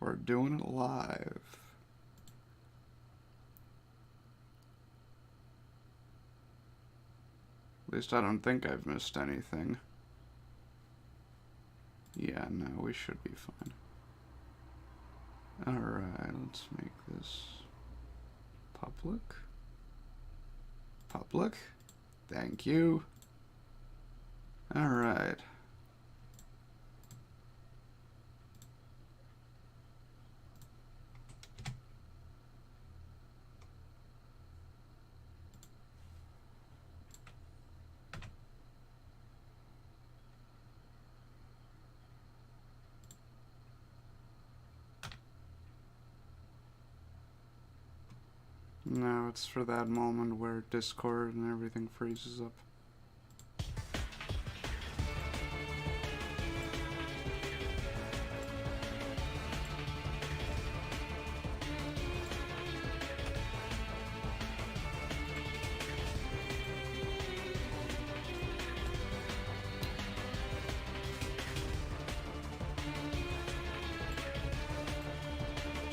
We're doing it live. At least I don't think I've missed anything. Yeah, no, we should be fine. Alright, let's make this public. Public. Thank you. Alright. No, it's for that moment where Discord and everything freezes up.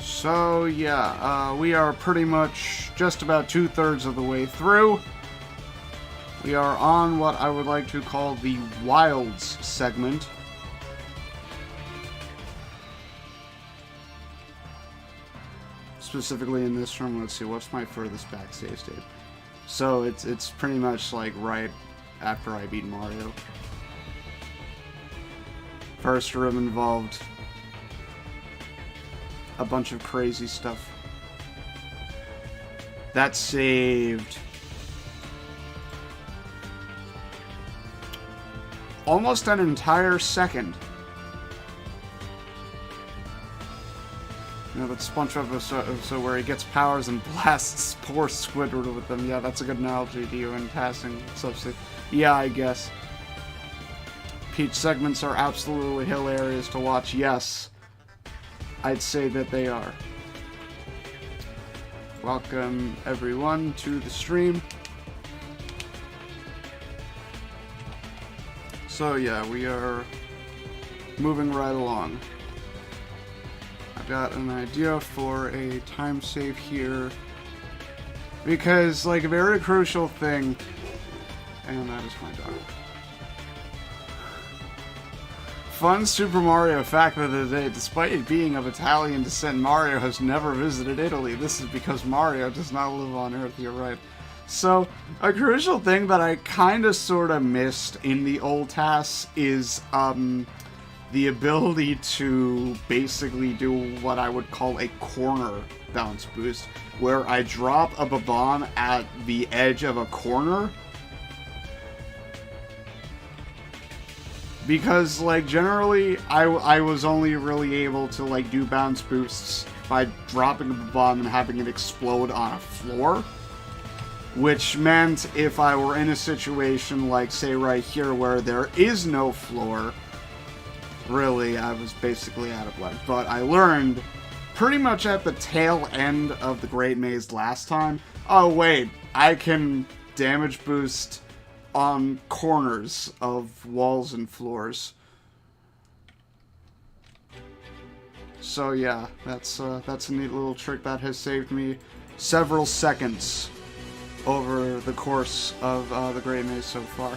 So yeah, we are pretty much just about 2/3 of the way through. We are on what I would like to call the Wilds segment. Specifically in this room, let's see, what's my furthest back save state? So it's pretty much like right after I beat Mario. First room involved a bunch of crazy stuff. That saved almost an entire second. You know, that SpongeBob episode where he gets powers and blasts poor Squidward with them. Yeah, that's a good analogy to you in TASing Subspace. Yeah, I guess. Peach segments are absolutely hilarious to watch, yes. I'd say that they are. Welcome everyone to the stream. So yeah, we are moving right along. I've got an idea for a time save here because, like, a very crucial thing, and that is my dog. Fun Super Mario fact of the day: despite it being of Italian descent, Mario has never visited Italy. This is because Mario does not live on Earth, you're right. So, a crucial thing that I kinda sorta missed in the old TAS is, the ability to basically do what I would call a corner bounce boost, where I drop a Bob-omb at the edge of a corner. Because, like, generally, I was only really able to, like, do bounce boosts by dropping a bomb and having it explode on a floor. Which meant if I were in a situation like, say, right here, where there is no floor, really, I was basically out of luck. But I learned pretty much at the tail end of the Great Maze last time, oh, wait, I can damage boost on corners of walls and floors. So yeah, that's a neat little trick that has saved me several seconds over the course of the Great Maze so far.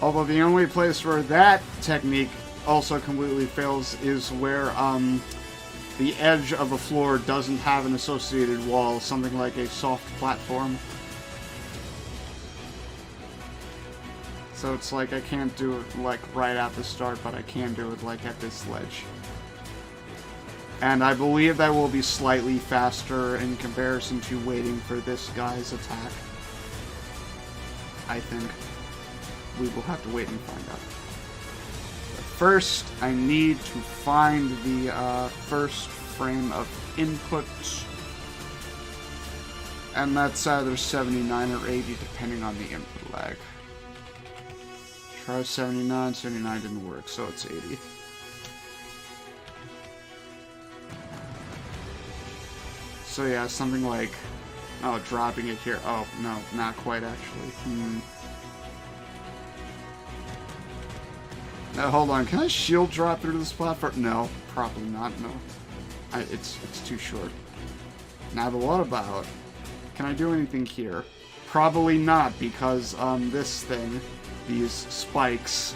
Although the only place where that technique also completely fails is where the edge of a floor doesn't have an associated wall, something like a soft platform. So it's like I can't do it like right at the start, but I can do it like at this ledge. And I believe that will be slightly faster in comparison to waiting for this guy's attack. I think. We will have to wait and find out. But first, I need to find the first frame of input. And that's either 79 or 80, depending on the input lag. Try 79, 79 didn't work, so it's 80. So yeah, something like, oh, dropping it here. Oh, no, not quite actually. Now, hold on. Can I shield drop through this platform? No, probably not. No, it's too short. Now, what about? Can I do anything here? Probably not, because this thing, these spikes,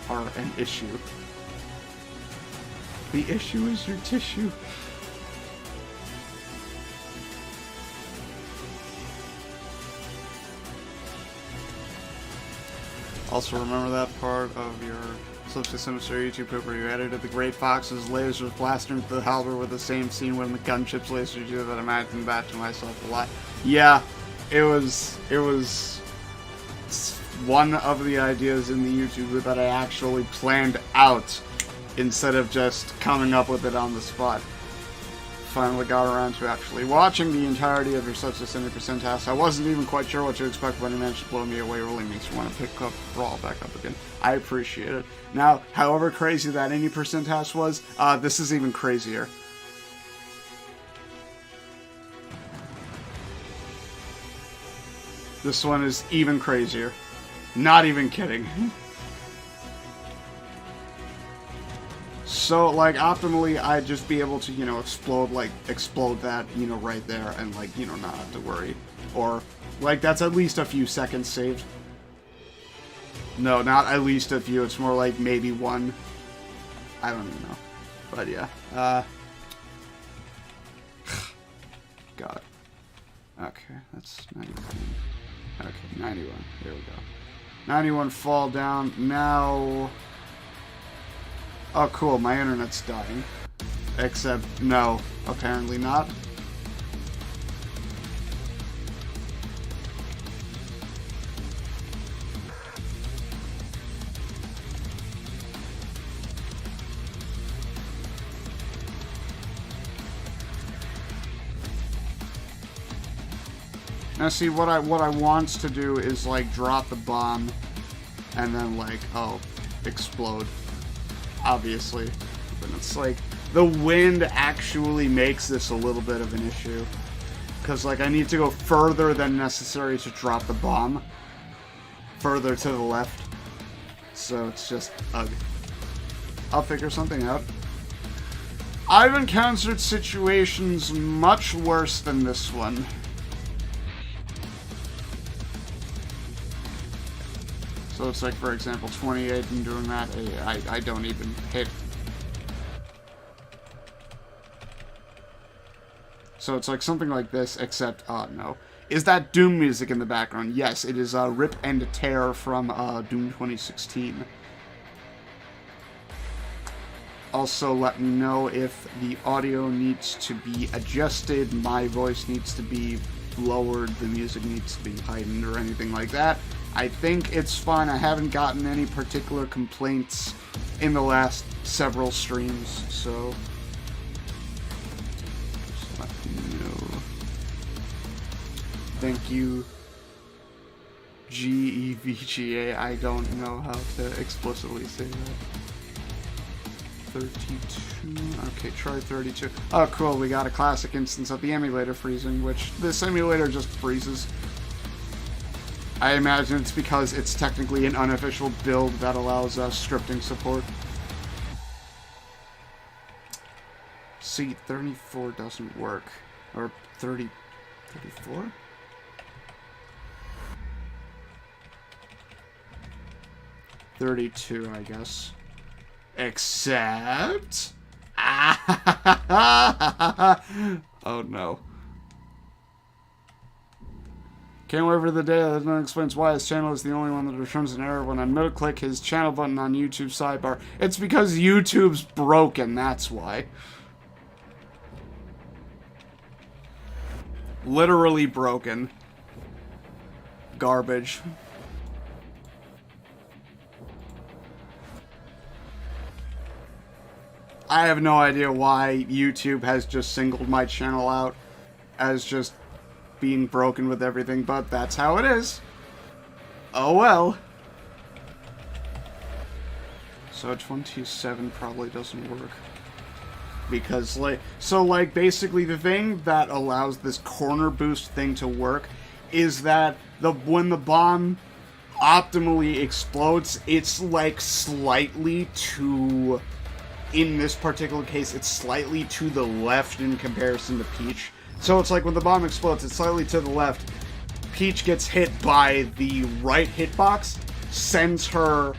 are an issue. The issue is your tissue. Also, remember that part of your Subspace YouTube clip where you edited the Great Fox's lasers blasting into the halberd with the same scene when the gunship's lasers do that. I imagined that to myself a lot. Yeah, it was one of the ideas in the YouTube that I actually planned out instead of just coming up with it on the spot. Finally got around to actually watching the entirety of your Subspace 70% task. I wasn't even quite sure what to expect when you managed to blow me away. It really makes me want to pick up Brawl back up again. I appreciate it. Now, however crazy that any percent task was, this is even crazier. This one is even crazier. Not even kidding. So, like, optimally, I'd just be able to, you know, explode that, you know, right there, and, like, you know, not have to worry. Or, like, that's at least a few seconds saved. No, not at least a few, it's more like maybe one. I don't even know. But, yeah. God. Okay, that's 91. Okay, 91. There we go. 91 fall down. Now... Oh, cool, my internet's dying. Except, no, apparently not. Now see, what I want to do is, like, drop the bomb, and then, like, oh, explode. Obviously, but it's like the wind actually makes this a little bit of an issue because, like, I need to go further than necessary to drop the bomb, further to the left, so it's just ugh. I'll figure something out. I've encountered situations much worse than this one. So it's like, for example, 28 and doing that, I don't even hit. So it's like something like this, except, no. Is that Doom music in the background? Yes, it is Rip and Tear from Doom 2016. Also, let me know if the audio needs to be adjusted, my voice needs to be lowered, the music needs to be heightened, or anything like that. I think it's fine. I haven't gotten any particular complaints in the last several streams, so just let me know. Thank you, GEVGA. I don't know how to explicitly say that. 32. Okay, try 32. Oh, cool. We got a classic instance of the emulator freezing, which this emulator just freezes. I imagine it's because it's technically an unofficial build that allows scripting support. See, 34 doesn't work. Or 30... 34? $32, I guess. Except... Oh no. Can't wait for the day that no one explains why his channel is the only one that returns an error when I middle-click his channel button on YouTube sidebar. It's because YouTube's broken, that's why. Literally broken. Garbage. I have no idea why YouTube has just singled my channel out as just being broken with everything, but that's how it is. Oh well. So 27 probably doesn't work. Because, like, basically the thing that allows this corner boost thing to work is that when the bomb optimally explodes. It's like slightly to, in this particular case, it's slightly to the left in comparison to Peach. So it's like when the bomb explodes, it's slightly to the left. Peach gets hit by the right hitbox, sends her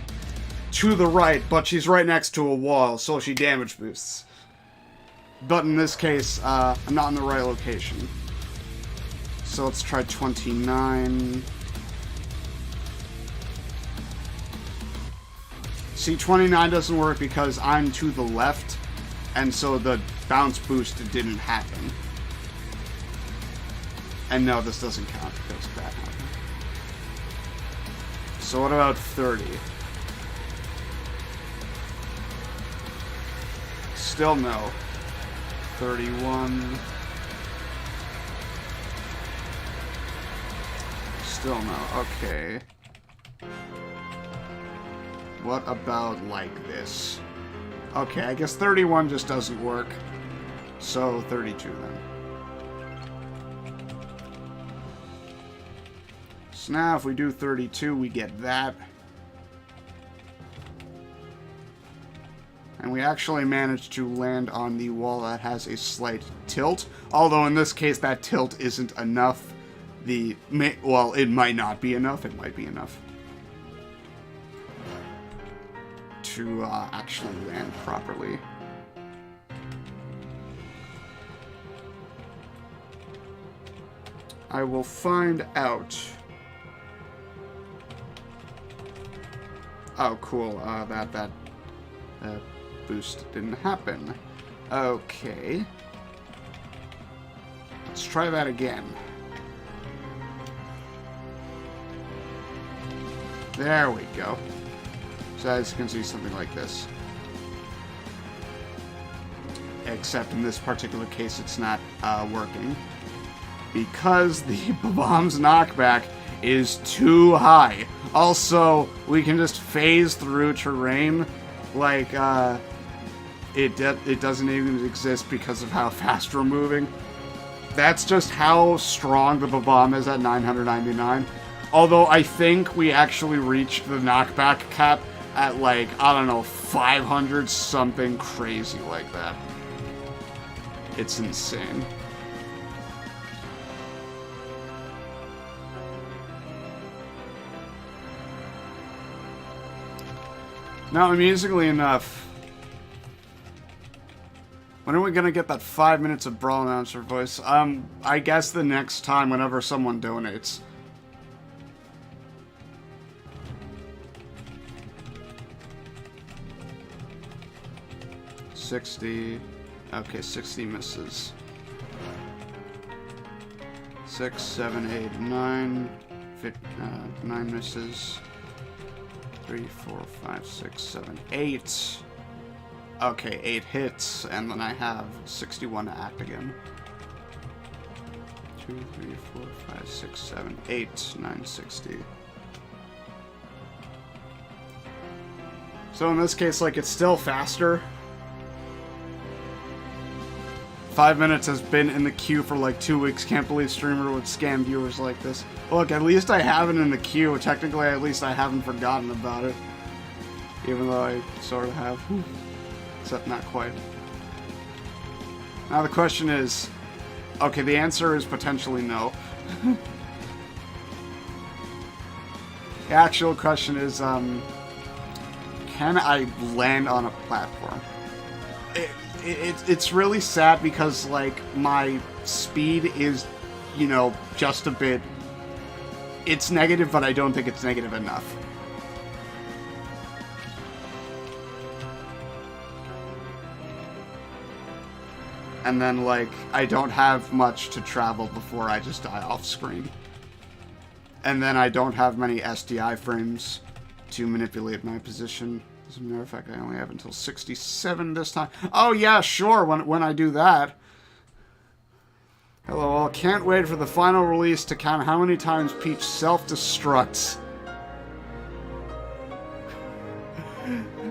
to the right, but she's right next to a wall, so she damage boosts. But in this case, I'm not in the right location. So let's try 29. See, 29 doesn't work because I'm to the left, and so the bounce boost didn't happen. And no, this doesn't count because that happened. So what about 30? Still no. 31. Still no. Okay. What about like this? Okay, I guess 31 just doesn't work. So 32 then. So now if we do 32, we get that. And we actually managed to land on the wall that has a slight tilt. Although in this case, that tilt isn't enough. Well, it might not be enough. It might be enough to actually land properly. I will find out. Oh, cool. That boost didn't happen. Okay. Let's try that again. There we go. So as you can see, something like this. Except in this particular case, it's not working. Because the bomb's knockback is too high. Also, we can just phase through terrain like it doesn't even exist because of how fast we're moving. That's just how strong the bomb is at 999. Although I think we actually reached the knockback cap at like, I don't know, 500, something crazy like that. It's insane. Now, amusingly enough, when are we gonna get that 5 minutes of Brawl announcer voice? I guess the next time whenever someone donates. $60. Okay, 60 misses. 6, 7, 8, 9. 9 misses. 3, 4, 5, 6, 7, 8. Okay, 8 hits, and then I have 61 to act again. 2, 3, 4, 5, 6, 7, 8, 960. So in this case, like, it's still faster. 5 minutes has been in the queue for like 2 weeks. Can't believe streamer would scam viewers like this. Look, at least I have it in the queue. Technically, at least I haven't forgotten about it. Even though I sort of have. Except not quite. Now the question is... Okay, the answer is potentially no. The actual question is, can I land on a platform? It's really sad because, like, my speed is, you know, just a bit... It's negative, but I don't think it's negative enough. And then, like, I don't have much to travel before I just die off screen. And then I don't have many SDI frames to manipulate my position. As a matter of fact, I only have until 67 this time. Oh yeah, sure, when I do that. Hello all, can't wait for the final release to count how many times Peach self-destructs.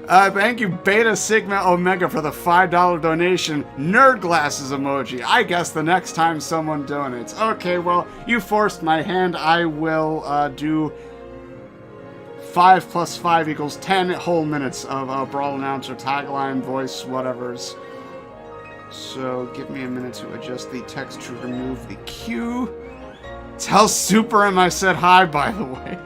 Thank you Beta Sigma Omega for the $5 donation. Nerd glasses emoji. I guess the next time someone donates. Okay, well, you forced my hand. I will do 5 plus 5 equals 10 whole minutes of Brawl announcer, tagline, voice, whatevers. So give me a minute to adjust the text to remove the cue. Tell Super M I said hi, by the way.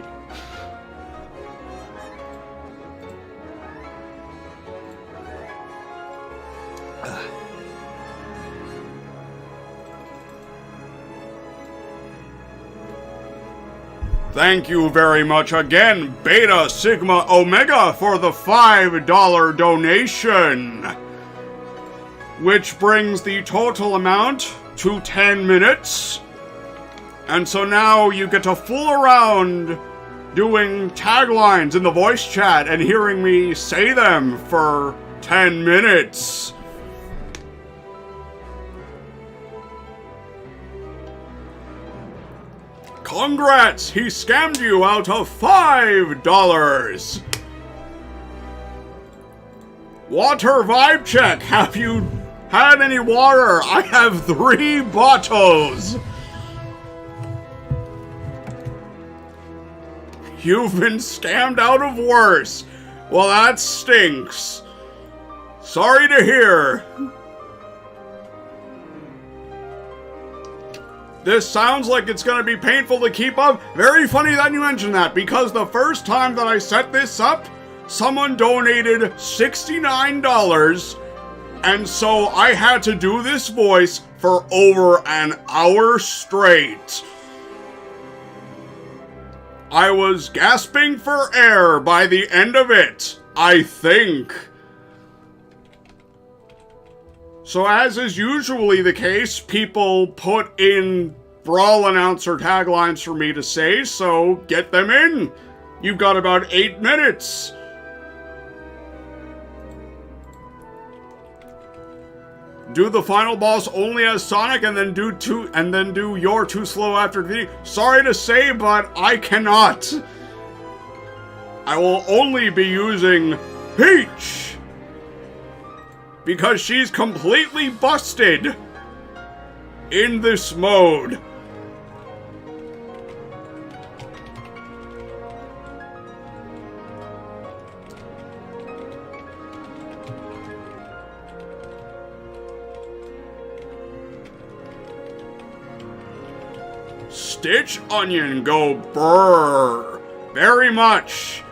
Thank you very much again, Beta Sigma Omega, for the $5 donation. Which brings the total amount to 10 minutes. And so now you get to fool around doing taglines in the voice chat and hearing me say them for 10 minutes. Congrats! He scammed you out of $5! Water vibe check. Have you had any water? I have 3 bottles. You've been scammed out of worse. Well, that stinks. Sorry to hear. This sounds like it's gonna be painful to keep up. Very funny that you mentioned that, because the first time that I set this up, someone donated $69, and so I had to do this voice for over an hour straight. I was gasping for air by the end of it, I think. So as is usually the case, people put in Brawl announcer taglines for me to say, so get them in. You've got about 8 minutes. Do the final boss only as Sonic and then do You're Too Slow after the... Sorry to say, but I cannot. I will only be using Peach. Because she's completely busted in this mode. Stitch Onion go brrr very much.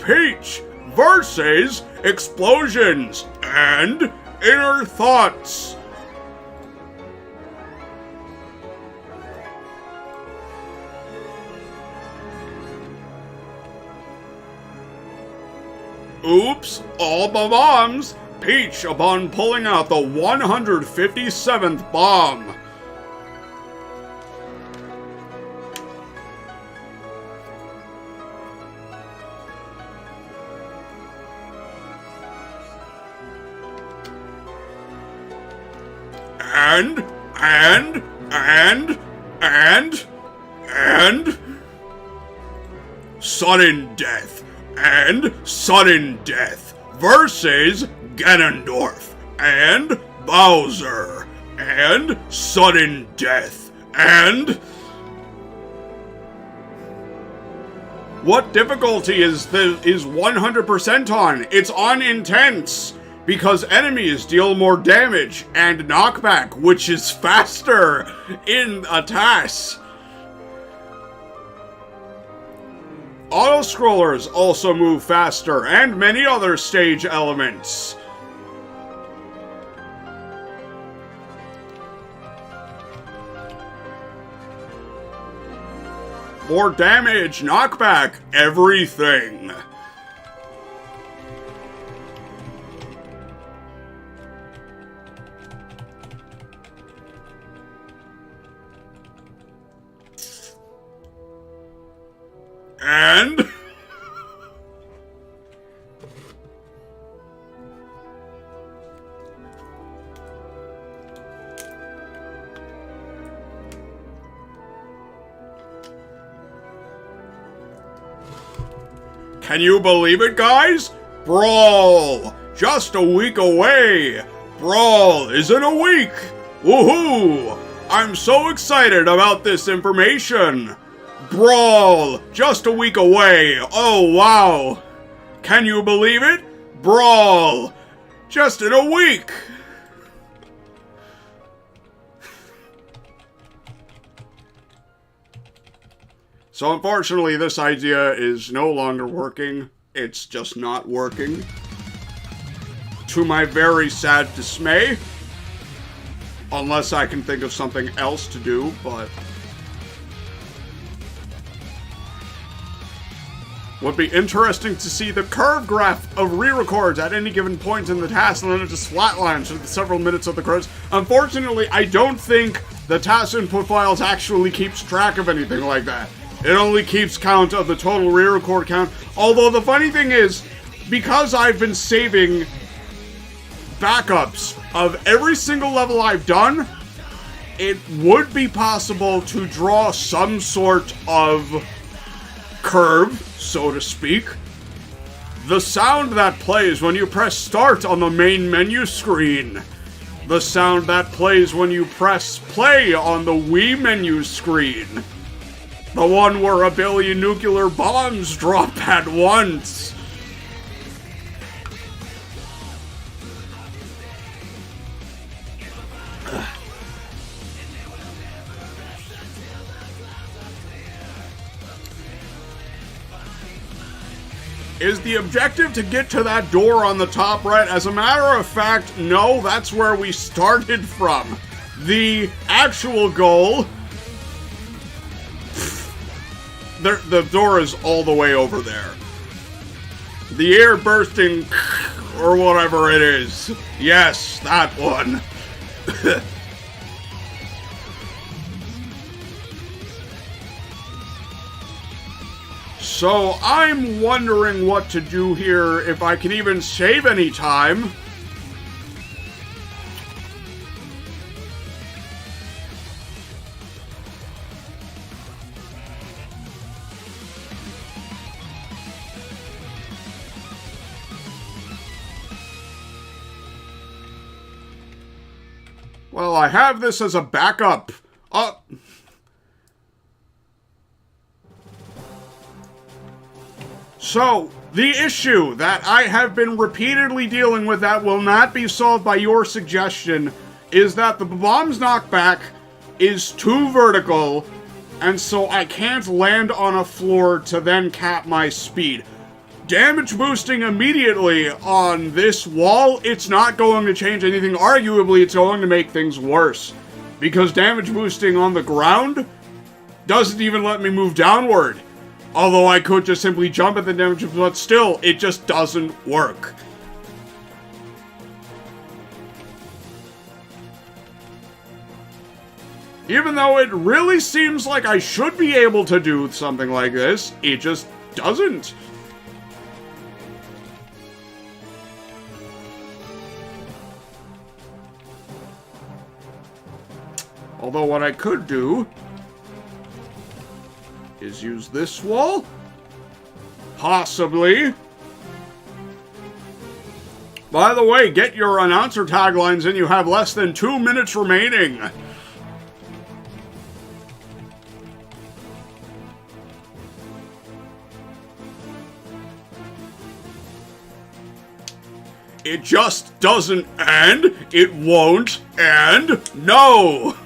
Peach versus Explosions and Inner Thoughts. Oops, all the bombs. Peach upon pulling out the 157th bomb. And sudden death and sudden death versus Ganondorf and Bowser and sudden death and... What difficulty is 100% on? It's on intense, because enemies deal more damage and knockback, which is faster in a TAS. Auto-scrollers also move faster, and many other stage elements. More damage, knockback, everything. And... Can you believe it, guys? Brawl! Just a week away! Brawl is in a week! Woohoo! I'm so excited about this information! Brawl! Just a week away! Oh, wow! Can you believe it? Brawl! Just in a week! So unfortunately, this idea is no longer working. It's just not working. To my very sad dismay. Unless I can think of something else to do, but... Would be interesting to see the curve graph of re-records at any given point in the task, and then it just flatlines for the several minutes of the credits. Unfortunately, I don't think the task input files actually keeps track of anything like that. It only keeps count of the total re-record count. Although the funny thing is, because I've been saving backups of every single level I've done, it would be possible to draw some sort of curve, so to speak. The sound that plays when you press start on the main menu screen. The sound that plays when you press play on the Wii menu screen. The one where a billion nuclear bombs drop at once. Is the objective to get to that door on the top right? As a matter of fact, no, that's where we started from. The actual goal... The door is all the way over there. The air bursting, or whatever it is. Yes, that one. So I'm wondering what to do here, if I can even save any time. Well, I have this as a backup. So, the issue that I have been repeatedly dealing with that will not be solved by your suggestion is that the bomb's knockback is too vertical, and so I can't land on a floor to then cap my speed. Damage boosting immediately on this wall, it's not going to change anything. Arguably, it's going to make things worse. Because damage boosting on the ground doesn't even let me move downward. Although I could just simply jump at the damage, but still, it just doesn't work. Even though it really seems like I should be able to do something like this, it just doesn't. Although what I could do is use this wall? Possibly. By the way, get your announcer taglines in. You have less than 2 minutes remaining. It just doesn't end. It won't end. No!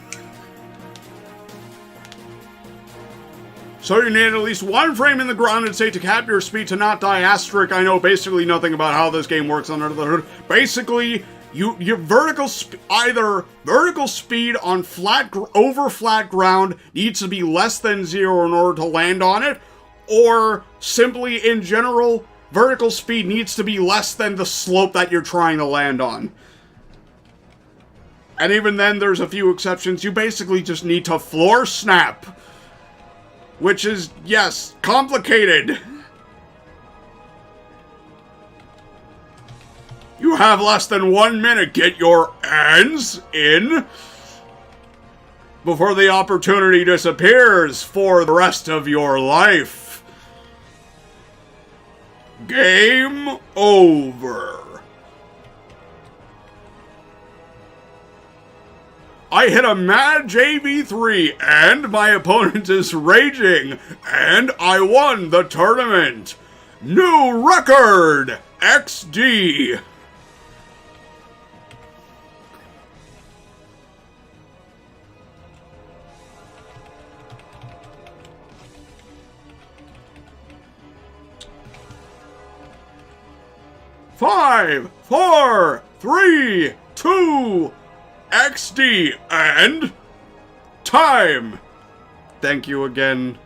So you need at least one frame in the grounded state to cap your speed to not die. Asterisk, I know basically nothing about how this game works under the hood. Basically, your either vertical speed on over flat ground needs to be less than 0 in order to land on it, or simply in general, vertical speed needs to be less than the slope that you're trying to land on. And even then, there's a few exceptions. You basically just need to floor snap. Which is, yes, complicated. You have less than 1 minute. Get your hands in before the opportunity disappears for the rest of your life. Game over. I hit a mad JV3, and my opponent is raging, and I won the tournament. New record! XD! Five, four, three, two, XD, and time! Thank you again,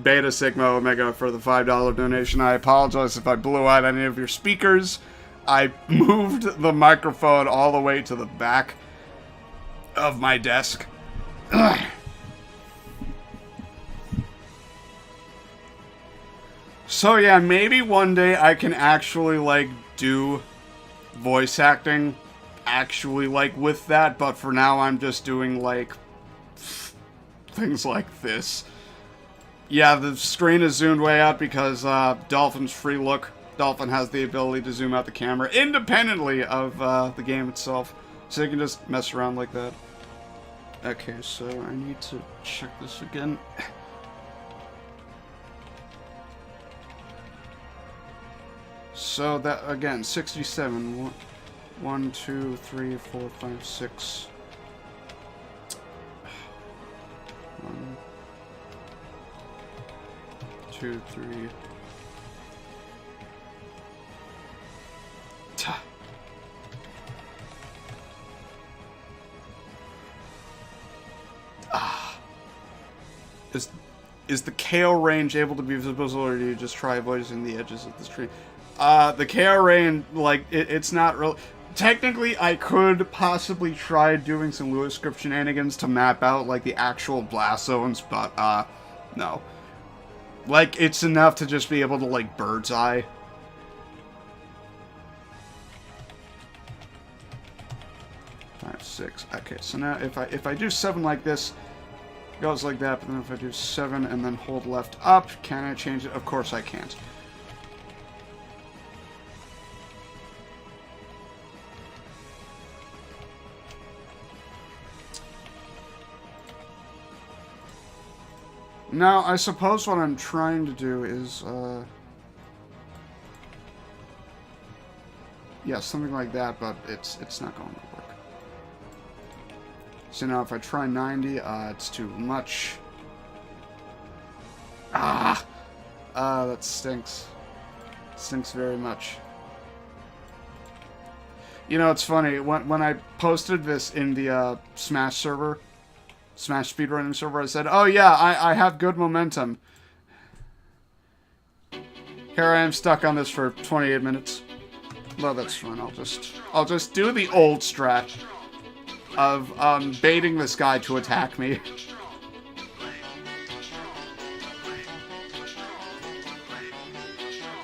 Beta Sigma Omega, for the $5 donation. I apologize if I blew out any of your speakers. I moved the microphone all the way to the back of my desk. Ugh. So yeah, maybe one day I can actually, like, do voice acting, actually, like, with that, but for now I'm just doing, like, things like this. Yeah, the screen is zoomed way out because, Dolphin's free look. Dolphin has the ability to zoom out the camera independently of, the game itself, so you can just mess around like that. Okay, so I need to check this again. So that, again, 67. 1, 2, 3, 4, 5, 6. 1, 2, 3. Ta. Ah. Is the KO range able to be visible, or do you just try avoiding the edges of the screen? The KO range, like, it's not real. Technically, I could possibly try doing some Lewis script shenanigans to map out, like, the actual blast zones, but, no. Like, it's enough to just be able to, like, bird's eye. Five, 6. Okay, so now if I do 7 like this, it goes like that, but then if I do 7 and then hold left up, can I change it? Of course I can't. Now, I suppose what I'm trying to do is, yeah, something like that, but it's not going to work. So now if I try 90, it's too much. That stinks. Stinks very much. You know, it's funny, when I posted this in the, Smash server, Smash speedrunning server, I said, oh yeah, I have good momentum. Here I am stuck on this for 28 minutes. Well, that's fine, I'll just do the old strat of, baiting this guy to attack me.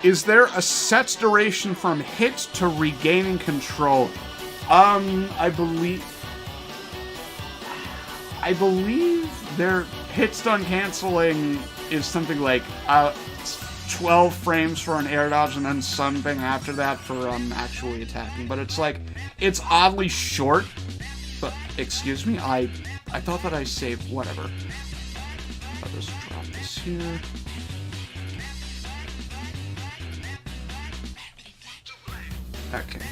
Is there a set duration from hit to regaining control? I believe their hit stun canceling is something like 12 frames for an air dodge and then something after that for actually attacking. But it's like, it's oddly short. But, excuse me, I thought that I saved, whatever. I'll just drop this here. Okay.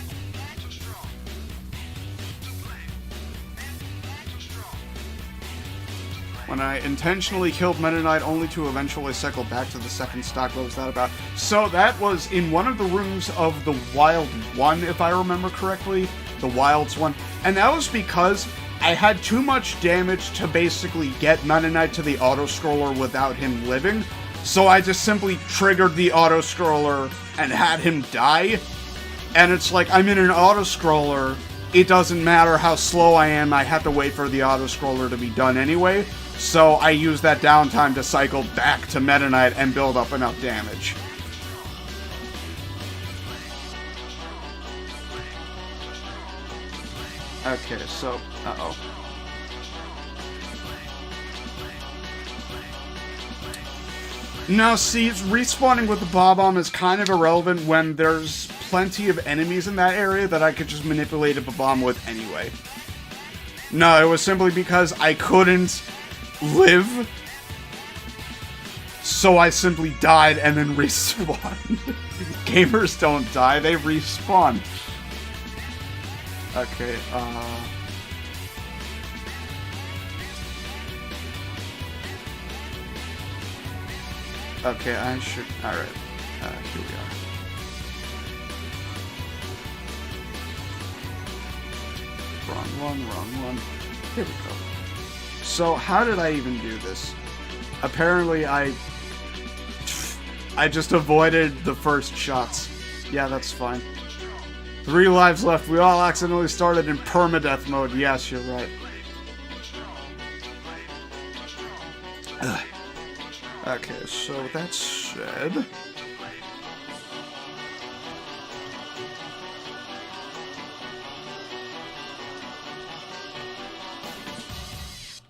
When I intentionally killed Meta Knight only to eventually cycle back to the second stock. What was that about? So that was in one of the rooms of the Wild 1, if I remember correctly. The Wilds one. And that was because I had too much damage to basically get Meta Knight to the auto-scroller without him living. So I just simply triggered the auto-scroller and had him die. And it's like, I'm in an auto-scroller. It doesn't matter how slow I am, I have to wait for the auto-scroller to be done anyway. So I use that downtime to cycle back to Meta Knight and build up enough damage. Okay, so, uh-oh. Now, see, respawning with the Bob-omb is kind of irrelevant when there's plenty of enemies in that area that I could just manipulate a Bob-omb with anyway. No, it was simply because I couldn't live. So I simply died and then respawned. Gamers don't die, they respawn. Okay, okay, I should... Alright, here we are. Wrong one. Here we go. So, how did I even do this? Apparently, I just avoided the first shots. Yeah, that's fine. 3 lives left. We all accidentally started in permadeath mode. Yes, you're right. Ugh. Okay, so that said...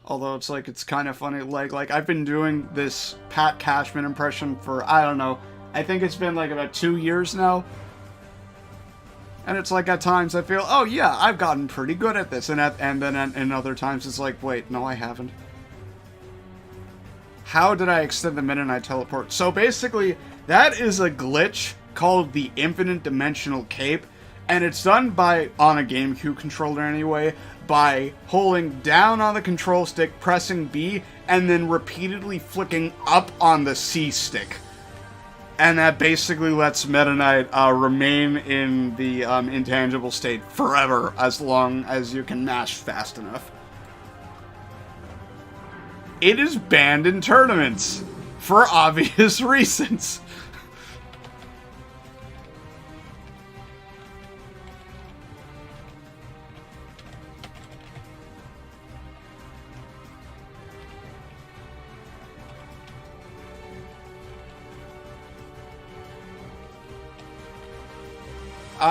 Although it's like, it's kind of funny, like I've been doing this Pat Cashman impression for, I don't know, I think it's been like about 2 years now. And it's like at times I feel, oh yeah, I've gotten pretty good at this. And then in other times it's like, wait, no I haven't. How did I extend the minute I teleport? So basically, that is a glitch called the Infinite Dimensional Cape. And it's done by, on a GameCube controller anyway, by holding down on the control stick, pressing B, and then repeatedly flicking up on the C stick. And that basically lets Meta Knight remain in the intangible state forever, as long as you can mash fast enough. It is banned in tournaments, for obvious reasons.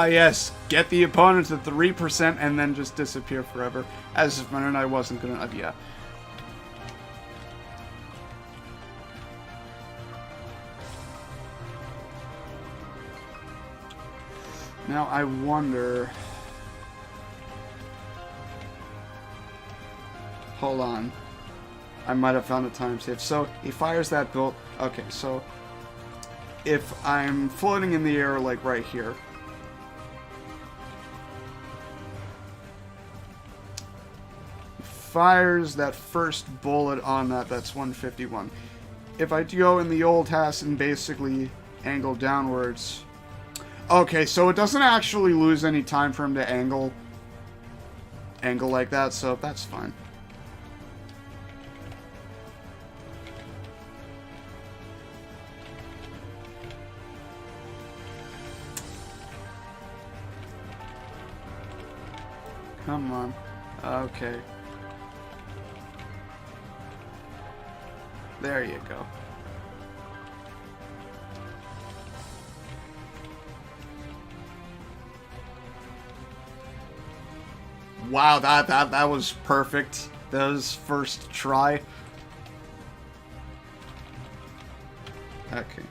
Yes, get the opponents at 3% and then just disappear forever. As if Meta Knight wasn't gonna, yeah. Now I wonder... Hold on. I might have found a time save. So, he fires that bolt. Okay, so... If I'm floating in the air, like right here... Fires that first bullet on that's 151. If I go in the old TAS and basically angle downwards... Okay, so it doesn't actually lose any time for him to angle like that, so that's fine. Come on. Okay. There you go. Wow, that was perfect. That was first try. Okay.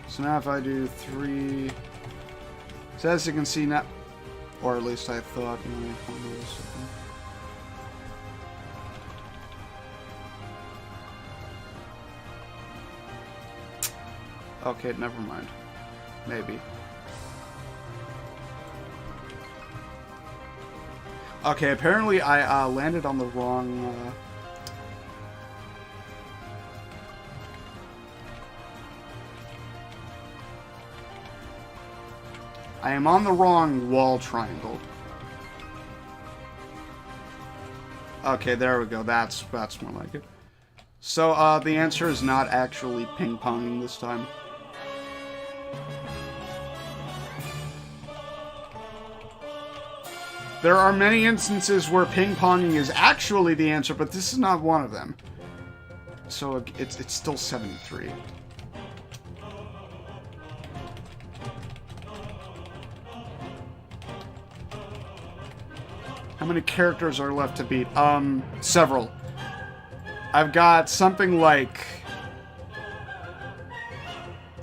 So now if I do 3... So as you can see now... Or at least I thought... Okay, never mind. Maybe. Okay, apparently I landed on the wrong... I am on the wrong wall triangle. Okay, there we go. That's more like it. So, the answer is not actually ping-ponging this time. There are many instances where ping-ponging is actually the answer, but this is not one of them. So, it's still 73. How many characters are left to beat? Several. I've got something like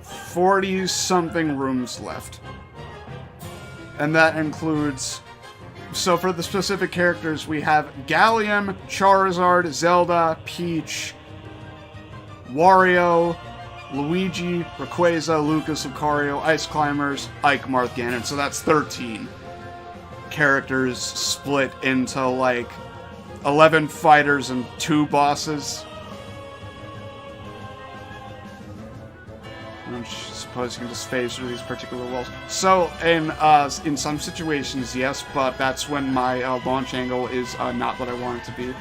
40-something rooms left. And that includes so for the specific characters, we have Gallium, Charizard, Zelda, Peach, Wario, Luigi, Rayquaza, Lucas, Lucario, Ice Climbers, Ike, Marth, Ganon. So that's 13 characters split into, like, 11 fighters and 2 bosses. I suppose you can just phase through these particular walls. So, in some situations, yes, but that's when my launch angle is not what I want it to be.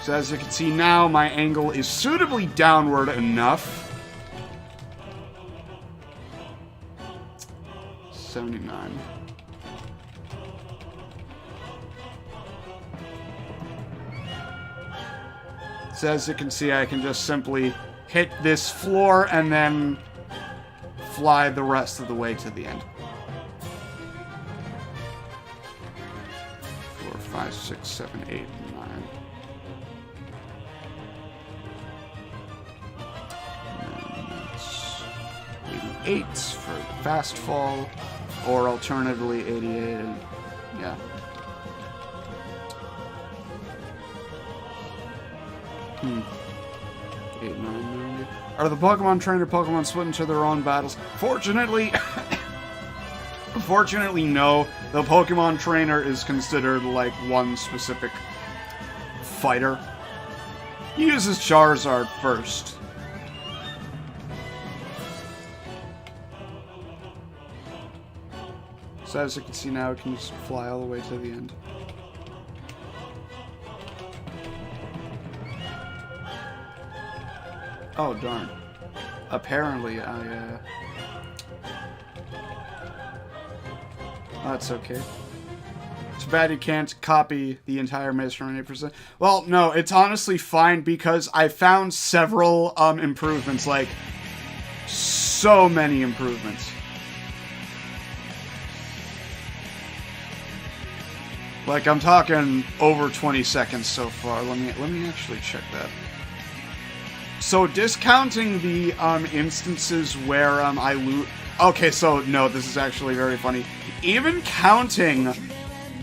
So as you can see now, my angle is suitably downward enough. 79. So as you can see, I can just simply hit this floor and then fly the rest of the way to the end. 4, 5, 6, 7, 8, 9. And that's 88 for the fast fall, or alternatively 88, and yeah. Eight, 9, 90. Are the Pokemon trainer Pokemon split into their own battles? Fortunately, no. The Pokemon trainer is considered like one specific fighter. He uses Charizard first. So as you can see now, it can just fly all the way to the end. Oh, darn. Apparently, that's okay. It's bad you can't copy the entire Maze from 8%. Well, no, it's honestly fine because I found several, improvements, like, so many improvements. Like, I'm talking over 20 seconds so far. Let me actually check that. So, discounting the, instances where, I lose... Okay, so, no, this is actually very funny. Even counting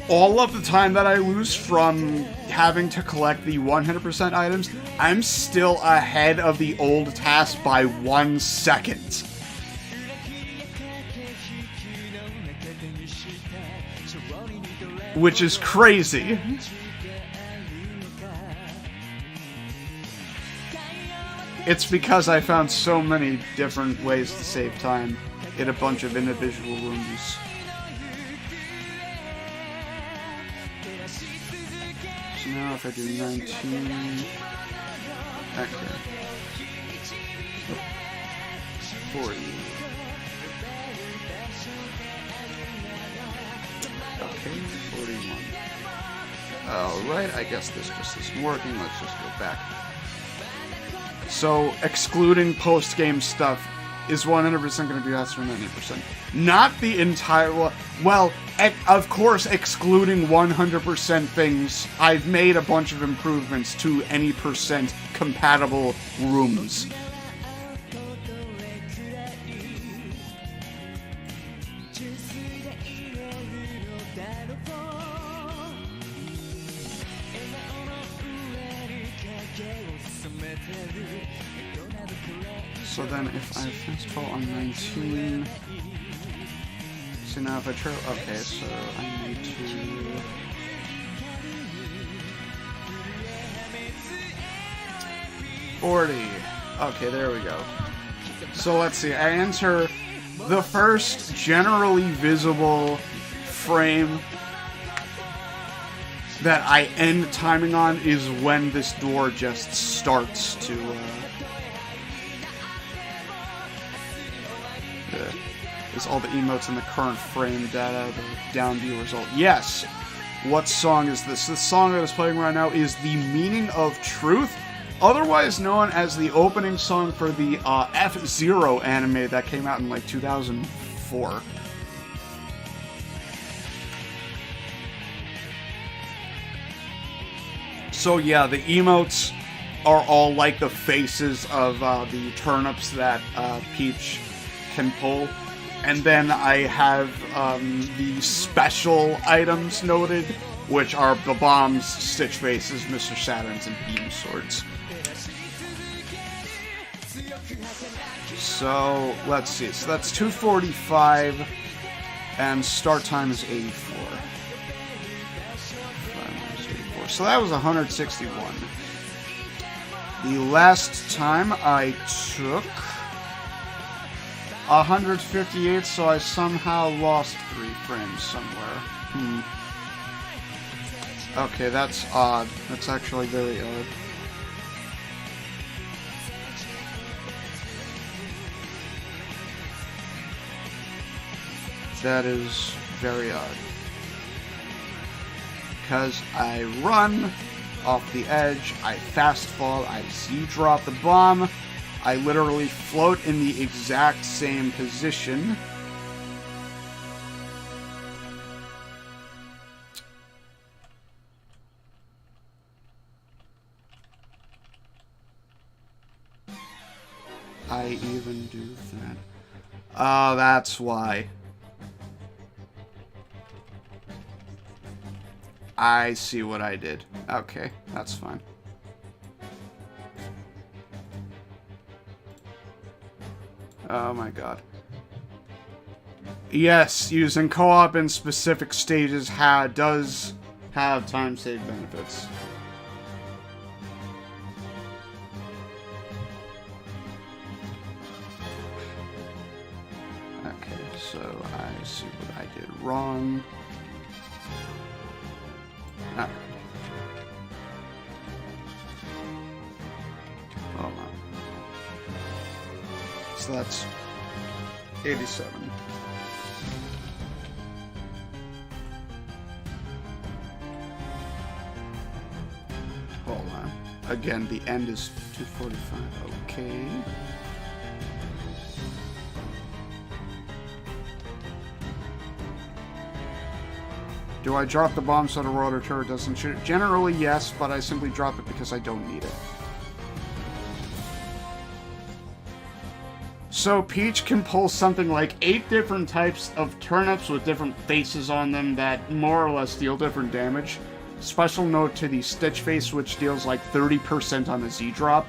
all of the time that I lose from having to collect the 100% items, I'm still ahead of the old task by 1 second. Which is crazy. It's because I found so many different ways to save time in a bunch of individual rooms. So now if I do 19... Okay. 40. Okay, 41. Alright, I guess this just isn't working. Let's just go back. So, excluding post-game stuff is 100% going to be faster than 90%. Not the entire... Well, of course, excluding 100% things, I've made a bunch of improvements to any percent compatible rooms. So then if I fast fall on 19... So now if I try... Okay, so I need to... Okay, there we go. So let's see, I enter the first generally visible frame that I end timing on is when this door just starts to... is all the emotes in the current frame data, the down view result. Yes! What song is this? This song that is playing right now is The Meaning of Truth, otherwise known as the opening song for the F-Zero anime that came out in like 2004. So yeah, the emotes are all like the faces of the turnips that Peach can pull. And then I have the special items noted, which are the bombs, Stitch Faces, Mr. Saturns, and Beam Swords. So, let's see. So that's 2:45, and start time is 84. So that was 161. The last time I took 158, so I somehow lost 3 frames somewhere. Okay, that's odd. That's actually very odd. That is very odd. Because I run off the edge, I fast fall, I Z-drop the bomb, I literally float in the exact same position. I even do that. Oh, that's why. I see what I did. Okay, that's fine. Oh my god. Yes, using co-op in specific stages does have time save benefits. Okay, so I see what I did wrong. Alright. Hold on. So that's 87. Hold on. Again, the end is 245. Okay. Do I drop the bomb so the rotor turret doesn't shoot it? Generally, yes, but I simply drop it because I don't need it. So Peach can pull something like 8 different types of turnips with different faces on them that more or less deal different damage. Special note to the Stitch Face, which deals like 30% on the Z-drop.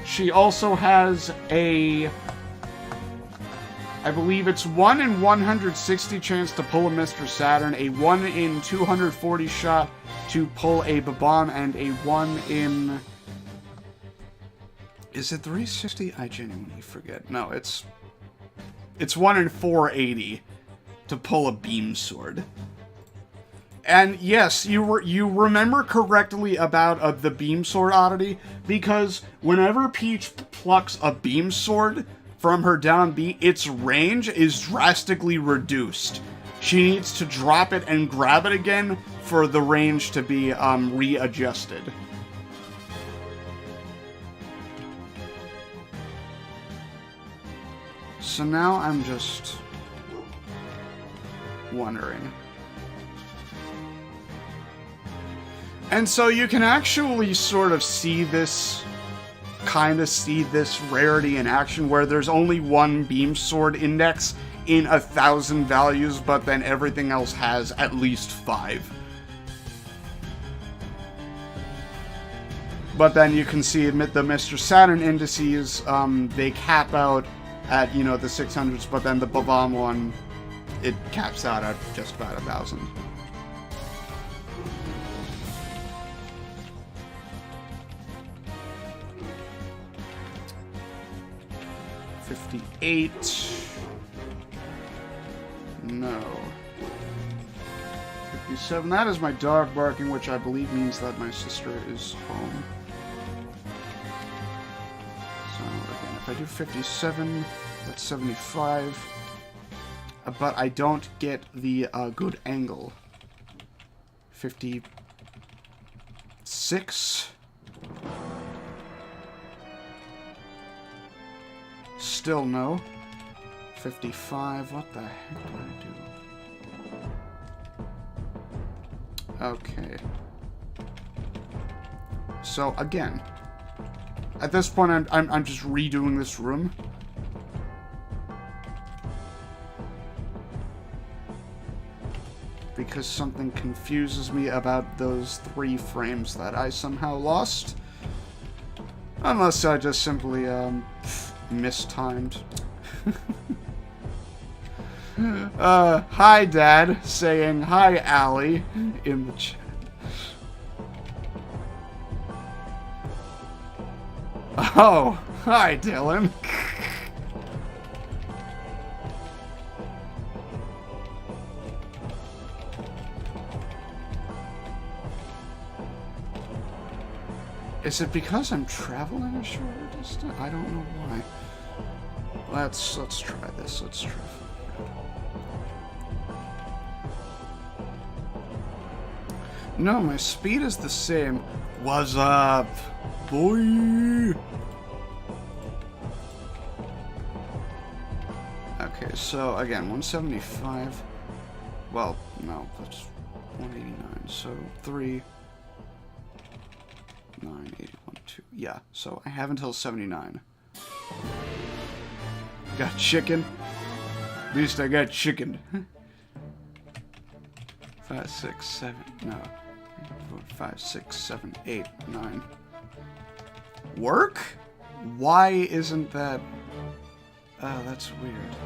She also has a... I believe it's 1 in 160 chance to pull a Mr. Saturn, a 1 in 240 shot to pull a bomb, and a 1 in... Is it 360? I genuinely forget. No, it's 1 in 480 to pull a beam sword. And yes, you remember correctly about the beam sword oddity, because whenever Peach plucks a beam sword from her down B, its range is drastically reduced. She needs to drop it and grab it again for the range to be readjusted. So now I'm just wondering. And so you can actually sort of see this... see this rarity in action, where there's only one beam sword index in 1,000 values, but then everything else has at least 5. But then you can see the Mr. Saturn indices, they cap out at, you know, the 600s, but then the bomb one, it caps out at just about 1,000. No. 57. That is my dog barking, which I believe means that my sister is home. So again, if I do 57, that's 75. But I don't get the good angle. 56. Still no. 55. What the heck do I do? Okay. So again, at this point, I'm just redoing this room. because something confuses me about those 3 frames that I somehow lost. Unless I just simply, mistimed. Hi, Dad, saying hi, Allie, in the chat. Oh, hi, Dylan. Is it because I'm traveling a shorter distance? I don't know why. Let's try this. Let's try. No, my speed is the same. What's up, boy? Okay, so again, 175. Well, no, that's 189. So 3, 9, 81, 2. Yeah, so I have until 79. Got chicken. At least I got chicken. 5, 6, 7. No. 4, 5, 6, 7, 8, 9. Work? Why isn't that? Oh, that's weird.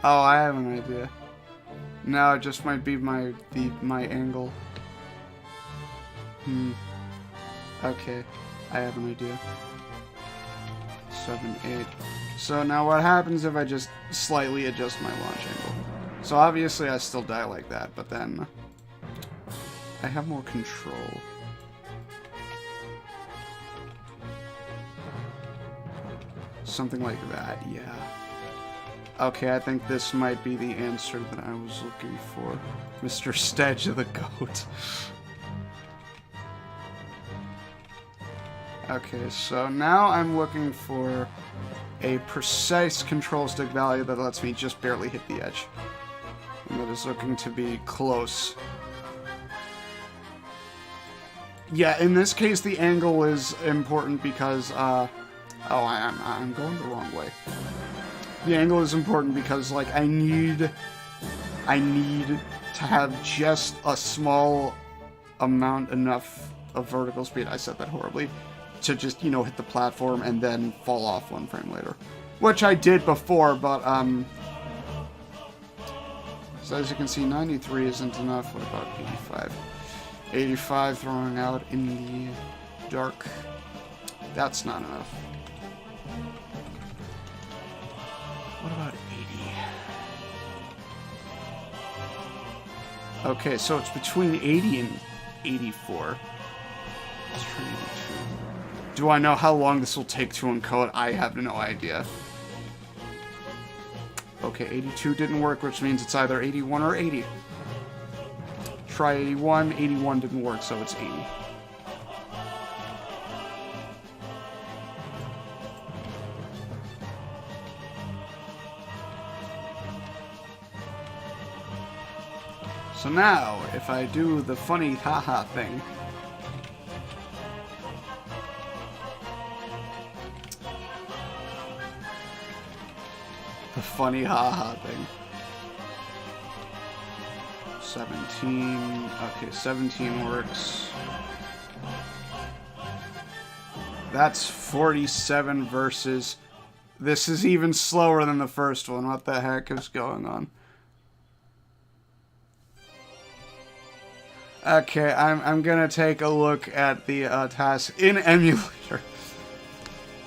Oh, I have an idea. No, it just might be my angle. Okay, I have an idea. 7, 8. So now what happens if I just slightly adjust my launch angle? So obviously I still die like that, but then I have more control. Something like that, yeah. Okay, I think this might be the answer that I was looking for. Mr. Stedge of the Goat. Okay, so now I'm looking for a precise control stick value that lets me just barely hit the edge. And that is looking to be close. Yeah, in this case the angle is important because, oh, I'm going the wrong way. The angle is important because, like, I need to have just a small amount enough of vertical speed. I said that horribly. To just, you know, hit the platform and then fall off 1 frame later. Which I did before, but, so as you can see, 93 isn't enough. What about 85? 85 throwing out in the dark. That's not enough. What about 80? Okay, so it's between 80 and 84. Let's try 82. Do I know how long this will take to encode? I have no idea. Okay, 82 didn't work, which means it's either 81 or 80. Try 81. 81 didn't work, so it's 80. So now, if I do the funny haha thing, the funny haha thing. 17. Okay, 17 works. That's 47 versus. This is even slower than the first one. What the heck is going on? Okay, I'm gonna take a look at the task in emulator.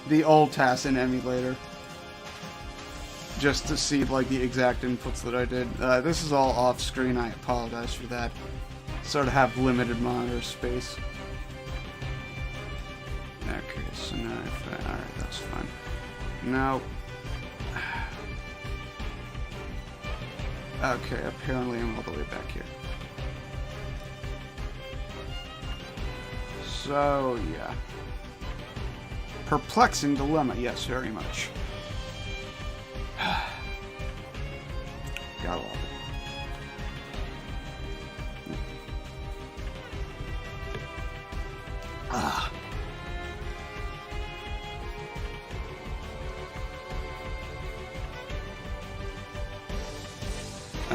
The old task in emulator. Just to see, like, the exact inputs that I did. This is all off screen, I apologize for that. Sort of have limited monitor space. Okay, so now if I, alright, that's fine. Now, okay, apparently I'm all the way back here. So, yeah. Perplexing dilemma, yes, very much. Gotta love it.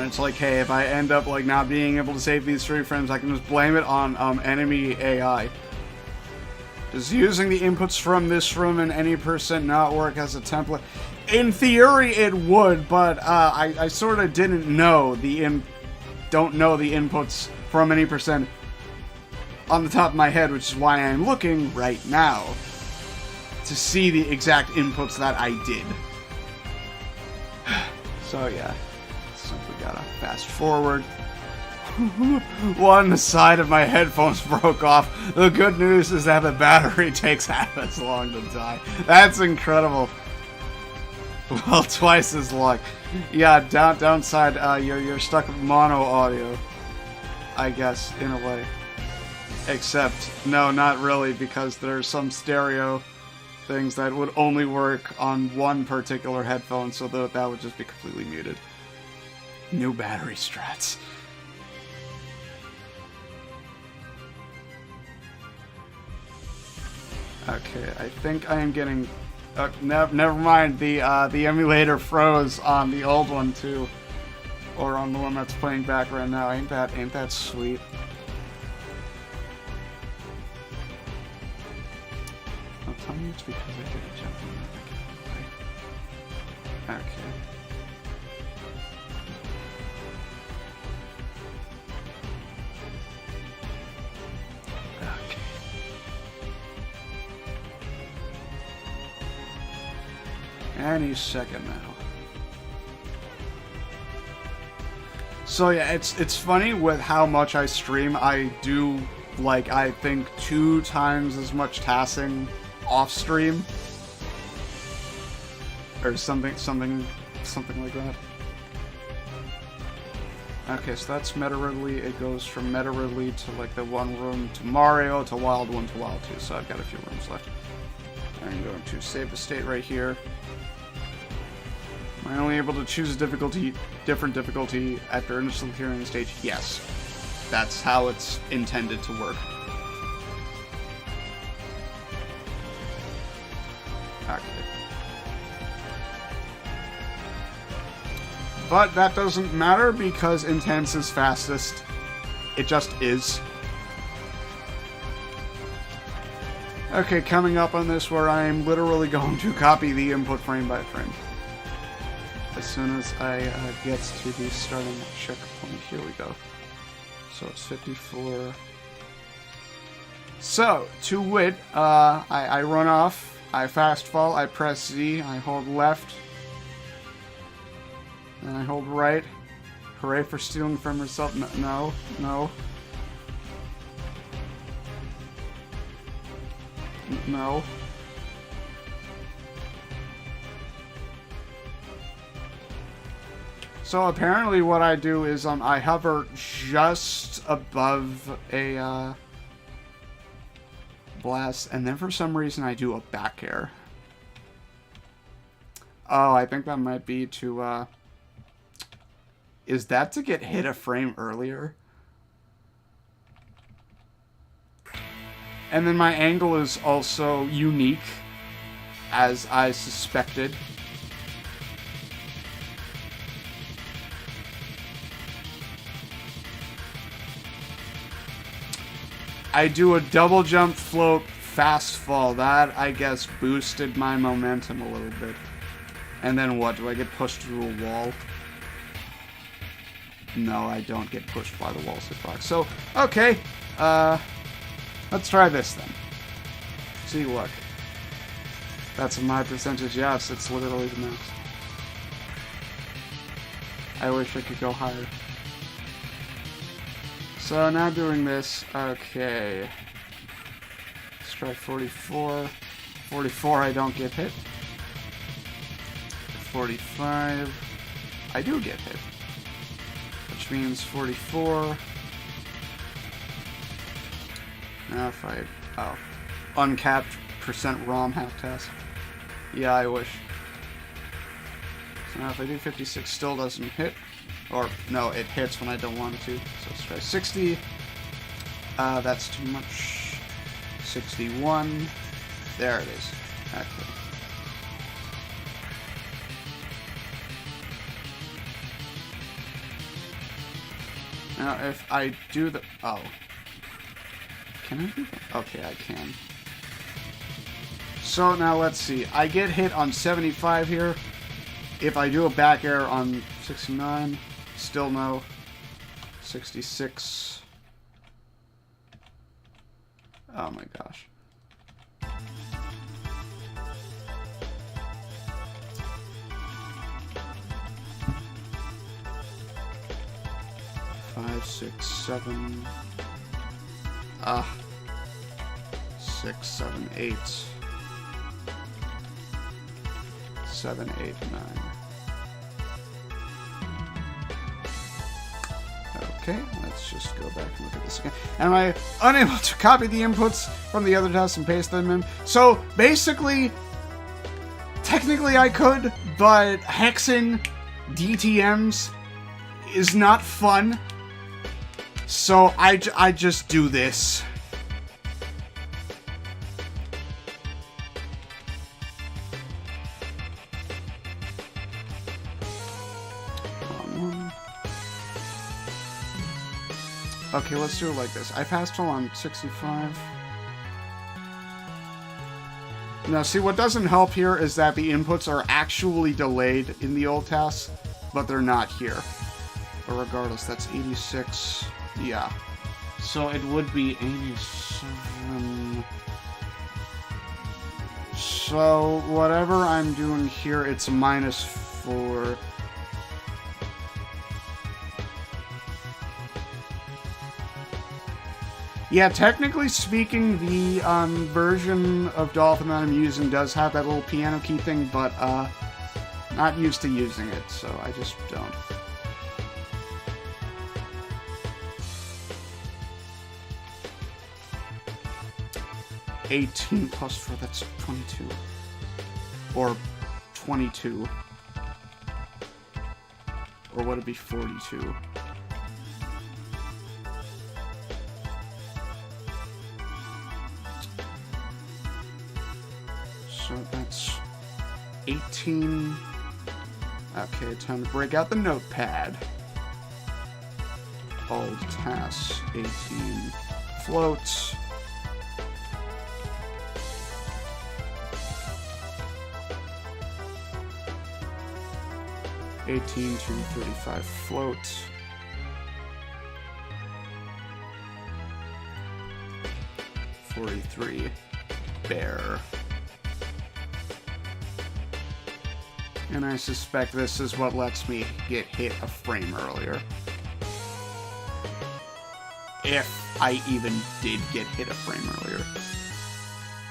And it's like, hey, if I end up like not being able to save these 3 frames, I can just blame it on enemy AI. Does using the inputs from this room in any percent not work as a template? In theory, it would, but I sort of didn't know don't know the inputs from any percent on the top of my head, which is why I'm looking right now to see the exact inputs that I did. So yeah, simply gotta fast forward. One side of my headphones broke off. The good news is that the battery takes half as long to die. That's incredible. Well, twice as long. Yeah, downside, you're stuck with mono audio, I guess, in a way. Except, no, not really, because there's some stereo things that would only work on one particular headphone, so that would just be completely muted. New battery strats. Okay, I think I am getting... never mind, the emulator froze on the old one too. Or on the one that's playing back right now. Ain't that sweet? Don't tell me it's because I didn't jump in that. Okay. Any second now. So yeah, it's funny with how much I stream. I do like I think 2 times as much TASing off stream, or something like that. Okay, so that's Meta Ridley. It goes from Meta Ridley to like the one room to Mario to Wild 1 to Wild 2. So I've got a few rooms left. I'm going to save the state right here. Am I only able to choose a different difficulty after initially clearing the stage? Yes. That's how it's intended to work. Okay. But that doesn't matter because intense is fastest. It just is. Okay, coming up on this where I am literally going to copy the input frame by frame. As soon as I get to the starting checkpoint. Here we go. So it's 54. So, to wit, I run off, I fast fall, I press Z, I hold left, and I hold right. Hooray for stealing from yourself. No. No. So apparently what I do is I hover just above a blast, and then for some reason I do a back air. Oh, I think that might be to is that to get hit a frame earlier? And then my angle is also unique, as I suspected. I do a double jump, float, fast fall. That, I guess, boosted my momentum a little bit. And then what? Do I get pushed through a wall? No, I don't get pushed by the wall hitbox. So, okay. Let's try this then. See, look. That's my percentage. Yes, it's literally the max. I wish I could go higher. So now doing this, okay. Let's try 44. 44, I don't get hit. 45, I do get hit. Which means 44. Now if I, uncapped percent ROM half test. Yeah, I wish. So now if I do 56, still doesn't hit. Or, no, it hits when I don't want it to. So let's try 60. That's too much. 61. There it is. Okay. Now, if I do the... Oh. Can I do that? Okay, I can. So, now let's see. I get hit on 75 here. If I do a back air on 69, still no. 66. Oh my gosh. Five, 6, 7. 6, 7, 8. 7, 8, 9. Okay, let's just go back and look at this again. Am I unable to copy the inputs from the other tests and paste them in? So, basically, technically I could, but hexing DTMs is not fun. So, I just do this. Okay, let's do it like this. I passed all on 65. Now, see, what doesn't help here is that the inputs are actually delayed in the old tasks, but they're not here. But regardless, that's 86. Yeah. So it would be 87. So whatever I'm doing here, it's -4. Yeah, technically speaking, the version of Dolphin that I'm using does have that little piano key thing, but not used to using it, so I just don't. (18 + 4), that's 22. Or 22. Or would it be 42? So that's 18. Okay, time to break out the notepad. Old tasks, 18. Floats. (18 to 35) float. 43 bear. And I suspect this is what lets me get hit a frame earlier. If I even did get hit a frame earlier.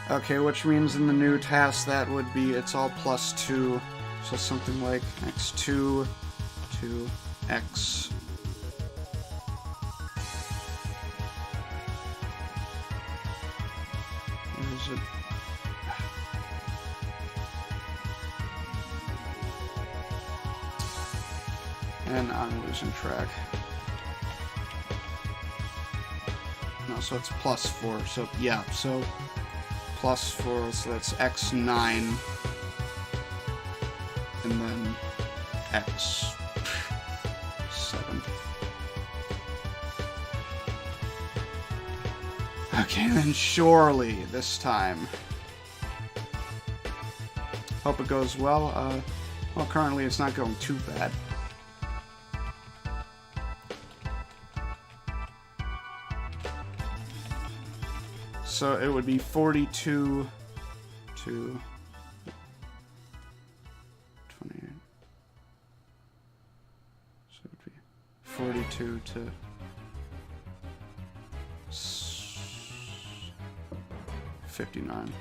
Okay, which means in the new task that would be, it's all +2. So something like x2 to x. Where is it? And I'm losing track. No, so it's +4. So yeah, so +4. So that's x9. And then x7. Okay, then surely this time. Hope it goes well. Well, currently it's not going too bad. So it would be 42 to 28. So it would be 42 to 59.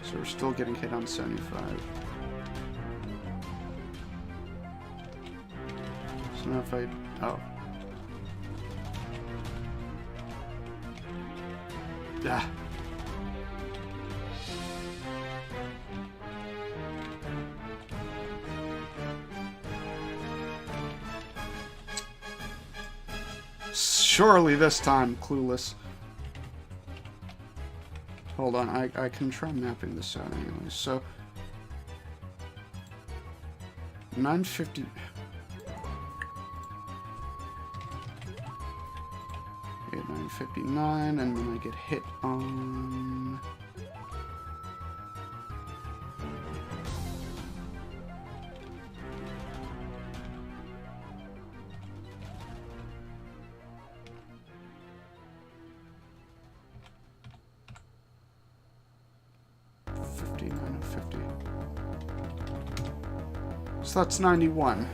So we're still getting hit on 75. So now if I... Oh. Ah. Surely this time, clueless. Hold on, I can try mapping this out anyway. So 950. Okay, 959, and then I get hit on. So that's 91.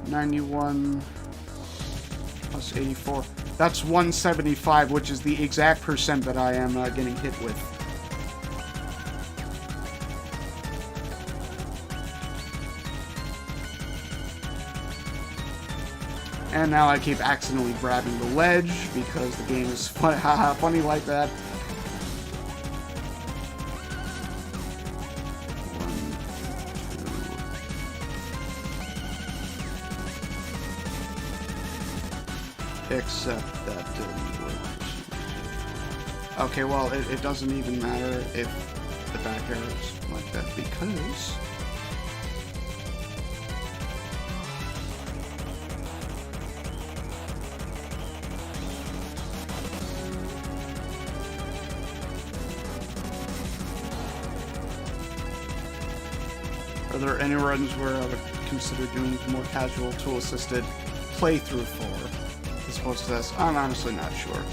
91 plus 84. That's 175, which is the exact percent that I am getting hit with. And now I keep accidentally grabbing the ledge because the game is funny like that. Except that didn't work. Okay, well, it doesn't even matter if the back arrow's like that, because are there any runs where I would consider doing more casual tool-assisted playthrough for? As opposed to this, I'm honestly not sure.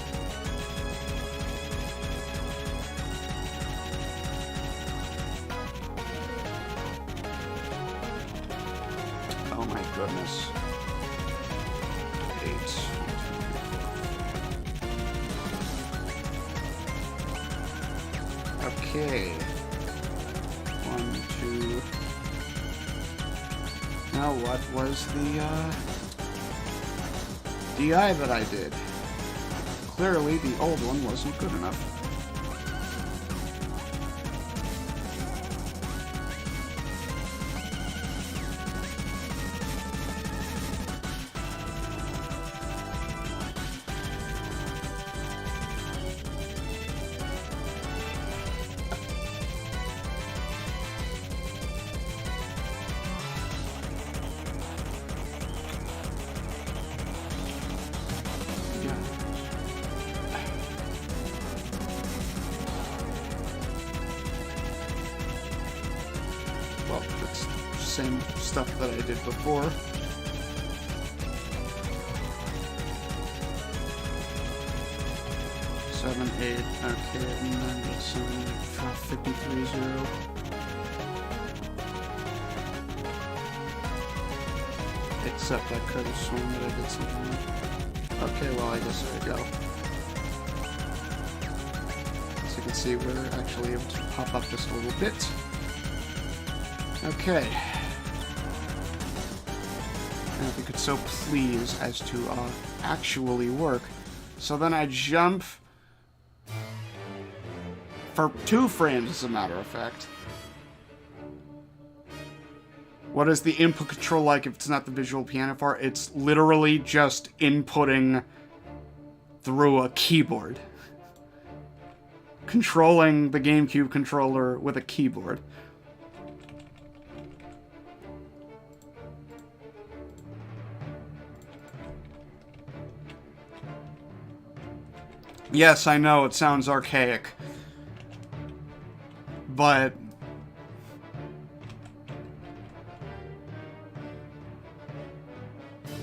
Oh my goodness. 8. Okay. 1, 2. Now what was the DI that I did? Clearly, the old one wasn't good enough. Well, it's the same stuff that I did before. Seven, 8, okay, and then that's 53, 0. Except I could have sworn that I did something wrong. Okay, well, I guess there we go. As you can see, we're actually able to pop up just a little bit. Okay. And if we could so please as to actually work. So then I jump for 2 frames, as a matter of fact. What is the input control like if it's not the visual piano part? It's literally just inputting through a keyboard. Controlling the GameCube controller with a keyboard. Yes, I know, it sounds archaic. But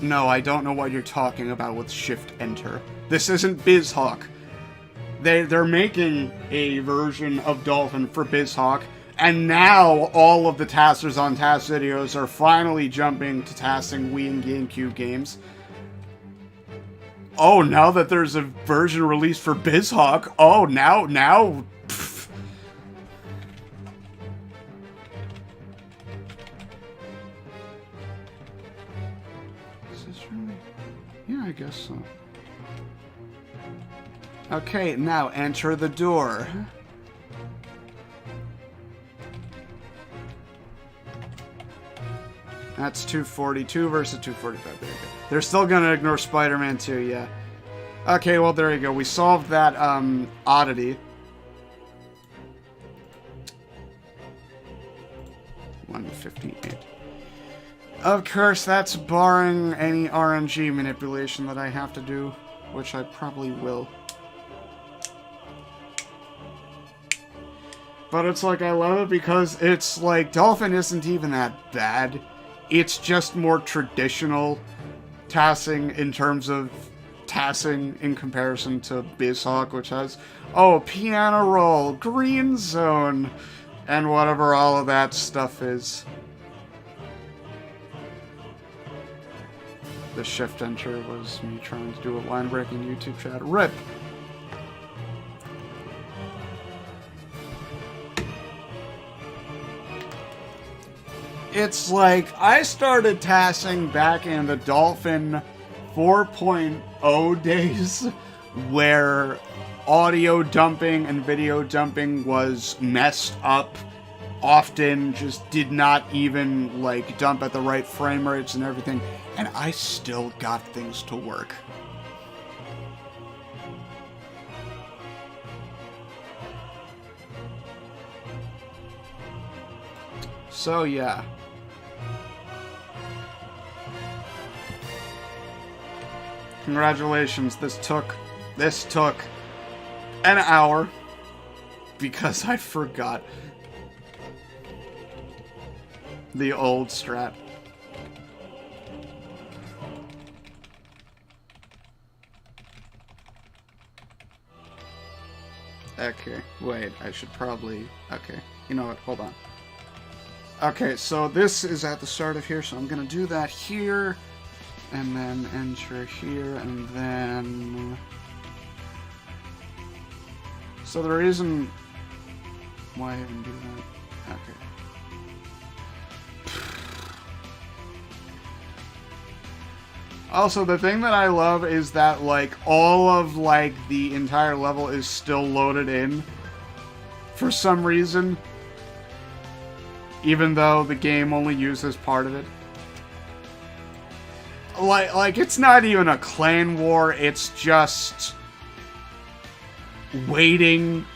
no, I don't know what you're talking about with Shift-Enter. This isn't BizHawk. They're making a version of Dolphin for BizHawk, and now all of the tasters on TAS videos are finally jumping to TASing Wii and GameCube games. Oh, now that there's a version released for BizHawk, oh, now, pff. Is this really? Yeah, I guess so. Okay, now enter the door. That's 242 versus 245. There you go. They're still gonna ignore Spider-Man 2, yeah. Okay, well, there you go. We solved that, oddity. 158. Of course, that's barring any RNG manipulation that I have to do, which I probably will. But it's like, I love it because it's like, Dolphin isn't even that bad. It's just more traditional TASing in terms of TASing in comparison to BizHawk, which has, oh, piano roll, green zone, and whatever all of that stuff is. The shift enter was me trying to do a line-breaking YouTube chat. RIP! It's like, I started TASing back in the Dolphin 4.0 days, where audio dumping and video dumping was messed up, often just did not even, like, dump at the right frame rates and everything, and I still got things to work. So, yeah. Congratulations, this took an hour because I forgot the old strat. Okay, wait, I should probably, okay, you know what, hold on. Okay, so this is at the start of here, so I'm gonna do that here. And then enter here, and then... So the reason why I didn't do that... Okay. Also, the thing that I love is that, like, all of, like, the entire level is still loaded in. For some reason. Even though the game only uses part of it. Like, it's not even a clan war, it's just waiting,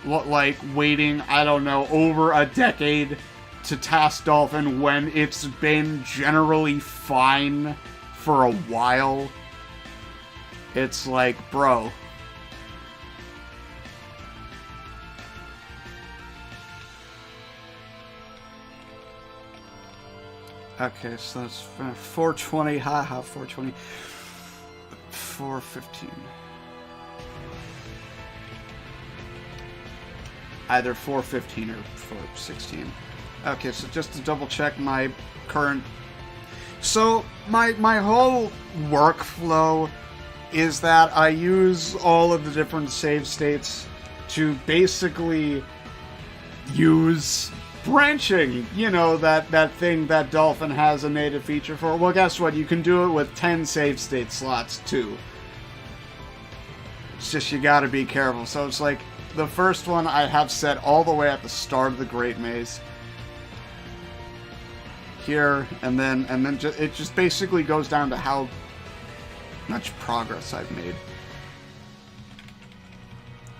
I don't know, over a decade to TAS Dolphin when it's been generally fine for a while. It's like, bro. Okay, so that's 420, haha, 420. 415. Either 415 or 416. Okay, so just to double check my current... So, my whole workflow is that I use all of the different save states to basically use... branching, you know, that thing that Dolphin has a native feature for. Well, guess what? You can do it with 10 save state slots, too. It's just you gotta be careful. So it's like, the first one I have set all the way at the start of the Great Maze. Here, and then it just basically goes down to how much progress I've made.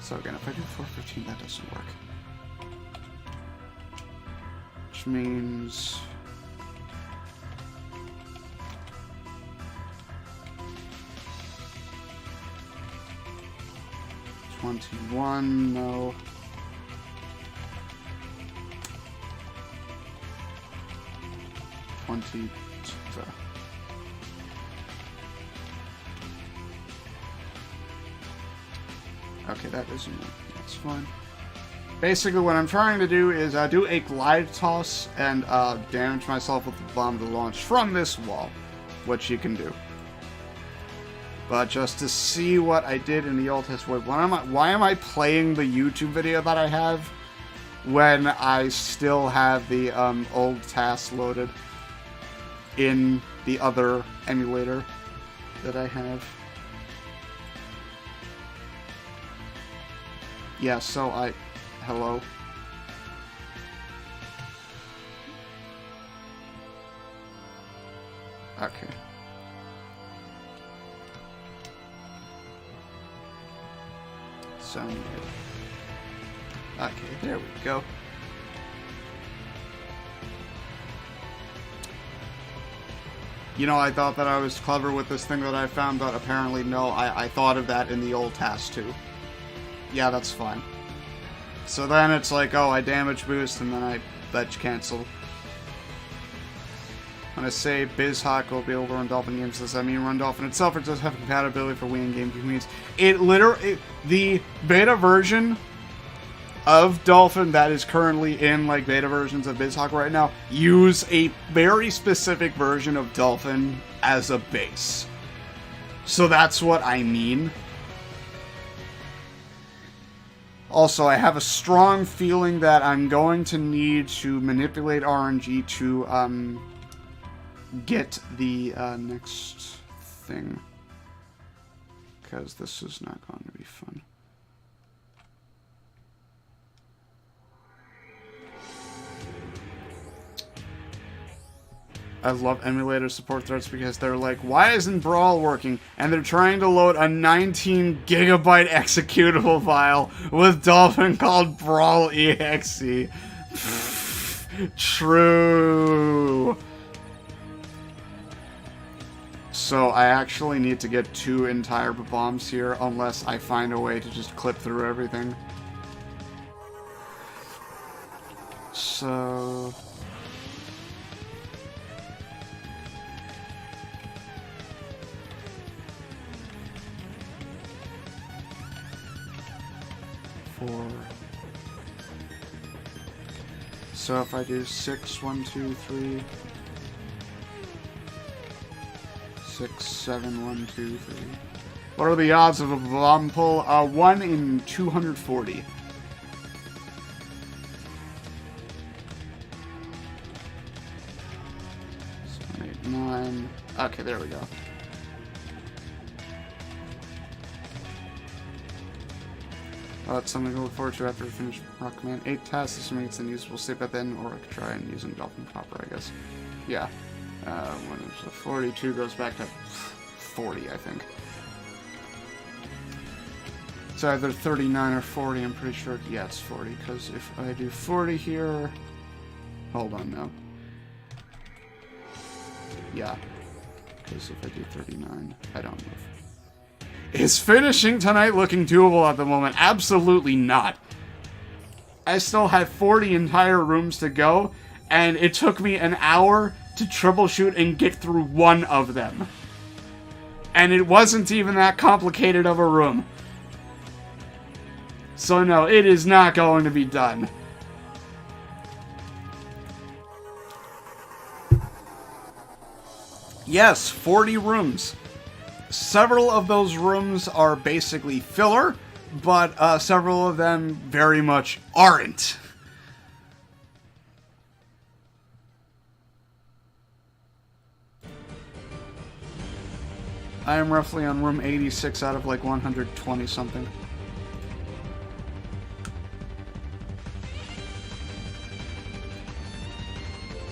So again, if I do 415, that doesn't work. Which means... $21, no. $20. Okay, that isn't it. That's fine. Basically, what I'm trying to do is do a glide toss and damage myself with the bomb to launch from this wall, which you can do. But just to see what I did in the old test, why am I playing the YouTube video that I have when I still have the old TAS loaded in the other emulator that I have? Yeah, so hello? Okay. Sound. Okay, there we go. You know, I thought that I was clever with this thing that I found, but apparently no, I thought of that in the old task too. Yeah, that's fine. So then it's like, oh, I damage boost, and then I ledge cancel. When I say BizHawk will be able to run Dolphin games, does that mean run Dolphin itself, or does it have compatibility for Wii and GameCube means? It literally, the beta version of Dolphin that is currently in like beta versions of BizHawk right now use a very specific version of Dolphin as a base. So that's what I mean. Also, I have a strong feeling that I'm going to need to manipulate RNG to get the next thing, because this is not going to be fun. I love emulator support threads because they're like, why isn't Brawl working? And they're trying to load a 19 gigabyte executable file with Dolphin called Brawl EXE. True. So I actually need to get 2 entire bombs here unless I find a way to just clip through everything. So... So if I do 6, 1, 2, 3, 6, 7, 1, 2, 3. What are the odds of a bomb pull? 1 in 240. 7, 8, 9. Okay, there we go. That's something to look forward to after we finish Rock Command 8 tasks, assuming it's an usable save at the end, or I could try and using Dolphin Copper, I guess. Yeah. When it's a 42 goes back to 40, I think. It's either 39 or 40, I'm pretty sure. Yeah, it's 40, because if I do 40 here... Hold on now. Yeah. Because if I do 39, I don't move. Is finishing tonight looking doable at the moment? Absolutely not. I still have 40 entire rooms to go, and it took me an hour to troubleshoot and get through one of them. And it wasn't even that complicated of a room. So no, it is not going to be done. Yes, 40 rooms. Several of those rooms are basically filler, but several of them very much aren't. I am roughly on room 86 out of like 120 something.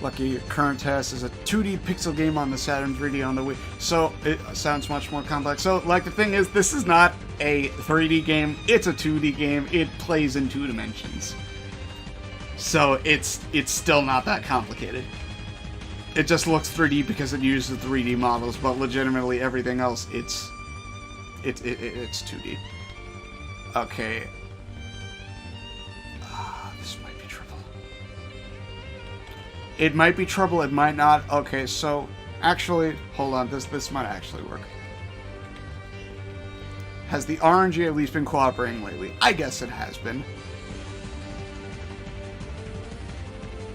Lucky current test is a 2D pixel game on the Saturn 3D on the Wii. So it sounds much more complex. So like the thing is, this is not a 3D game, it's a 2D game. It plays in 2 dimensions. So it's still not that complicated. It just looks 3D because it uses 3D models, but legitimately everything else it's 2D. Okay. This might be trouble. It might be trouble, it might not. Okay, so actually, hold on, this might actually work. Has the RNG at least been cooperating lately? I guess it has been.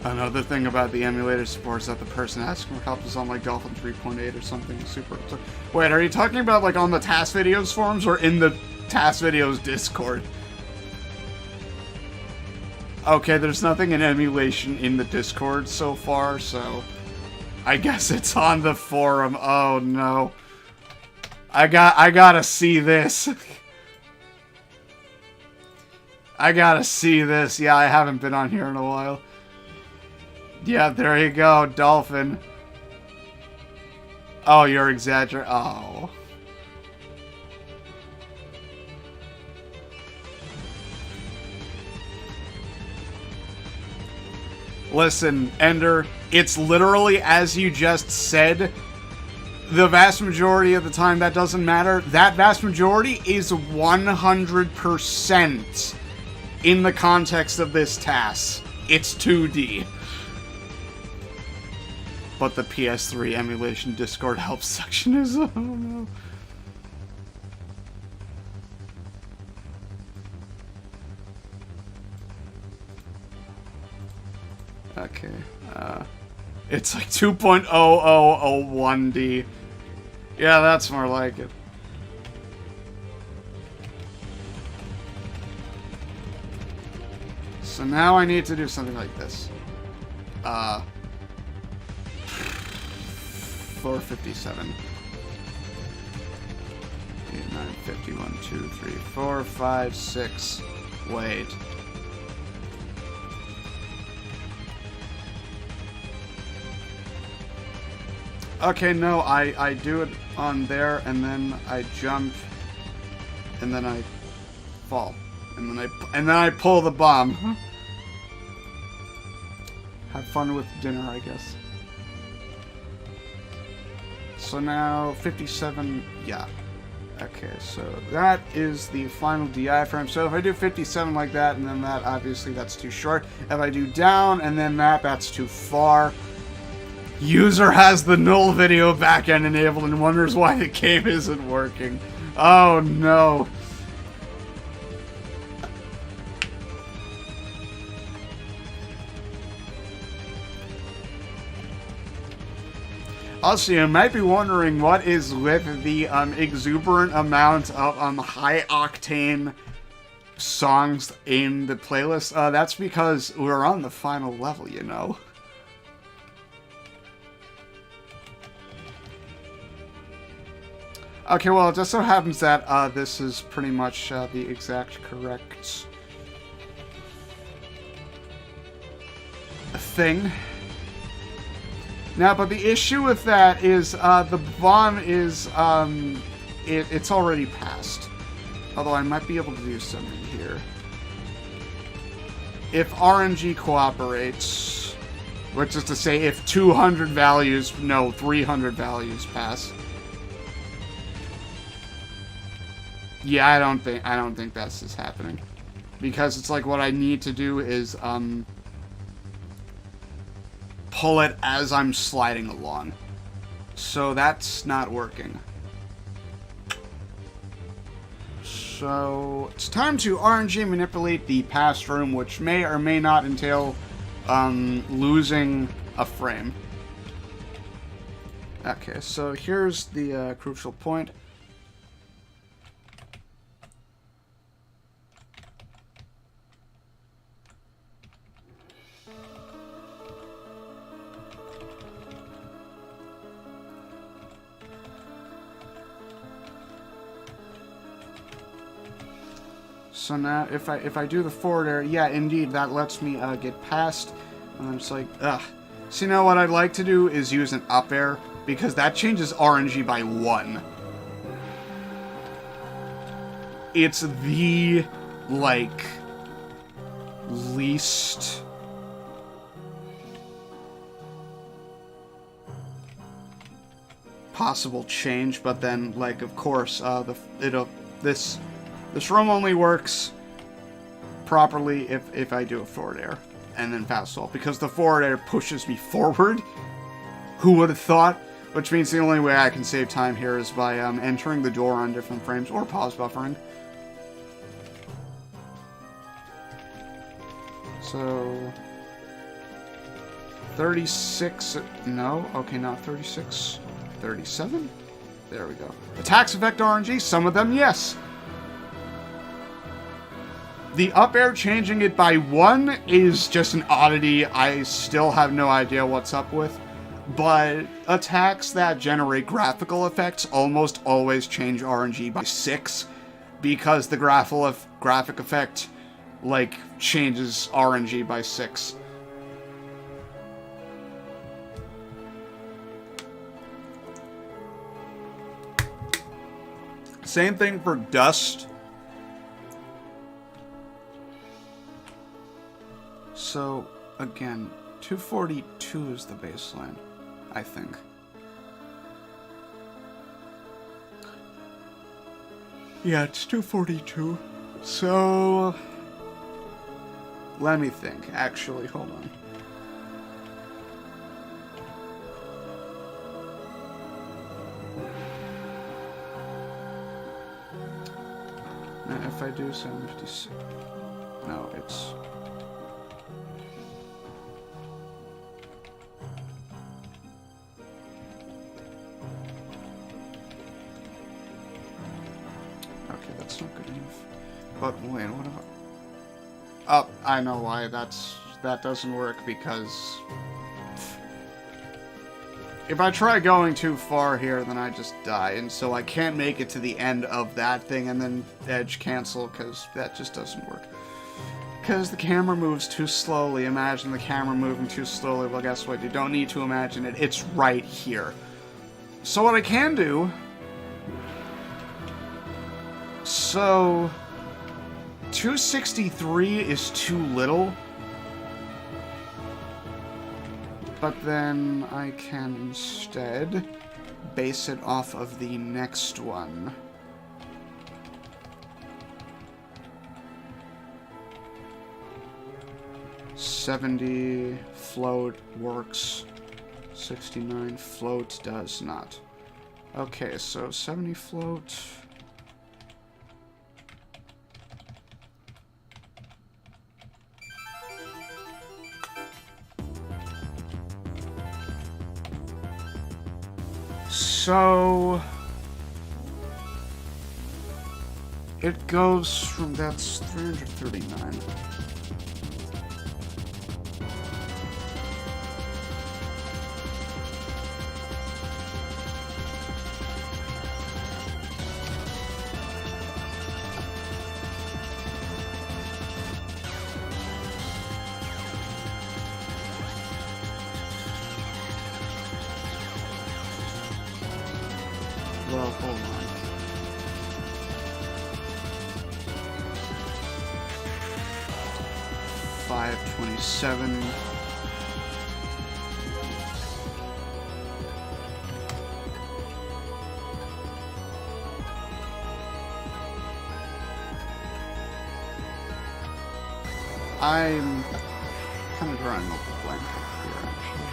Another thing about the emulator support is that the person asking for help is on like Dolphin 3.8 or something super. Wait, are you talking about like on the TAS videos forums or in the TAS videos Discord? Okay, there's nothing in emulation in the Discord so far, so I guess it's on the forum. Oh no. I gotta see this. I gotta see this. Yeah, I haven't been on here in a while. Yeah, there you go, Dolphin. Oh, you're exaggerating. Oh. Listen, Ender, it's literally as you just said. The vast majority of the time, that doesn't matter. That vast majority is 100% in the context of this TAS. It's 2D. But the PS3 emulation Discord help section is... Oh no. Okay. It's like 2.0001D. Yeah, that's more like it. So now I need to do something like this. 457. 8, 9, 50, 1, 2, 3, 4, 5, 6. Wait. Okay, no, I do it on there, and then I jump, and then I fall, and then I pull the bomb. Have fun with dinner, I guess. So now 57, yeah. Okay, so that is the final DI frame. So if I do 57 like that, and then that, obviously that's too short. If I do down, and then that, that's too far. User has the null video backend enabled and wonders why the game isn't working. Oh no. Also, you might be wondering what is with the exuberant amount of high-octane songs in the playlist. That's because we're on the final level, you know. Okay, well, it just so happens that this is pretty much the exact correct thing. Now, but the issue with that is the bomb is it's already passed. Although I might be able to do something here. If RNG cooperates, which is to say if 200 values, no, 300 values pass. Yeah, I don't think this is happening. Because it's like what I need to do is pull it as I'm sliding along. So that's not working. So it's time to RNG manipulate the past room, which may or may not entail losing a frame. Okay, so here's the crucial point. So now, if I do the forward air, yeah, indeed, that lets me get past. And I'm just like, ugh. So you know what I'd like to do is use an up air, because that changes RNG by 1. It's the, like, least possible change, but then, like, of course, this room only works properly if I do a forward air and then fast fall, because the forward air pushes me forward. Who would have thought? Which means the only way I can save time here is by entering the door on different frames or pause buffering. So 36, no, okay, not 36, 37? There we go. Attacks affect RNG, some of them, yes. The up air changing it by 1 is just an oddity I still have no idea what's up with. But attacks that generate graphical effects almost always change RNG by 6. Because the graphic effect, like, changes RNG by 6. Same thing for dust. So, again, 242 is the baseline, I think. Yeah, it's 242. So, let me think. Actually, hold on. Now, if I do 756, no, it's... Okay, that's not good enough. But wait, what about... Oh, I know why that doesn't work, because... If I try going too far here, then I just die, and so I can't make it to the end of that thing and then edge cancel, because that just doesn't work. Because the camera moves too slowly. Imagine the camera moving too slowly. Well, guess what? You don't need to imagine it. It's right here. So what I can do... So... 263 is too little. But then I can instead base it off of the next one. $70 float works. 69 float does not. Okay, so 70 float. So it goes from, that's 339. Well, hold on. $527. I'm kind of drawing up a blank here, actually.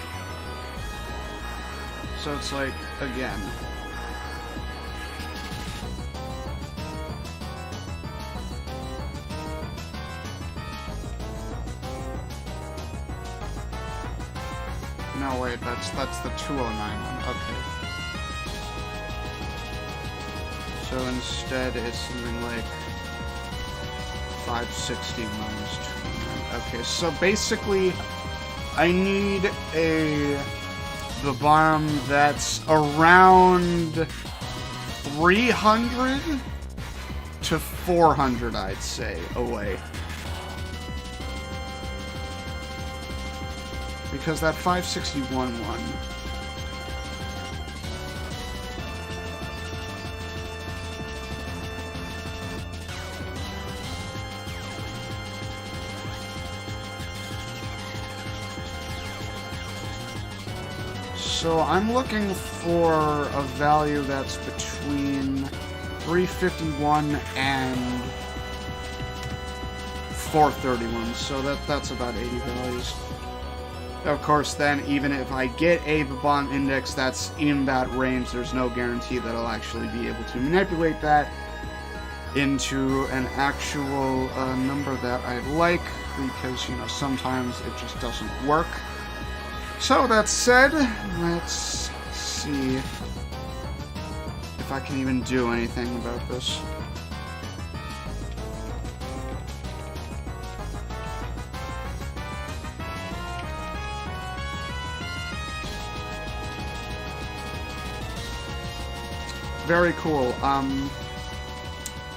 So it's like, again. No, wait, that's the 209 one. Okay. So instead, it's something like 560 minus 209. Okay, so basically, I need the bomb that's around 300 to 400, I'd say, away. Because that 561 one... So I'm looking for a value that's between 351 and 431. So that's about 80 values. Of course, then, even if I get a bomb index that's in that range, there's no guarantee that I'll actually be able to manipulate that into an actual number that I'd like, because, you know, sometimes it just doesn't work. So, that said, let's see if I can even do anything about this. Very cool.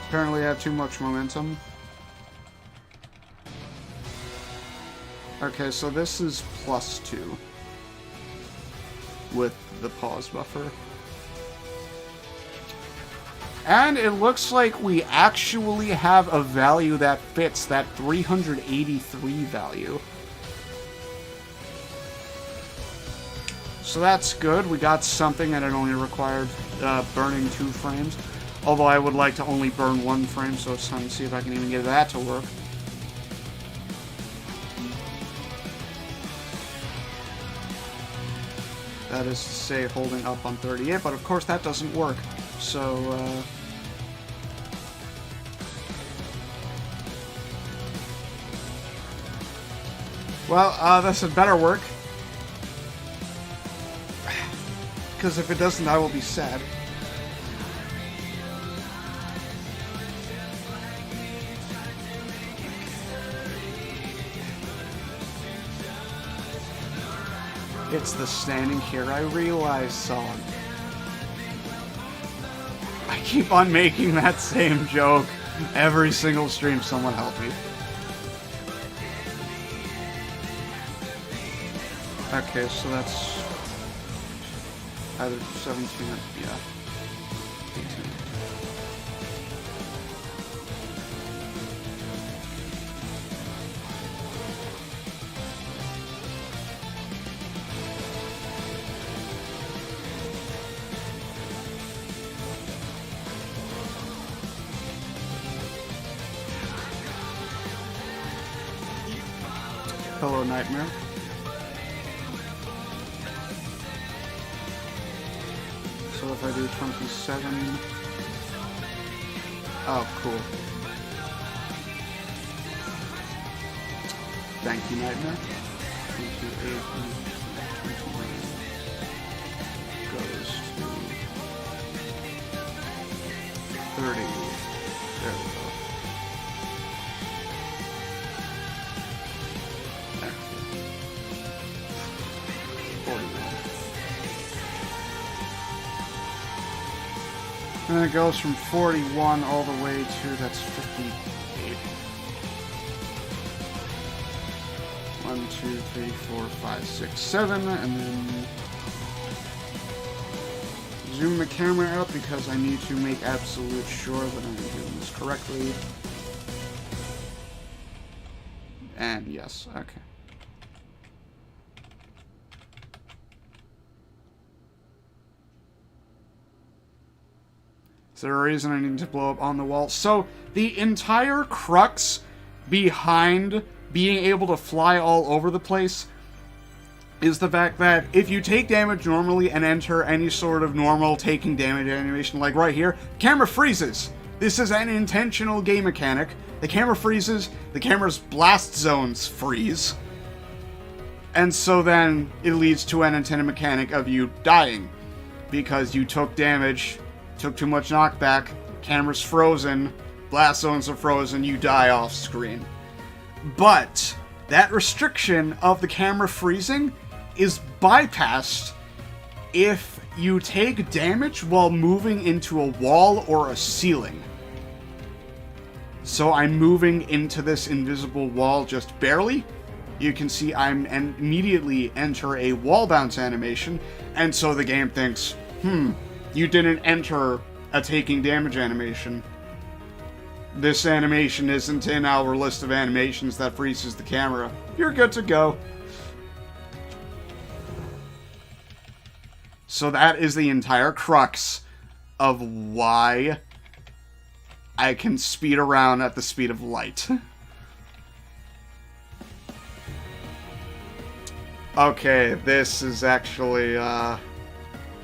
Apparently I have too much momentum. Okay, so this is +2 with the pause buffer. And it looks like we actually have a value that fits that 383 value. So that's good. We got something, and it only required burning 2 frames. Although I would like to only burn 1 frame, so it's time to see if I can even get that to work. That is to say, holding up on 38, but of course that doesn't work. So, well, this had better work. Because if it doesn't, I will be sad. It's the Standing Here I Realize song. I keep on making that same joke every single stream. Someone help me. Okay, so that's either 17 or, yeah, 18. Hello, Nightmare. So if I do 27... Oh, cool. Thank you, Nightmare. 28 and 21 goes to 30. There we go. There. 49. And then it goes from 41 all the way to, that's 58. 1, 2, 3, 4, 5, 6, 7, and then zoom the camera out because I need to make absolute sure that I'm doing this correctly. And yes, okay. Is there a reason I need to blow up on the wall? So, the entire crux behind being able to fly all over the place is the fact that if you take damage normally and enter any sort of normal taking damage animation, like right here, camera freezes. This is an intentional game mechanic. The camera freezes, the camera's blast zones freeze, and so then it leads to an intended mechanic of you dying because you took damage, took too much knockback, camera's frozen, blast zones are frozen, you die off screen. But that restriction of the camera freezing is bypassed if you take damage while moving into a wall or a ceiling. So I'm moving into this invisible wall just barely. You can see I'm immediately enter a wall bounce animation, and so the game thinks, you didn't enter a taking damage animation. This animation isn't in our list of animations that freezes the camera. You're good to go. So that is the entire crux of why I can speed around at the speed of light. Okay, this is actually,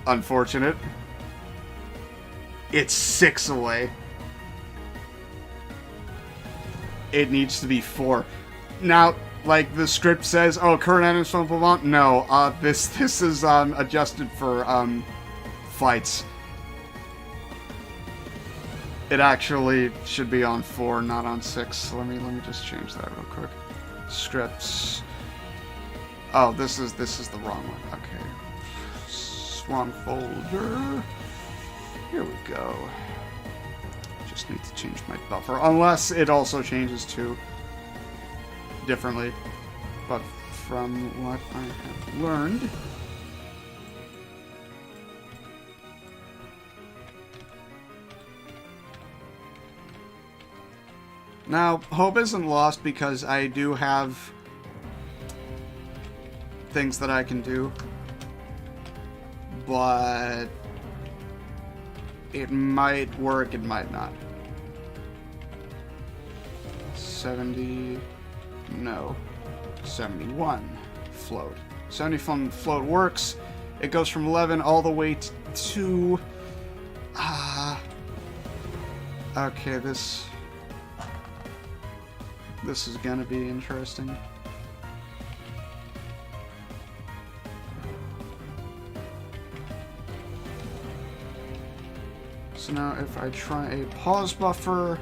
unfortunate. It's 6 away. It needs to be 4. Now, like the script says, oh, current items don't move on. No, this is adjusted for fights. It actually should be on 4, not on 6. So let me just change that real quick. Scripts. Oh, this is the wrong one. Okay. Swan folder. Here we go. Just need to change my buffer, unless it also changes to differently. But from what I have learned, Now, hope isn't lost because I do have things that I can do. But it might work, it might not. 70... no. 71 float. 71 float works. It goes from 11 all the way to 2. Okay, this is gonna be interesting. So now if I try a pause buffer...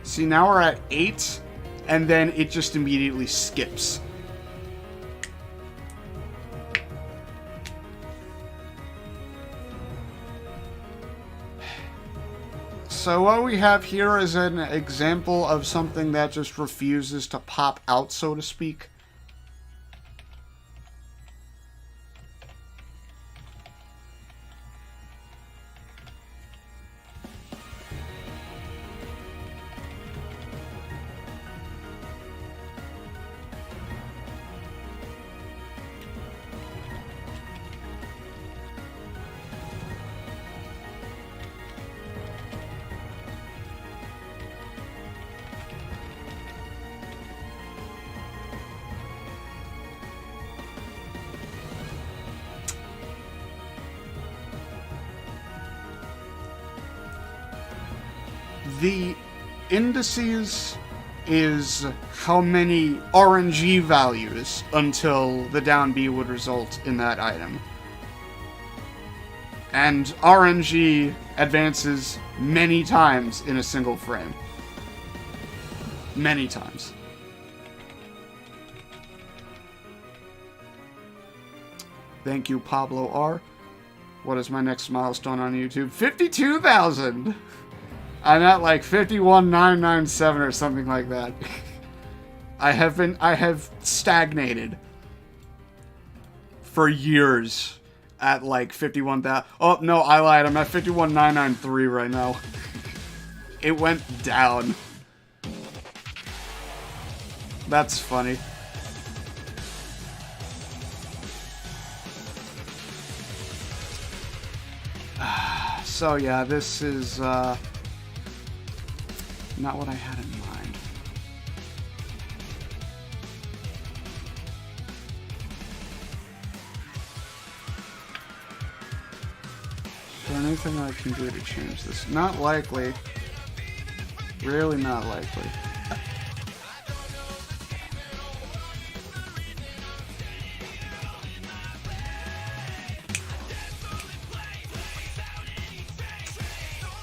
See, now we're at 8, and then it just immediately skips. So what we have here is an example of something that just refuses to pop out, so to speak. The indices is how many RNG values until the down B would result in that item. And RNG advances many times in a single frame. Many times. Thank you, Pablo R. What is my next milestone on YouTube? 52,000! I'm at like 51,997 or something like that. I have stagnated for years at like 51,000. Oh, no, I lied. I'm at 51,993 right now. It went down. That's funny. So yeah, this is not what I had in mind. Is there anything I can do to change this? Not likely. Really not likely.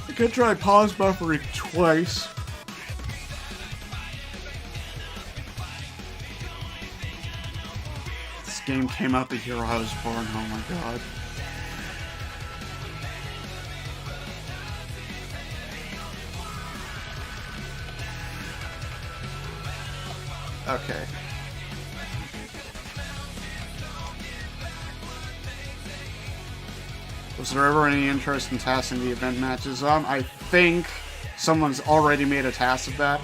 I could try pause buffering twice. This game came out the year I was born, oh my god. Okay. Was there ever any interest in TASing the event matches? I think someone's already made a TAS of that.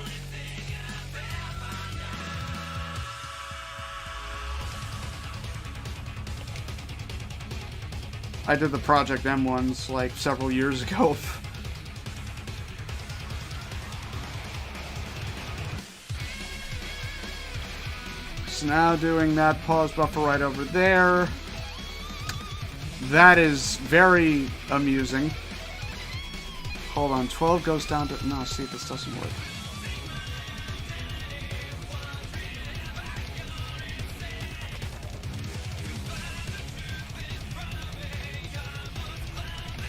I did the Project M ones like several years ago. So now doing that pause buffer right over there. That is very amusing. Hold on, 12 goes down to... No, see, this doesn't work.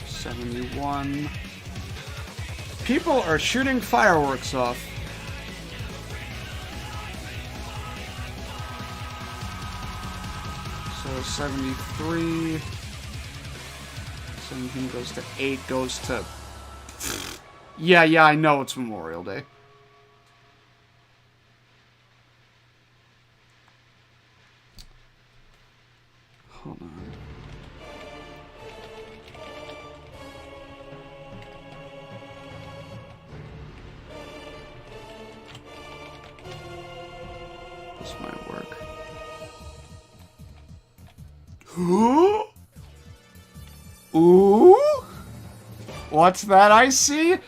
$71. People are shooting fireworks off. So 73... 17 goes to 8, goes to... Yeah, I know it's Memorial Day. Hold on. This might work. Ooh! Ooh! What's that I see?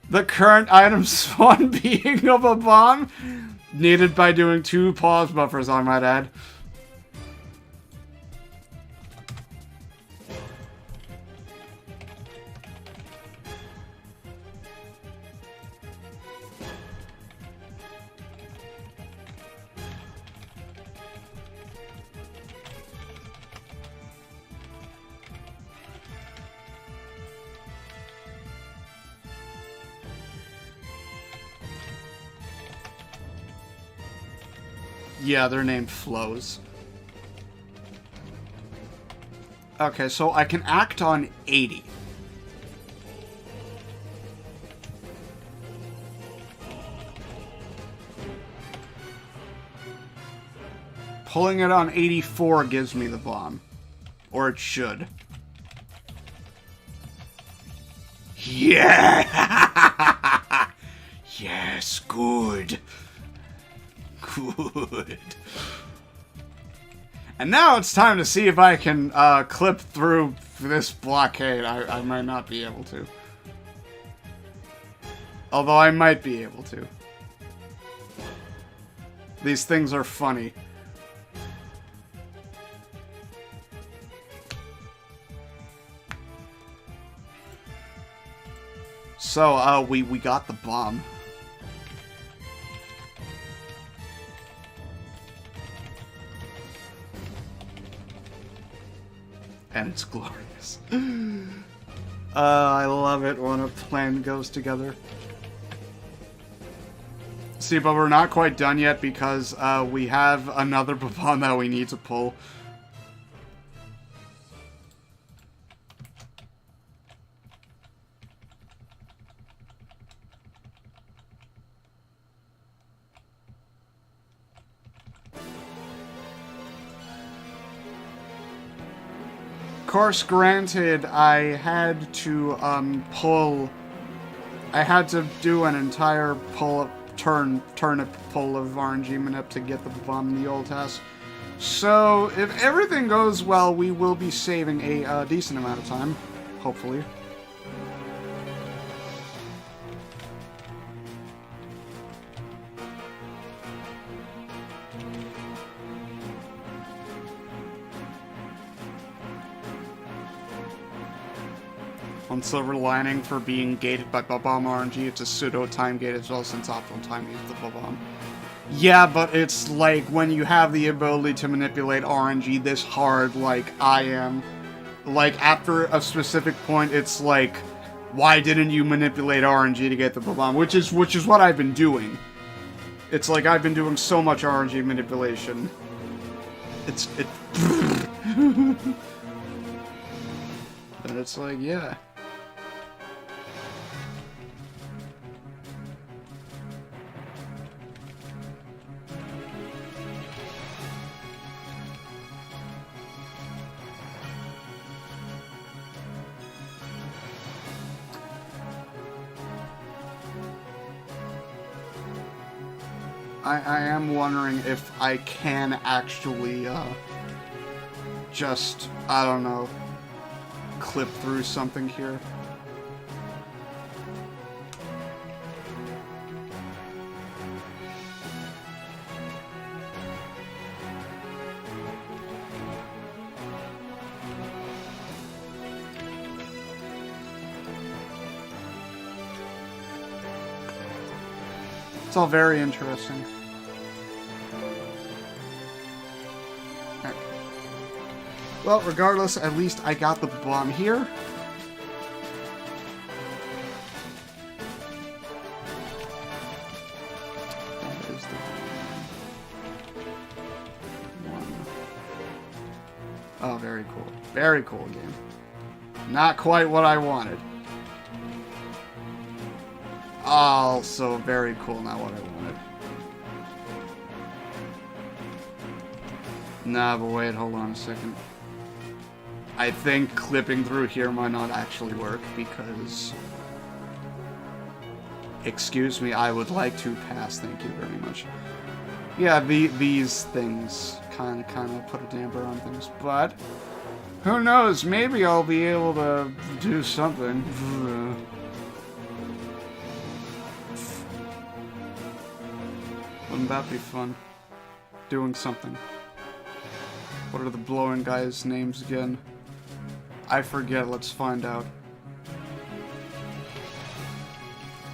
The current item spawn being of a bomb? Needed by doing 2 pause buffers, I might add. Yeah, they're named flows. Okay, so I can act on 80. Pulling it on 84 gives me the bomb. Or it should. Yeah! Yes, good. Good. And now it's time to see if I can clip through this blockade. I might not be able to. Although I might be able to. These things are funny. So, we got the bomb. And it's glorious. I love it when a plan goes together. See, but we're not quite done yet because we have another Babon that we need to pull. Course granted, I had to I had to do an entire turnip pull of RNG manip to get the bomb in the old task. So if everything goes well, we will be saving a decent amount of time, hopefully. One silver lining for being gated by Bob-omb RNG, it's a pseudo time gate as well, since optimal time is the Bob-omb. Yeah, but it's like when you have the ability to manipulate RNG this hard like I am, like after a specific point it's like, why didn't you manipulate RNG to get the Bob-omb? Which is what I've been doing. It's like I've been doing so much RNG manipulation. But it's like, yeah. I am wondering if I can actually, just, I don't know, clip through something here. It's all very interesting. Okay. Well, regardless, at least I got the bomb here. That is the one. Oh, very cool. Very cool game. Not quite what I wanted. Also very cool, not what I wanted. Nah, but wait, hold on a second. I think clipping through here might not actually work because... Excuse me, I would like to pass, thank you very much. Yeah, these things kind of put a damper on things, but who knows? Maybe I'll be able to do something. Wouldn't that be fun? Doing something. What are the blowing guys' names again? I forget. Let's find out.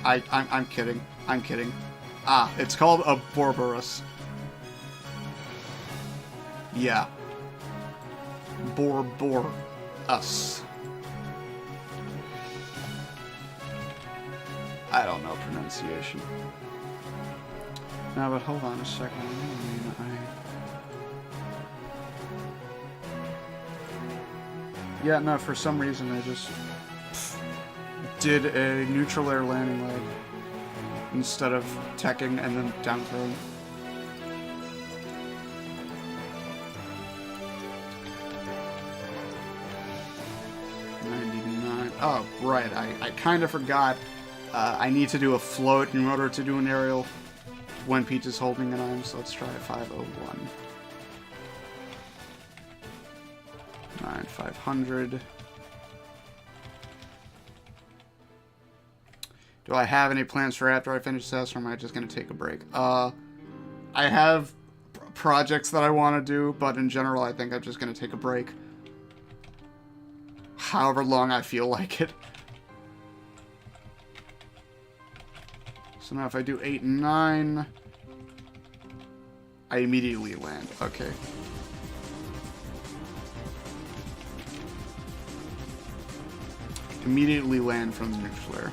I'm kidding. I'm kidding. Ah, it's called a Borborus. Yeah. Borborus. I don't know pronunciation. No, but hold on a second. Yeah, no, for some reason I just did a neutral air landing leg instead of teching and then down throwing. Oh, right, I kind of forgot. I need to do a float in order to do an aerial when Peach is holding an item, so let's try 501. 500. Do I have any plans for after I finish this, or am I just going to take a break? I have projects that I want to do, but in general, I think I'm just going to take a break. However long I feel like it. So now if I do 8 and 9, I immediately land. Okay. Immediately land from the neutral air.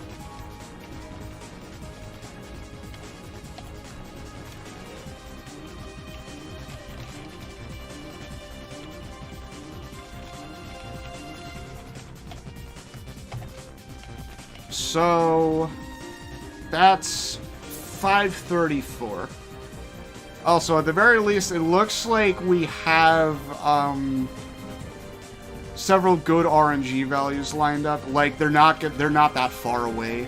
So that's 534. Also, at the very least, it looks like we have several good RNG values lined up. Like they're not that far away.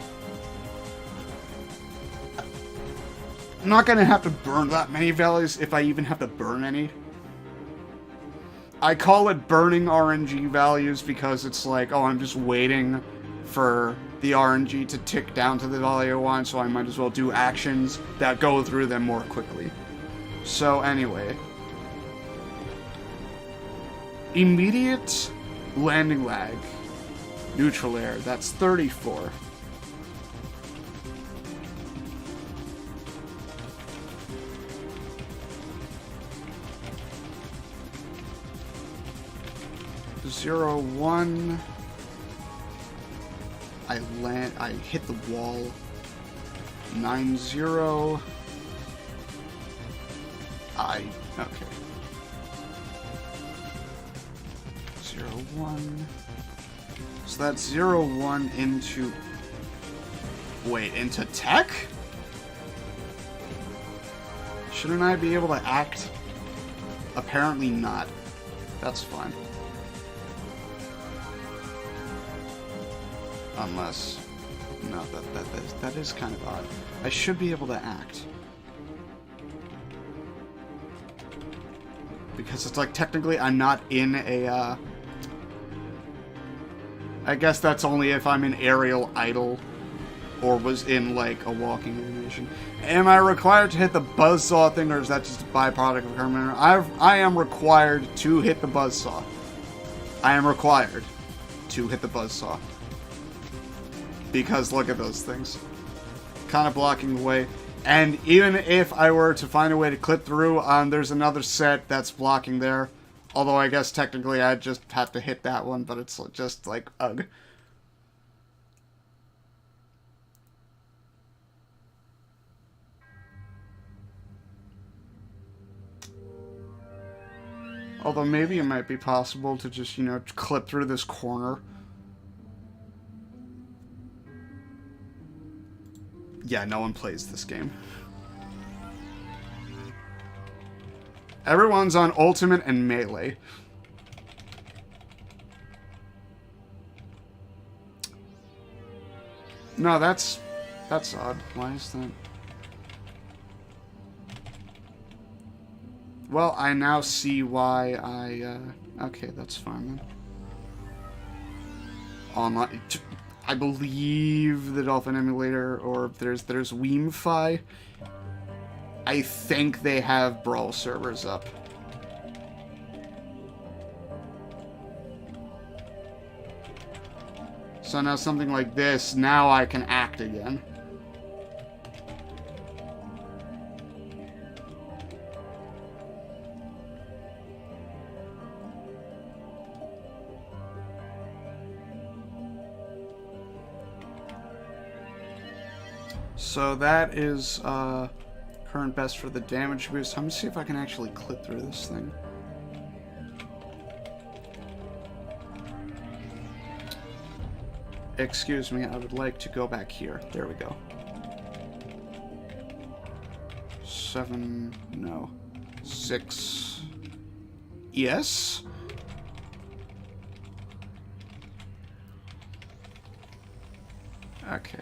I'm not gonna have to burn that many values if I even have to burn any. I call it burning RNG values because it's like, oh, I'm just waiting for the RNG to tick down to the value I want, so I might as well do actions that go through them more quickly. So anyway. Immediate landing lag. Neutral air, that's 34. Zero, 1. I hit the wall. 90. Okay. 01. So that's 01 into... Wait, into tech? Shouldn't I be able to act? Apparently not. That's fine. Unless... No, that is kind of odd. I should be able to act. Because it's like, technically, I'm not in a, I guess that's only if I'm in aerial idle, or was in, like, a walking animation. Am I required to hit the buzzsaw thing, or is that just a byproduct of Herman? I am required to hit the buzzsaw. I am required to hit the buzzsaw. Because look at those things. Kind of blocking the way. And even if I were to find a way to clip through, there's another set that's blocking there. Although I guess technically I'd just have to hit that one, but it's just like, ugh. Although maybe it might be possible to just, you know, clip through this corner. Yeah, no one plays this game. Everyone's on Ultimate and Melee. No, that's odd. Why is that? Well, I now see why I, okay, that's fine then. Online, I believe the Dolphin emulator, or there's Weemfi. I think they have Brawl servers up. So now something like this, now I can act again. So that is current best for the damage boost. Let me see if I can actually clip through this thing. Excuse me, I would like to go back here. There we go. 7, no. 6. Yes? Okay.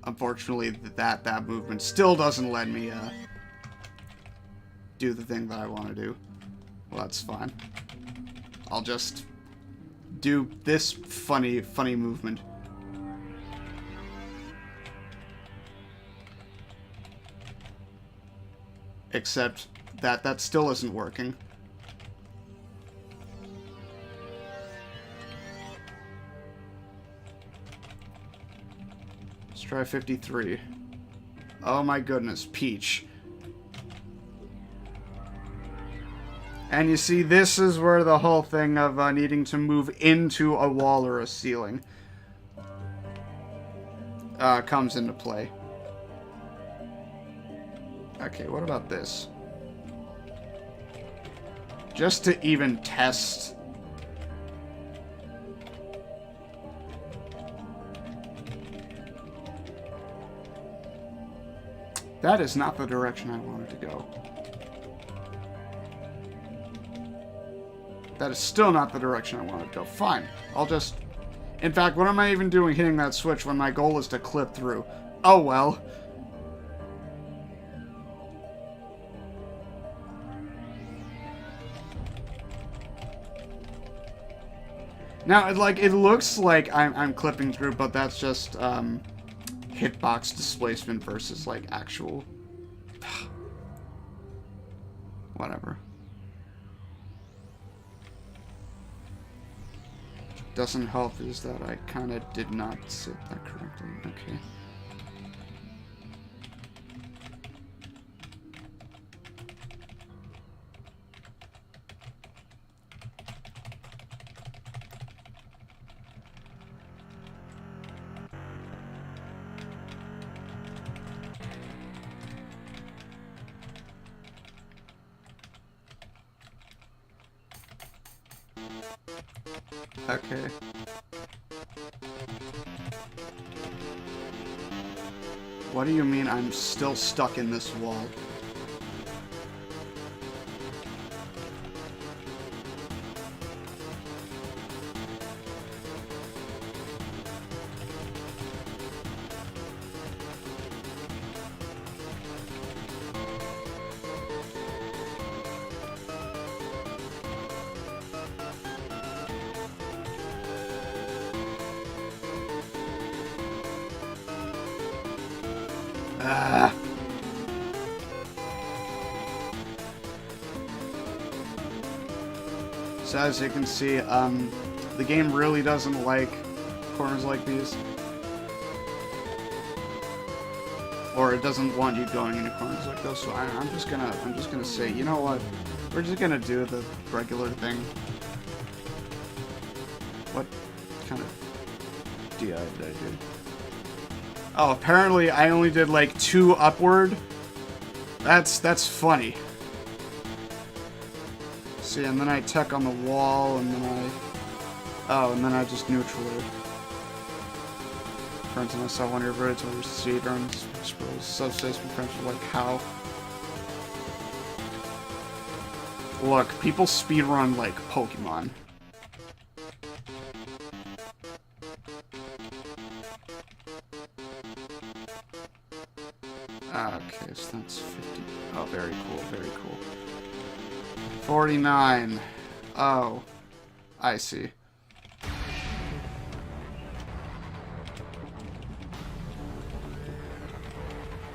Unfortunately, that movement still doesn't let me do the thing that I want to do. Well, that's fine. I'll just do this funny movement. Except that still isn't working. Try 53. Oh my goodness, Peach. And you see, this is where the whole thing of needing to move into a wall or a ceiling comes into play. Okay, what about this? Just to even test. That is not the direction I wanted to go. That is still not the direction I wanted to go. Fine. I'll just... In fact, what am I even doing hitting that switch when my goal is to clip through? Oh well. Now, it looks like I'm clipping through, but that's just, hitbox displacement versus, like, actual... Whatever. Doesn't help is that I kind of did not sit that correctly. Okay. Okay. What do you mean I'm still stuck in this wall? So as you can see, the game really doesn't like corners like these. Or it doesn't want you going into corners like those, so I'm just gonna say, you know what? We're just gonna do the regular thing. What kind of DI did I do? Oh, apparently I only did like 2 upward. That's funny. See, and then I tech on the wall, and then I... Oh, and then I just neutral it. Friends and I saw one of your birds over sea during Subspace. My friends were like, how? Look, people speedrun like Pokemon. Okay, so that's 50. Oh, very cool, very cool. 49. Oh, I see.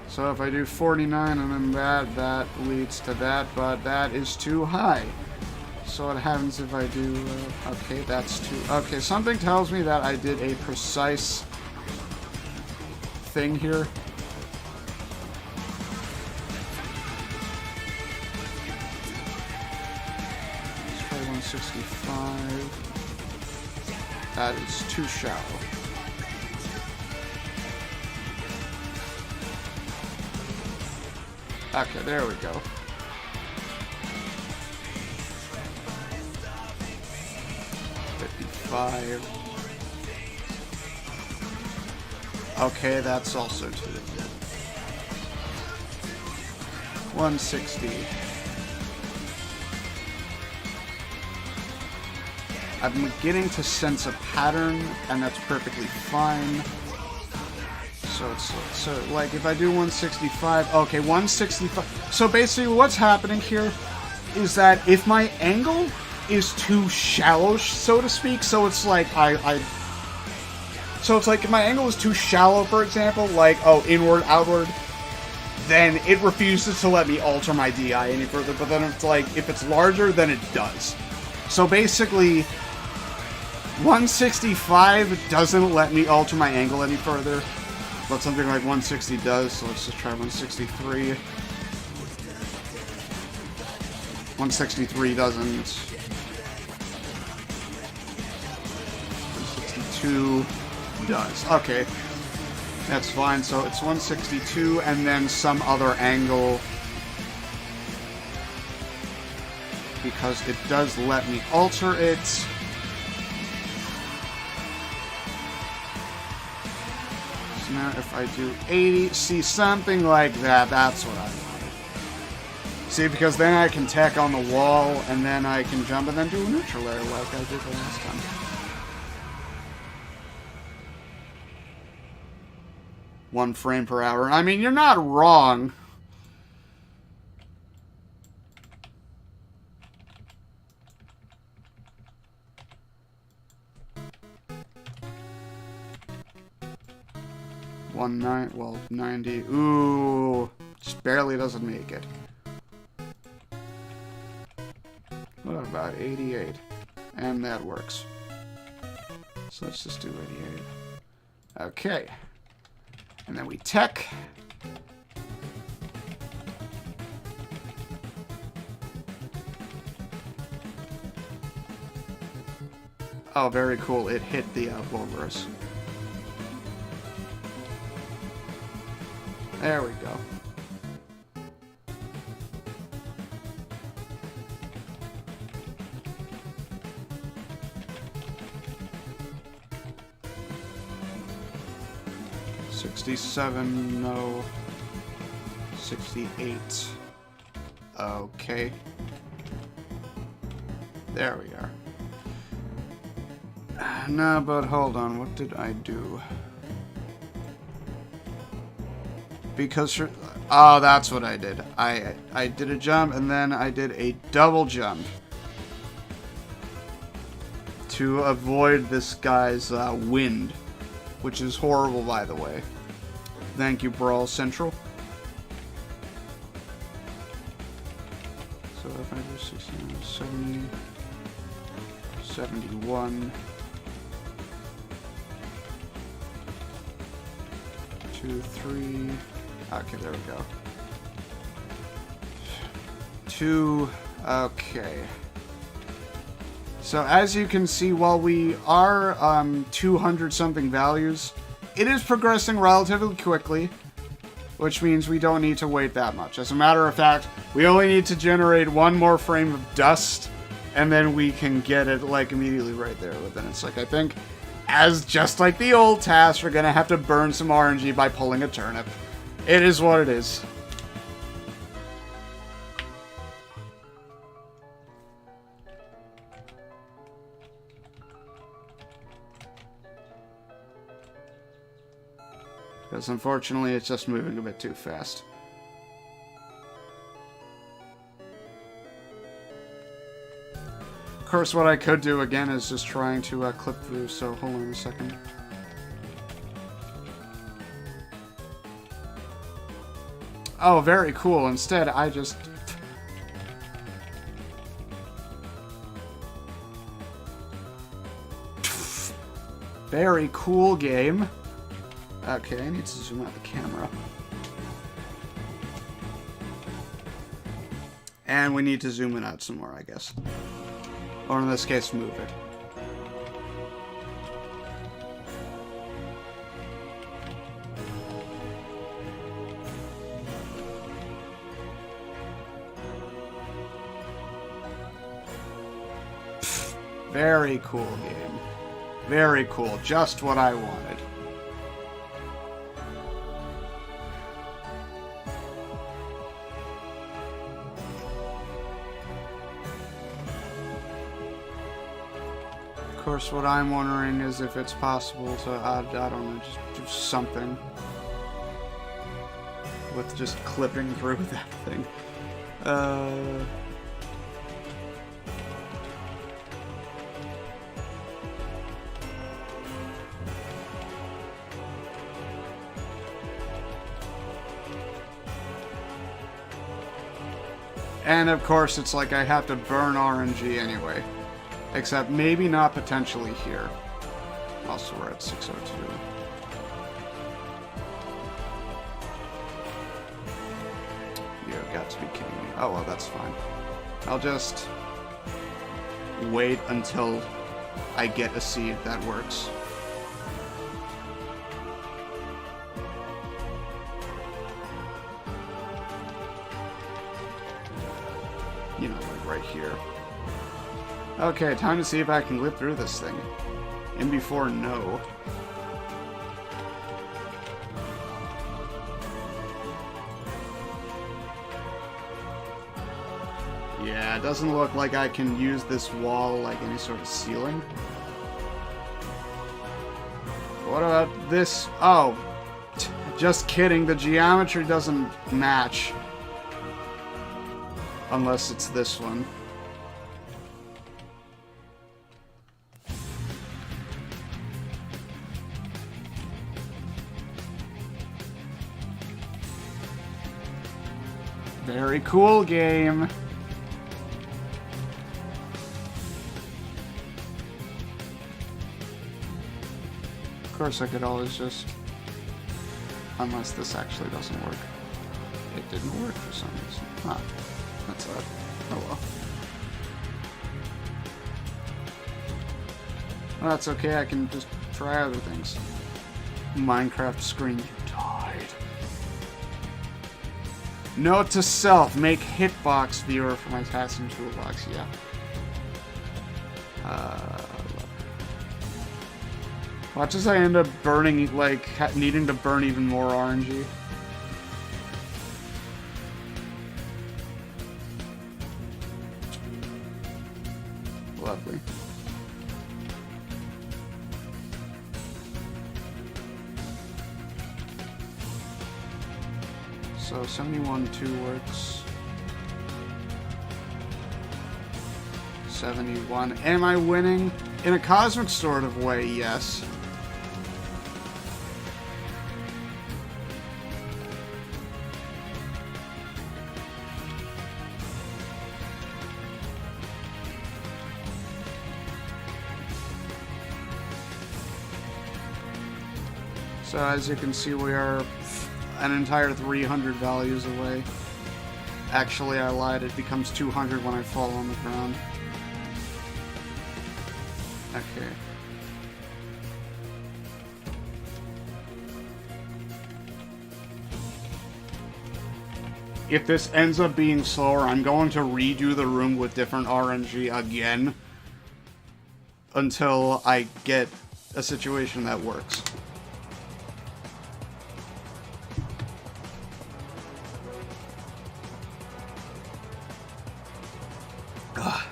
So if I do 49 and then that leads to that, but that is too high. So what happens if I do... okay, that's too... Okay, something tells me that I did a precise thing here. Let's try 165. That is too shallow. Okay, there we go. 55. Okay, that's also too good. 160. I'm beginning to sense a pattern, and that's perfectly fine. So like if I do 165, okay, 165. So basically what's happening here is that if my angle is too shallow, so to speak, so it's like so it's like if my angle is too shallow, for example, like, oh, inward, outward, then it refuses to let me alter my DI any further, but then it's like, if it's larger, then it does. So basically, 165 doesn't let me alter my angle any further. But something like 160 does, so let's just try 163. 163 doesn't. 162 does. Okay. That's fine. So it's 162 and then some other angle. Because it does let me alter it. Now if I do 80, see, something like that, that's what I wanted. See, because then I can tack on the wall, and then I can jump and then do a neutral air like I did the last time. One frame per hour. I mean, you're not wrong. Well, 90. Ooh, just barely doesn't make it. What about 88? And that works. So let's just do 88. Okay. And then we tech. Oh, very cool. It hit the blow burst. There we go. $67, no. 68. Okay. There we are. No, but hold on. What did I do? Because, oh, that's what I did. I did a jump, and then I did a double jump to avoid this guy's wind, which is horrible, by the way. Thank you, Brawl Central. So if I do 69, 70, 71, 2, 3... Okay, there we go. 2, okay. So as you can see, while we are 200-something values, it is progressing relatively quickly, which means we don't need to wait that much. As a matter of fact, we only need to generate one more frame of dust, and then we can get it, like, immediately right there. But then it's like, I think, as just like the old task, we're gonna have to burn some RNG by pulling a turnip. It is what it is. Because unfortunately, it's just moving a bit too fast. Of course, what I could do again is just trying to clip through, so hold on a second. Oh, very cool. Instead, I just... Very cool game. Okay, I need to zoom out the camera. And we need to zoom it out some more, I guess. Or in this case, move it. Very cool game. Very cool. Just what I wanted. Of course, what I'm wondering is if it's possible to, I don't know, just do something with just clipping through that thing. And of course, it's like I have to burn RNG anyway. Except maybe not potentially here. Also, we're at 602. You've got to be kidding me. Oh, well, that's fine. I'll just wait until I get a seed that works. You know, like right here. Okay, time to see if I can live through this thing. In before no. Yeah, it doesn't look like I can use this wall like any sort of ceiling. What about this? Oh, just kidding. The geometry doesn't match. Unless it's this one. Very cool game. Of course, I could always just... Unless this actually doesn't work. It didn't work for some reason. Ah, that's odd. Oh well. Well, that's okay, I can just try other things. Minecraft screen, you died. Note to self, make hitbox viewer for my TASing toolbox, yeah. Watch as I end up burning, like, needing to burn even more RNG. Lovely. So 71-2 works. 71. Am I winning? In a cosmic sort of way, yes. So as you can see, we are an entire 300 values away. Actually, I lied. It becomes 200 when I fall on the ground. Okay. if this ends up being slower, I'm going to redo the room with different RNG again until I get a situation that works. Ugh.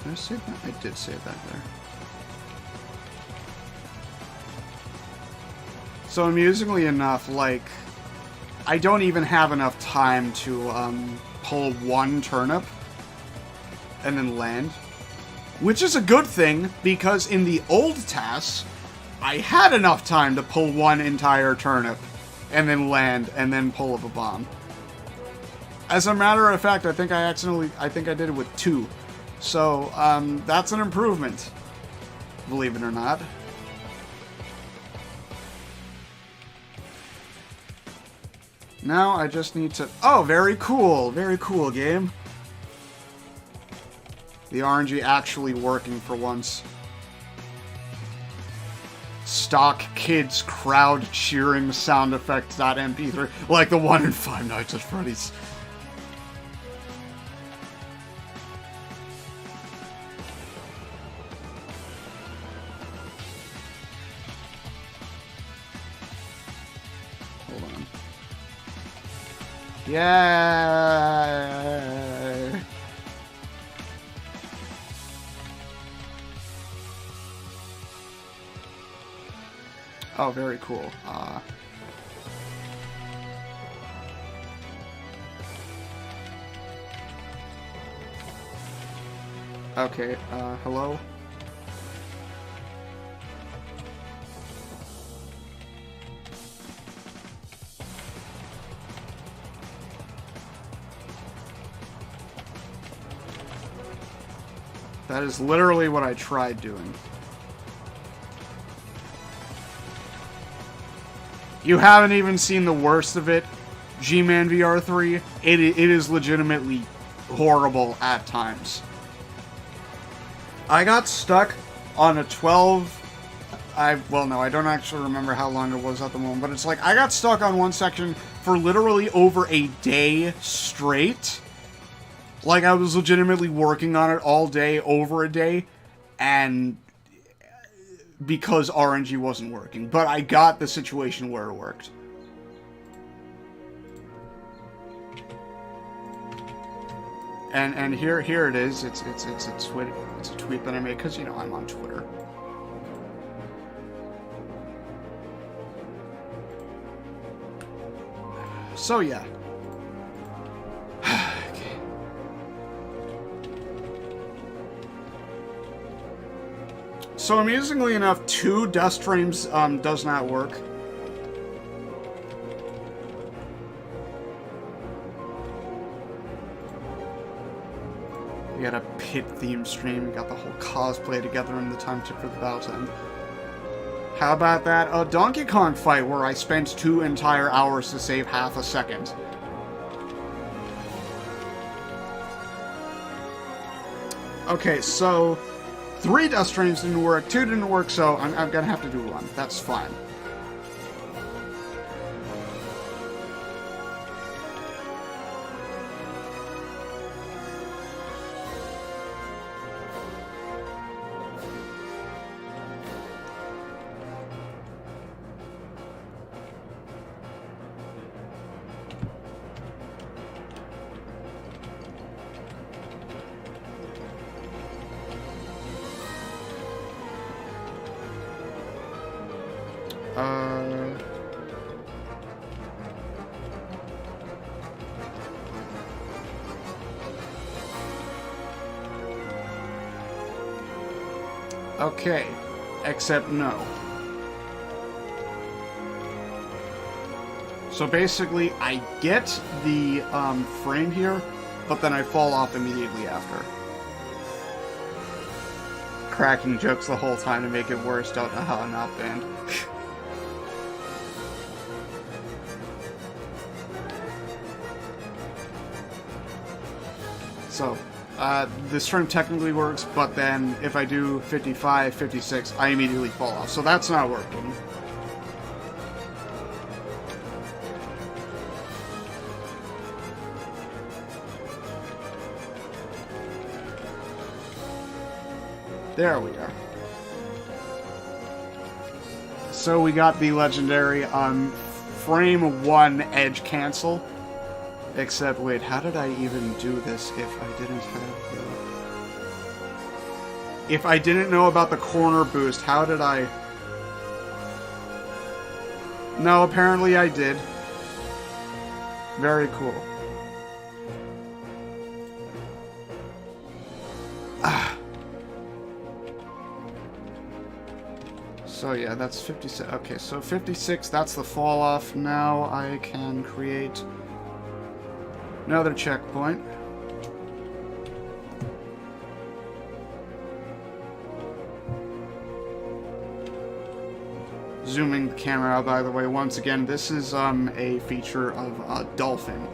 Did I save that? I did save that there. So amusingly enough, like, I don't even have enough time to pull one turnip and then land. Which is a good thing, because in the old TAS, I had enough time to pull one entire turnip and then land and then pull up a bomb. As a matter of fact, I think I did it with 2. So, that's an improvement, believe it or not. Now I just need to... Oh, very cool game. The RNG actually working for once. Stock kids crowd cheering sound effects.mp3, like the one in Five Nights at Freddy's. Hold on. Yay! Oh, very cool. Okay, hello? That is literally what I tried doing. You haven't even seen the worst of it, G-Man VR3. It is legitimately horrible at times. I got stuck on a 12... well, no, I don't actually remember how long it was at the moment, but it's like, I got stuck on one section for literally over a day straight. Like, I was legitimately working on it all day, over a day, and... because RNG wasn't working, but I got the situation where it worked. And here it is. It's a tweet that I made because, you know, I'm on Twitter. So yeah. Okay. So amusingly enough, 2 dust frames does not work. We got a pit theme stream, we got the whole cosplay together, and the time took for the battle to end. How about that? A Donkey Kong fight where I spent 2 entire hours to save half a second. Okay, so 3 dust streams didn't work, 2 didn't work, so I'm gonna have to do 1. That's fine. Okay, except no. So basically, I get the frame here, but then I fall off immediately after. Cracking jokes the whole time to make it worse, don't know how I'm not banned. So, the stream technically works, but then if I do 55, 56, I immediately fall off. So that's not working. There we are. So we got the legendary frame 1 edge cancel. Except, wait, how did I even do this if I didn't have the... If I didn't know about the corner boost, how did I... No, apparently I did. Very cool. So yeah, that's 56. Okay, so 56, that's the fall off. Now I can create another checkpoint. Zooming the camera out, by the way, once again, this is a feature of Dolphin.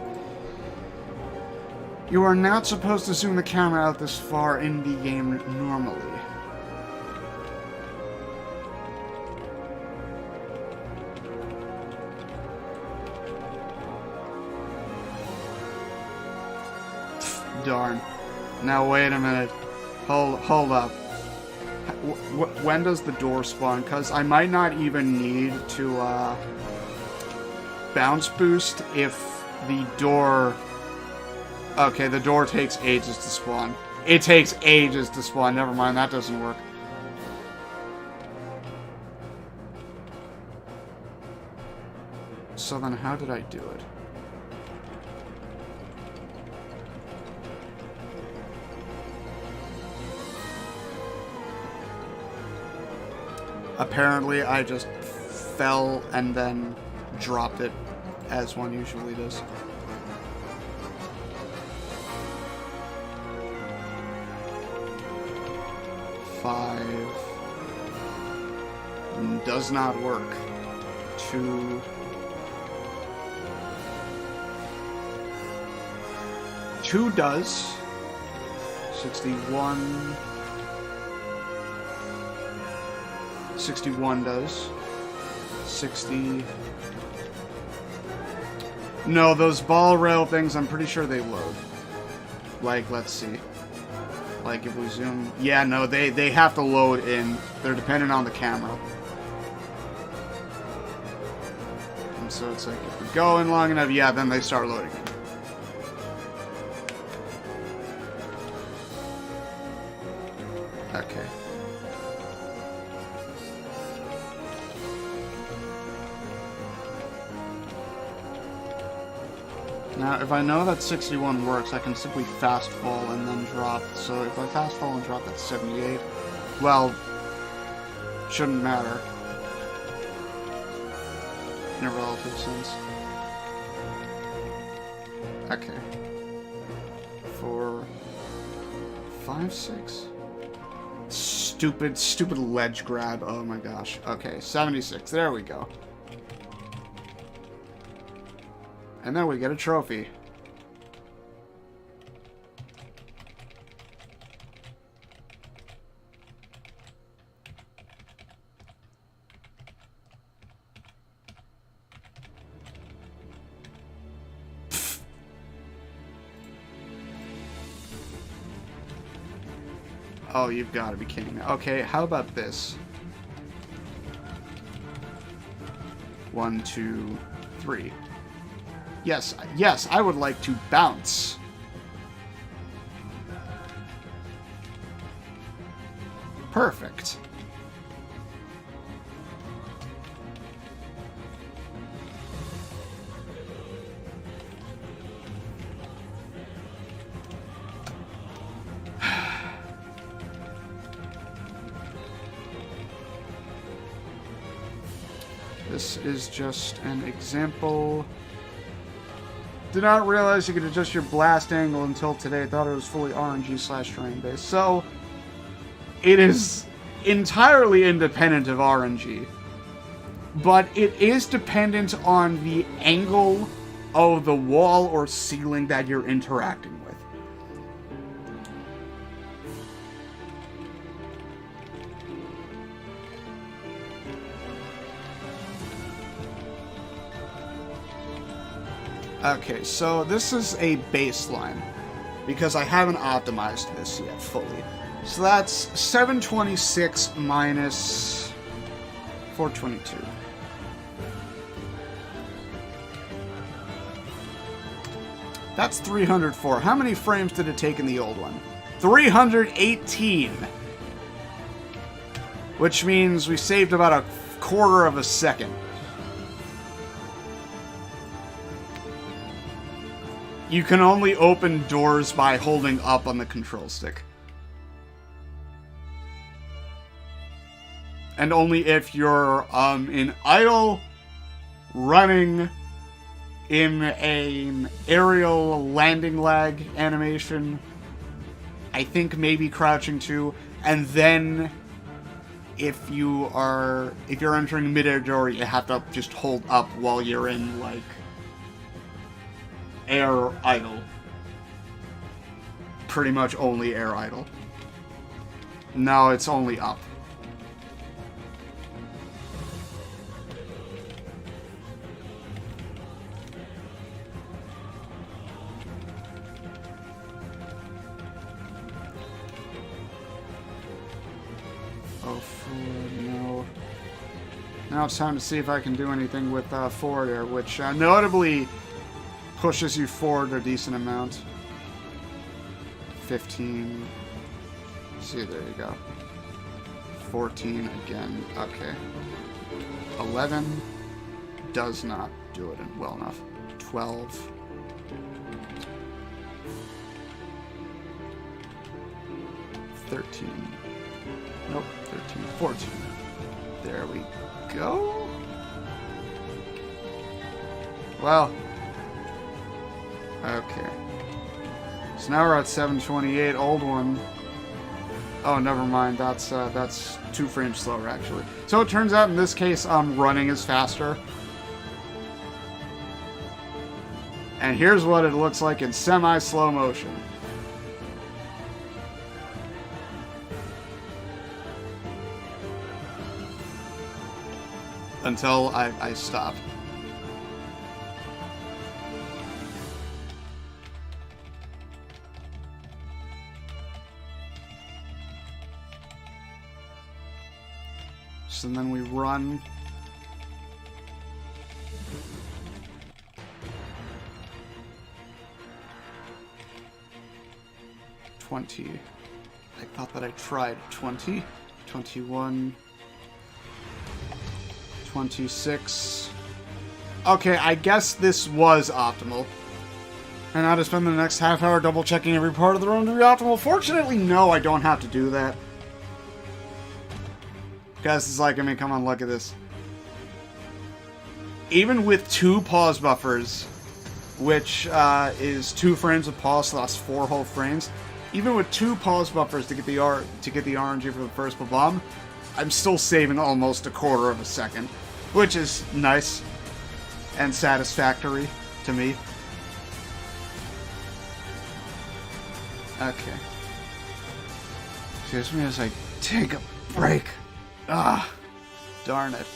You are not supposed to zoom the camera out this far in the game normally. Darn. Now wait a minute. Hold up. When does the door spawn? Because I might not even need to bounce boost if the door... Okay, the door takes ages to spawn. It takes ages to spawn. Never mind, that doesn't work. So then how did I do it? Apparently, I just fell and then dropped it, as one usually does. Five. Does not work. 2. Two does. 61. 61 does. 60. No, those ball rail things, I'm pretty sure they load. Like, let's see. Like, if we zoom... Yeah, no, they have to load in. They're dependent on the camera. And so it's like, if we're going long enough, yeah, then they start loading in. Okay. Now, if I know that 61 works, I can simply fast fall and then drop. So if I fast fall and drop, that's 78. Well, shouldn't matter. In a relative sense. Okay. 4, 5, 6. Stupid ledge grab. Oh my gosh. Okay, 76. There we go. And then we get a trophy. Oh, you've got to be kidding me. Okay, how about this? 1, 2, 3. Yes, yes, I would like to bounce. Perfect. This is just an example. Did not realize you could adjust your blast angle until today. Thought it was fully RNG/terrain based. So, it is entirely independent of RNG. But it is dependent on the angle of the wall or ceiling that you're interacting with. Okay, so this is a baseline, because I haven't optimized this yet fully. So that's 726 minus 422. That's 304. How many frames did it take in the old one? 318. Which means we saved about a quarter of a second. You can only open doors by holding up on the control stick. And only if you're in idle, running in an aerial landing lag animation. I think maybe crouching too. And then if you're entering mid-air door, you have to just hold up while you're in like air idle. Pretty much only air idle. No, it's only up. Oh, forward, no. Now it's time to see if I can do anything with forward air, which notably pushes you forward a decent amount. 15. See, there you go. 14 again. Okay. 11 does not do it well enough. 12. Nope, 13, 14. There we go. Well. Okay. So now we're at 728, old one. Oh, never mind. That's 2 frames slower, actually. So it turns out in this case, running is faster. And here's what it looks like in semi-slow motion. Until I stop. So then we run. I thought that I tried 20, 21, 26. Okay, I guess this was optimal. And now to spend the next half hour double checking every part of the room to be optimal. Fortunately, no, I don't have to do that. Guys, it's like, I mean, come on, look at this. Even with 2 pause buffers, which is 2 frames of pause, so that's 4 whole frames. Even with 2 pause buffers to get the RNG for the first bomb, I'm still saving almost a quarter of a second, which is nice and satisfactory to me. Okay. Excuse me as I take a break. Ah, darn it.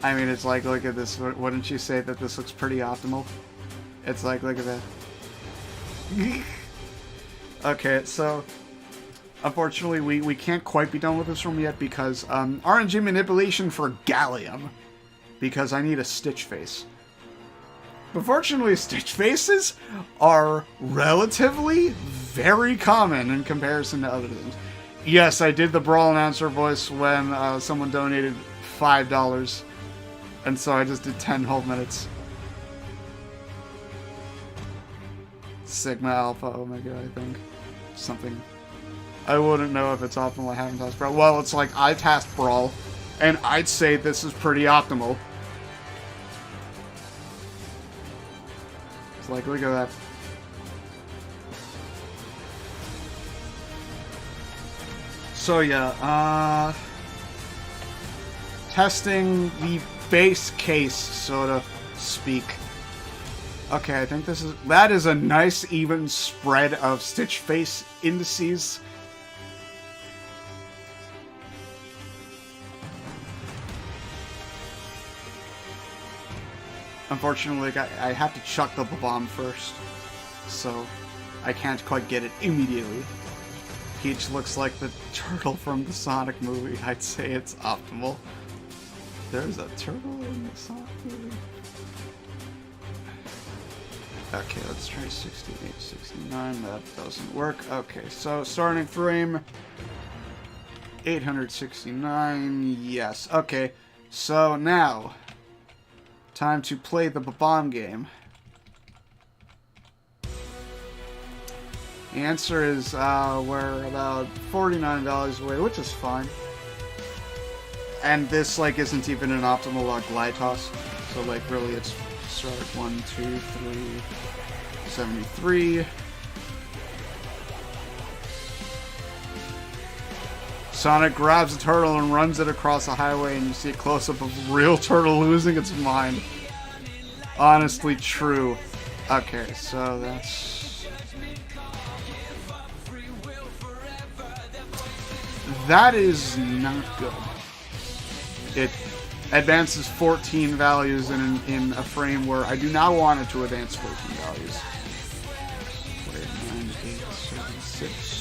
I mean, it's like, look at this. Wouldn't you say that this looks pretty optimal? It's like, look at that. Okay, so unfortunately we can't quite be done with this room yet because RNG manipulation for gallium, because I need a stitch face. But fortunately, stitch faces are relatively very common in comparison to other things. Yes, I did the Brawl announcer voice when someone donated $5, and so I just did 10 whole minutes. Sigma, Alpha, Omega, I think. Something. I wouldn't know if it's optimal. I haven't tasked Brawl. Well, it's like, I tasked Brawl, and I'd say this is pretty optimal. It's like, look at that. So yeah, testing the base case, so to speak. Okay, I think that is a nice even spread of Stitch face indices. Unfortunately, I have to chuck the bomb first, so I can't quite get it immediately. Peach looks like the turtle from the Sonic movie. I'd say it's optimal. There's a turtle in the Sonic movie. Okay, let's try 68, 69. That doesn't work. Okay, so starting frame 869. Yes. Okay, so now time to play the bomb game. The answer is we're about $49 away, which is fine. And this like isn't even an optimal glide toss, so like really it's start 1, 2, 3, 73. Sonic grabs a turtle and runs it across the highway, and you see a close-up of a real turtle losing its mind. Honestly true. Okay, so that's... That is not good. It advances 14 values in a frame where I do not want it to advance 14 values. Wait, 9, 8, 7, 6.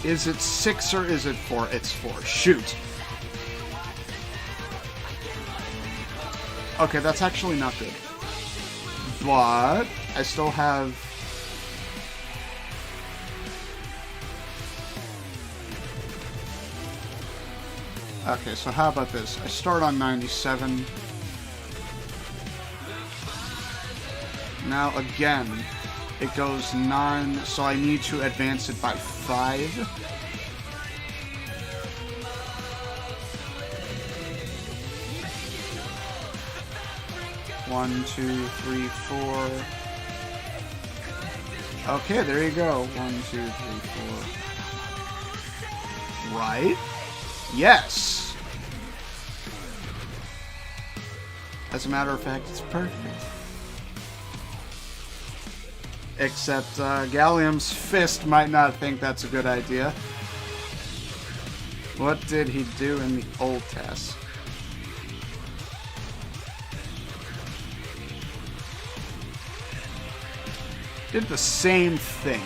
Is it 6 or is it 4? It's 4. Shoot. Okay, that's actually not good. But I still have... Okay, so how about this? I start on 97. Now again, it goes 9, so I need to advance it by 5. One, 2, 3, 4. Okay, there you go. 1, 2, 3, 4. Right? Yes! As a matter of fact, it's perfect. Except Gallium's fist might not think that's a good idea. What did he do in the old TAS? Did the same thing.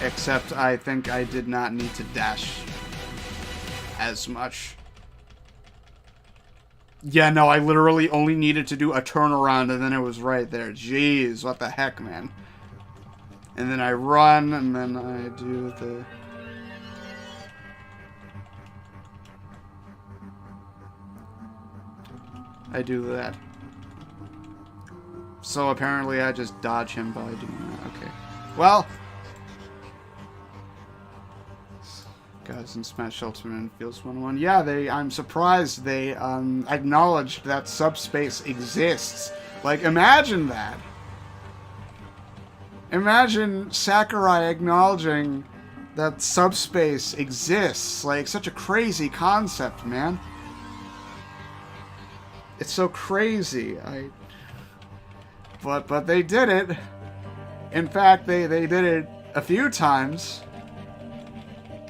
Except I think I did not need to dash as much. Yeah, no, I literally only needed to do a turnaround and then it was right there. Jeez, what the heck, man. And then I run and then I do the... I do that. So apparently I just dodge him by doing that. Okay. Well... Guys in Smash Ultimate feels 1-1. Yeah, I'm surprised they acknowledged that Subspace exists. Like, imagine that. Imagine Sakurai acknowledging that Subspace exists. Like, such a crazy concept, man. It's so crazy. But they did it. In fact, they did it a few times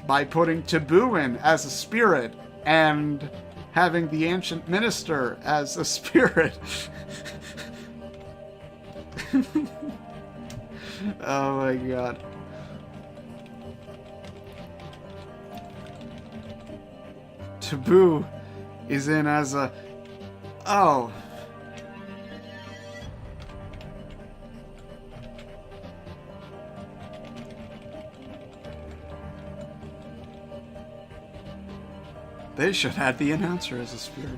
by putting Taboo in as a spirit and having the Ancient Minister as a spirit. Oh my god. Taboo is in as a... Oh. They should have the announcer as a spirit.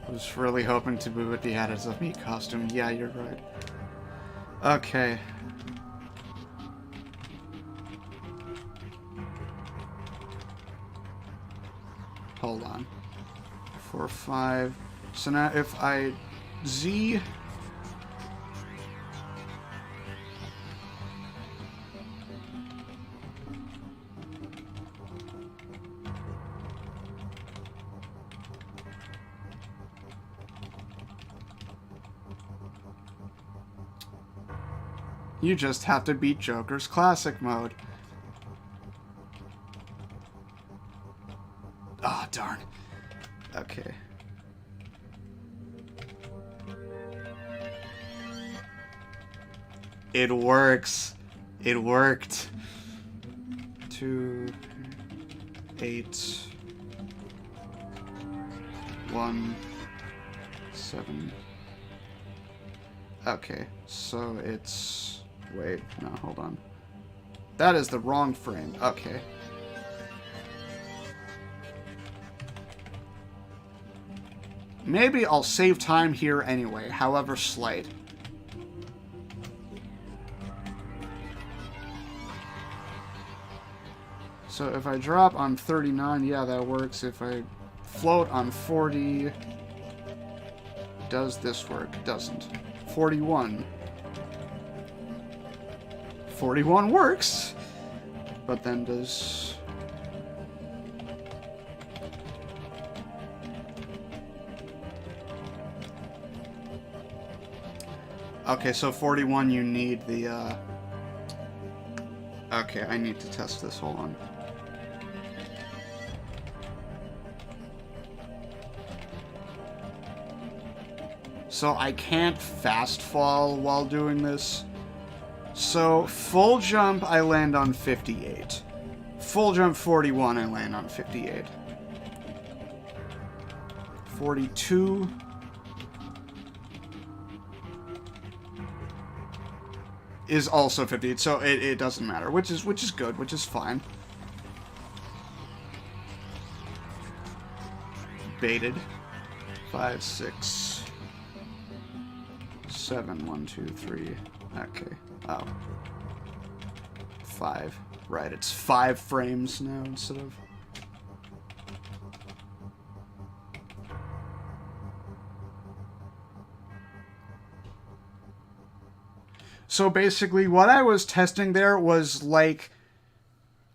I was really hoping Taboo would be added as a meat costume. Yeah, you're right. Okay. Hold on. 4, 5. So now if I Z... You just have to beat Joker's classic mode. Ah, oh, darn. Okay. It works. It worked. 2, 8, 1, 7. Okay, so it's... Wait, no, hold on. That is the wrong frame. Okay. Maybe I'll save time here anyway, however slight. So if I drop on 39, yeah, that works. If I float on 40, does this work? It doesn't. 41. 41 works, but then does... Okay, so 41 you need the, Okay, I need to test this, hold on. So I can't fast fall while doing this. So, full jump, I land on 58. Full jump 41, I land on 58. 42. Is also 58, so it doesn't matter, which is good, which is fine. Baited. 5, 6, 7, 1, 2, 3. Okay. Oh. 5. Right, it's 5 frames now instead of... So basically, what I was testing there was, like,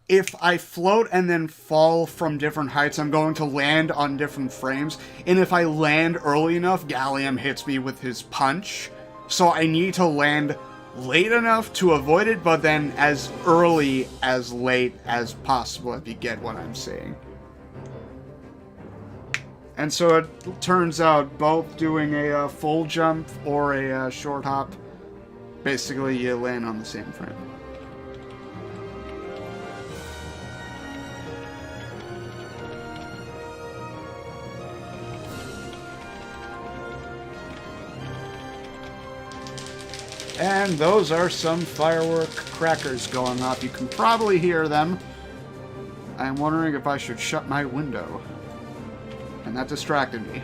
if I float and then fall from different heights, I'm going to land on different frames. And if I land early enough, Gallium hits me with his punch. So I need to land late enough to avoid it, but then as early as late as possible, if you get what I'm saying. And so it turns out both doing a full jump or a short hop, basically you land on the same frame. And those are some firework crackers going off. You can probably hear them. I'm wondering if I should shut my window. And that distracted me.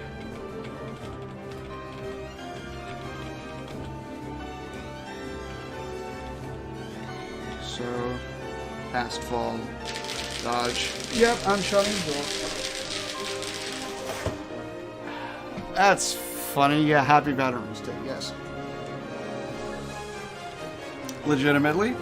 So, fast fall, dodge. Yep, I'm shutting the door. That's funny. Yeah, happy Veterans Day, yes. Legitimately.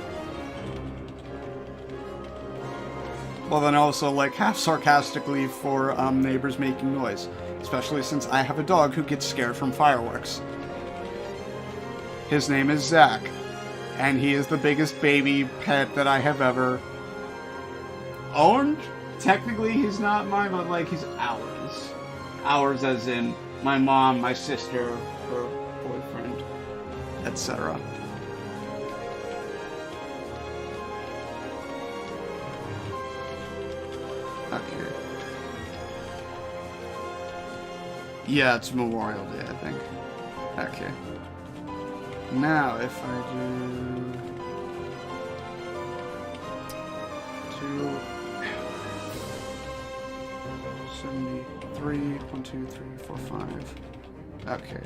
Well, then also, like, half sarcastically for neighbors making noise. Especially since I have a dog who gets scared from fireworks. His name is Zach. And he is the biggest baby pet that I have ever owned. Technically, he's not mine, but, like, he's ours. Ours as in my mom, my sister, her boyfriend, etc. Okay. Yeah, it's Memorial Day, I think. Okay. Now, if I do... 273, 1, 2, 3, 4, 5. Okay.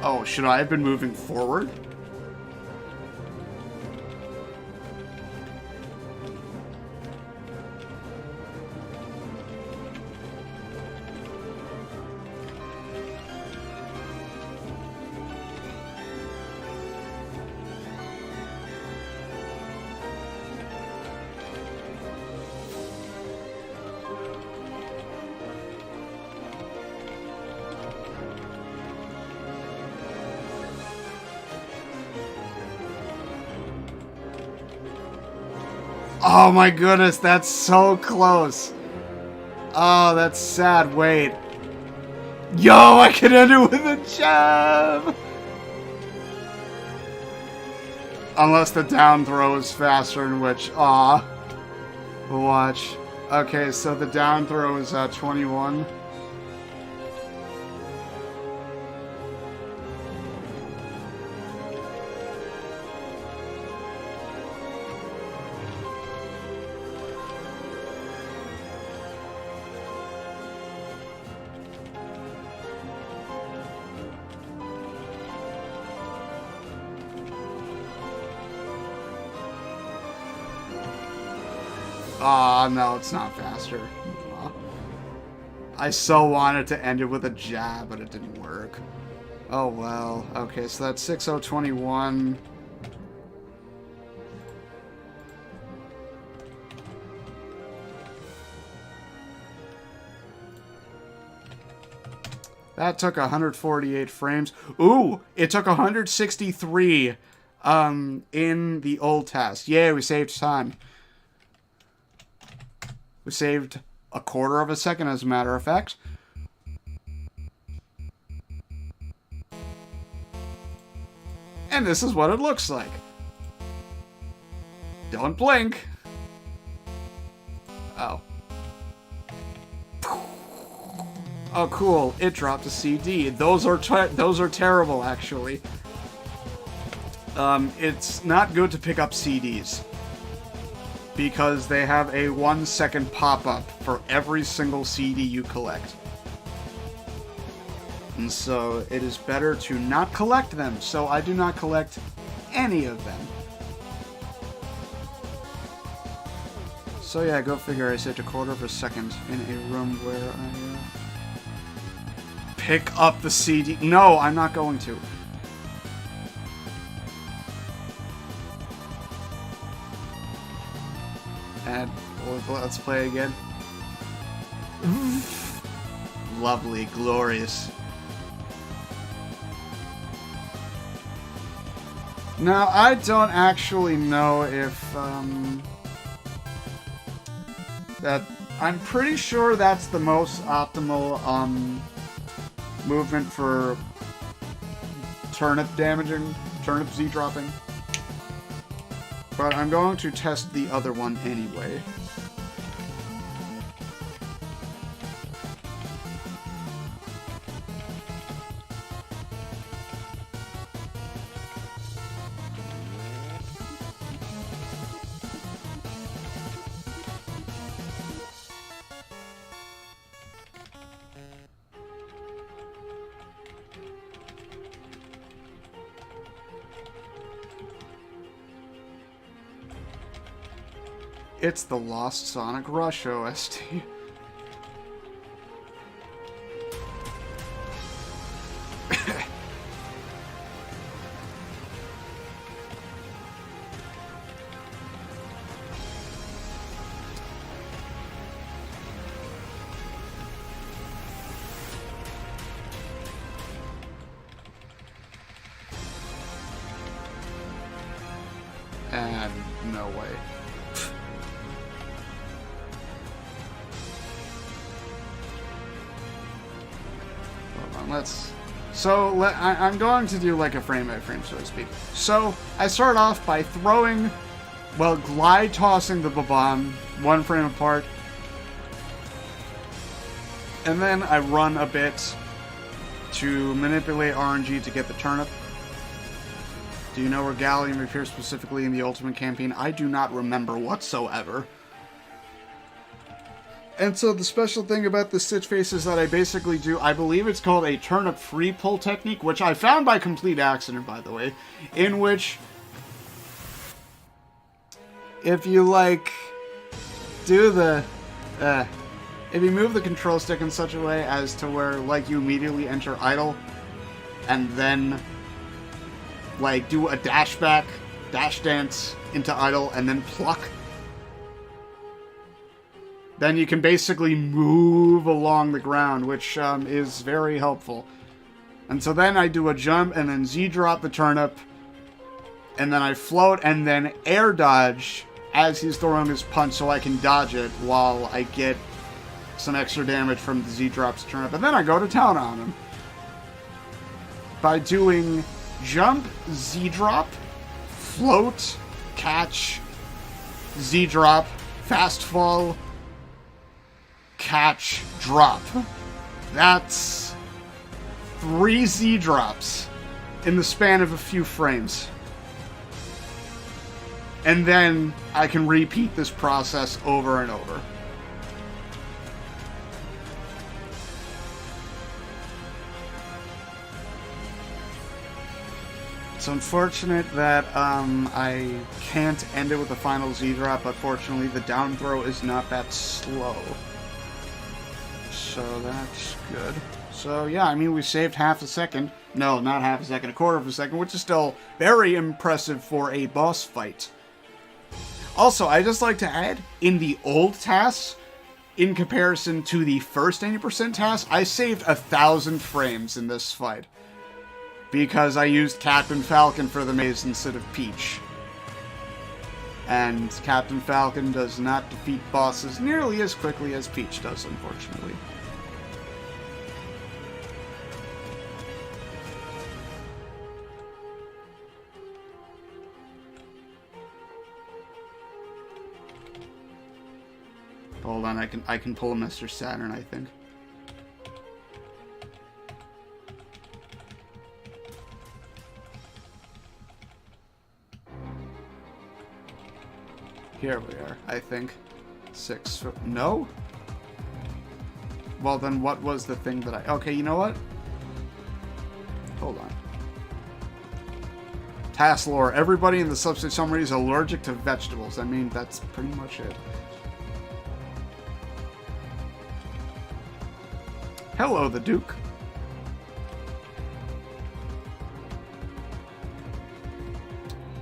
Oh, should I have been moving forward? Oh my goodness, that's so close. Oh, that's sad. Wait. Yo, I can end it with a jab! Unless the down throw is faster, in which, we'll watch. Okay, so the down throw is 21. Aw, no, it's not faster. Aw. I so wanted to end it with a jab, but it didn't work. Oh well. Okay, so that's 6021. That took 148 frames. Ooh, it took 163 in the old test. Yay, we saved time. We saved a quarter of a second, as a matter of fact. And this is what it looks like. Don't blink. Oh. Oh, cool. It dropped a CD. Those are terrible, actually. It's not good to pick up CDs, because they have a 1-second pop-up for every single CD you collect. And so it is better to not collect them, so I do not collect any of them. So yeah, go figure, I saved a quarter of a second in a room where I pick up the CD. No, I'm not going to. And let's play again. Lovely, glorious. Now, I don't actually know if, that... I'm pretty sure that's the most optimal, movement for turnip damaging, turnip Z-dropping. But I'm going to test the other one anyway. It's the Lost Sonic Rush OST. And no way. I'm going to do like a frame by frame, so to speak. So I start off by throwing, well, glide tossing the bomb 1 frame apart, and then I run a bit to manipulate RNG to get the turnip. Do you know where Gallium appears specifically in the Ultimate campaign? I do not remember whatsoever. And so the special thing about the Stitch Face is that I basically do, I believe it's called a turnip free pull technique, which I found by complete accident, by the way, in which if you, like, do the, if you move the control stick in such a way as to where, like, you immediately enter idle, and then, like, do a dash dance into idle, and then pluck, then you can basically move along the ground, which is very helpful. And so then I do a jump, and then Z-drop the turnip, and then I float, and then air dodge as he's throwing his punch so I can dodge it while I get some extra damage from the Z-drops turnip. And then I go to town on him by doing jump, Z-drop, float, catch, Z-drop, fast fall, catch, drop. That's 3 Z-drops in the span of a few frames. And then I can repeat this process over and over. It's unfortunate that I can't end it with a final Z-drop, but fortunately the down throw is not that slow. So that's good. So yeah, I mean, we saved half a second. No, not half a second, a quarter of a second, which is still very impressive for a boss fight. Also, I just like to add, in the old TAS, in comparison to the first 80% TAS, I saved 1,000 frames in this fight. Because I used Captain Falcon for the maze instead of Peach. And Captain Falcon does not defeat bosses nearly as quickly as Peach does, unfortunately. Hold on, I can pull a Mr. Saturn, I think. Here we are, I think. 6. No? Well, then what was the thing that I... Okay, you know what? Hold on. TAS lore. Everybody in the Subspace summary is allergic to vegetables. I mean, that's pretty much it. Hello, the Duke.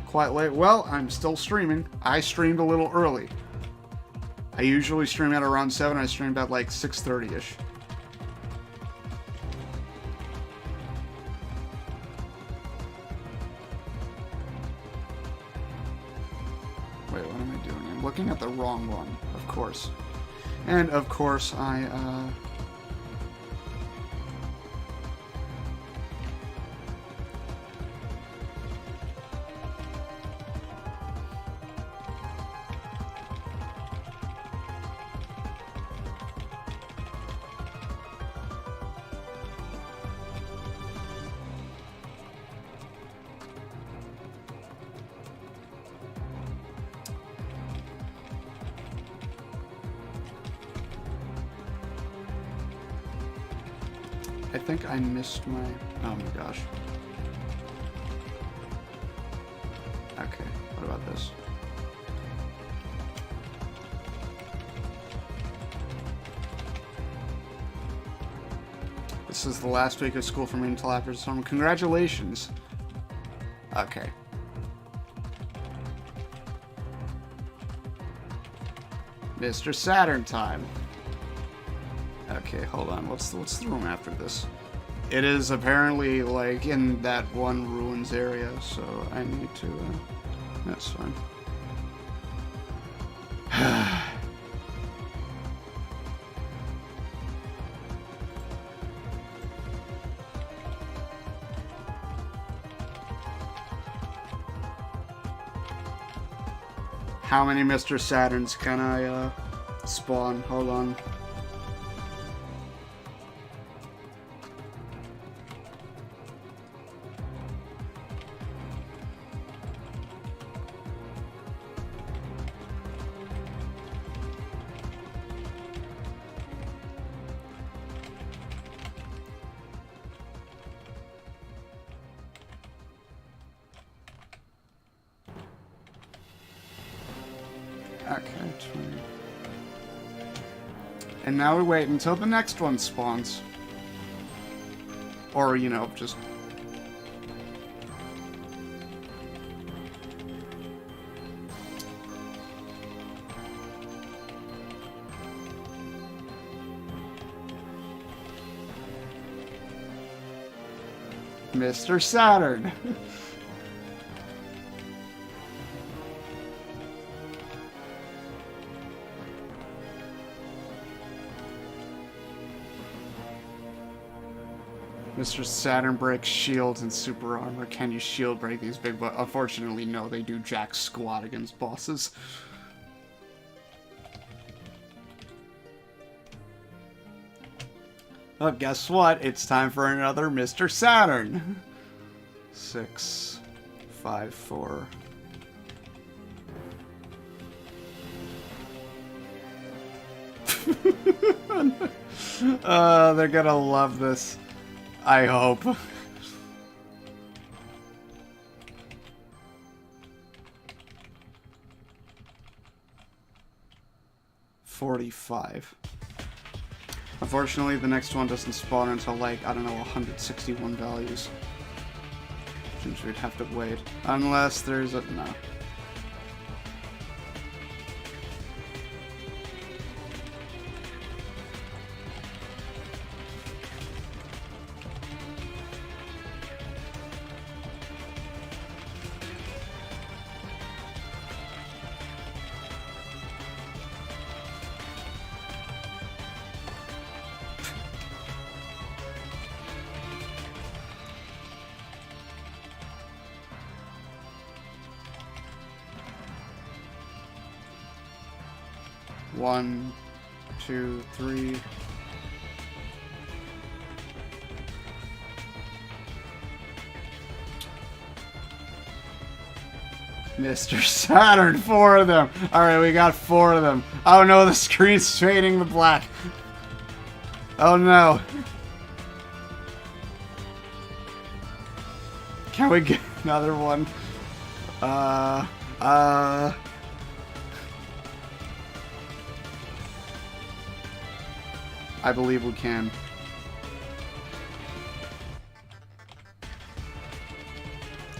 Quite late. Well, I'm still streaming. I streamed a little early. I usually stream at around 7. I streamed at like 6:30-ish. Wait, what am I doing? I'm looking at the wrong one, of course. And of course, I think I missed my... Oh my gosh. Okay, what about this? This is the last week of school for me until after summer. Congratulations! Okay. Mr. Saturn time. Okay, hold on. What's the room after this? It is apparently, like, in that one ruins area, so I need to, that's fine. How many Mr. Saturns can I, spawn? Hold on. Okay, 20. And now we wait until the next one spawns. Or, you know, just... Mr. Saturn. Mr. Saturn breaks shields and super armor. Can you shield break these big but unfortunately no, they do jack squat against bosses. Oh, guess what? It's time for another Mr. Saturn. 6, 5, 4. They're gonna love this. I hope. $45. Unfortunately, the next one doesn't spawn until, like, I don't know, 161 values. Seems we'd have to wait. Unless there's a... no. One, two, three. Mr. Saturn, 4 of them. Alright, we got 4 of them. Oh no, the screen's fading to black. Oh no. Can we get another one? I believe we can.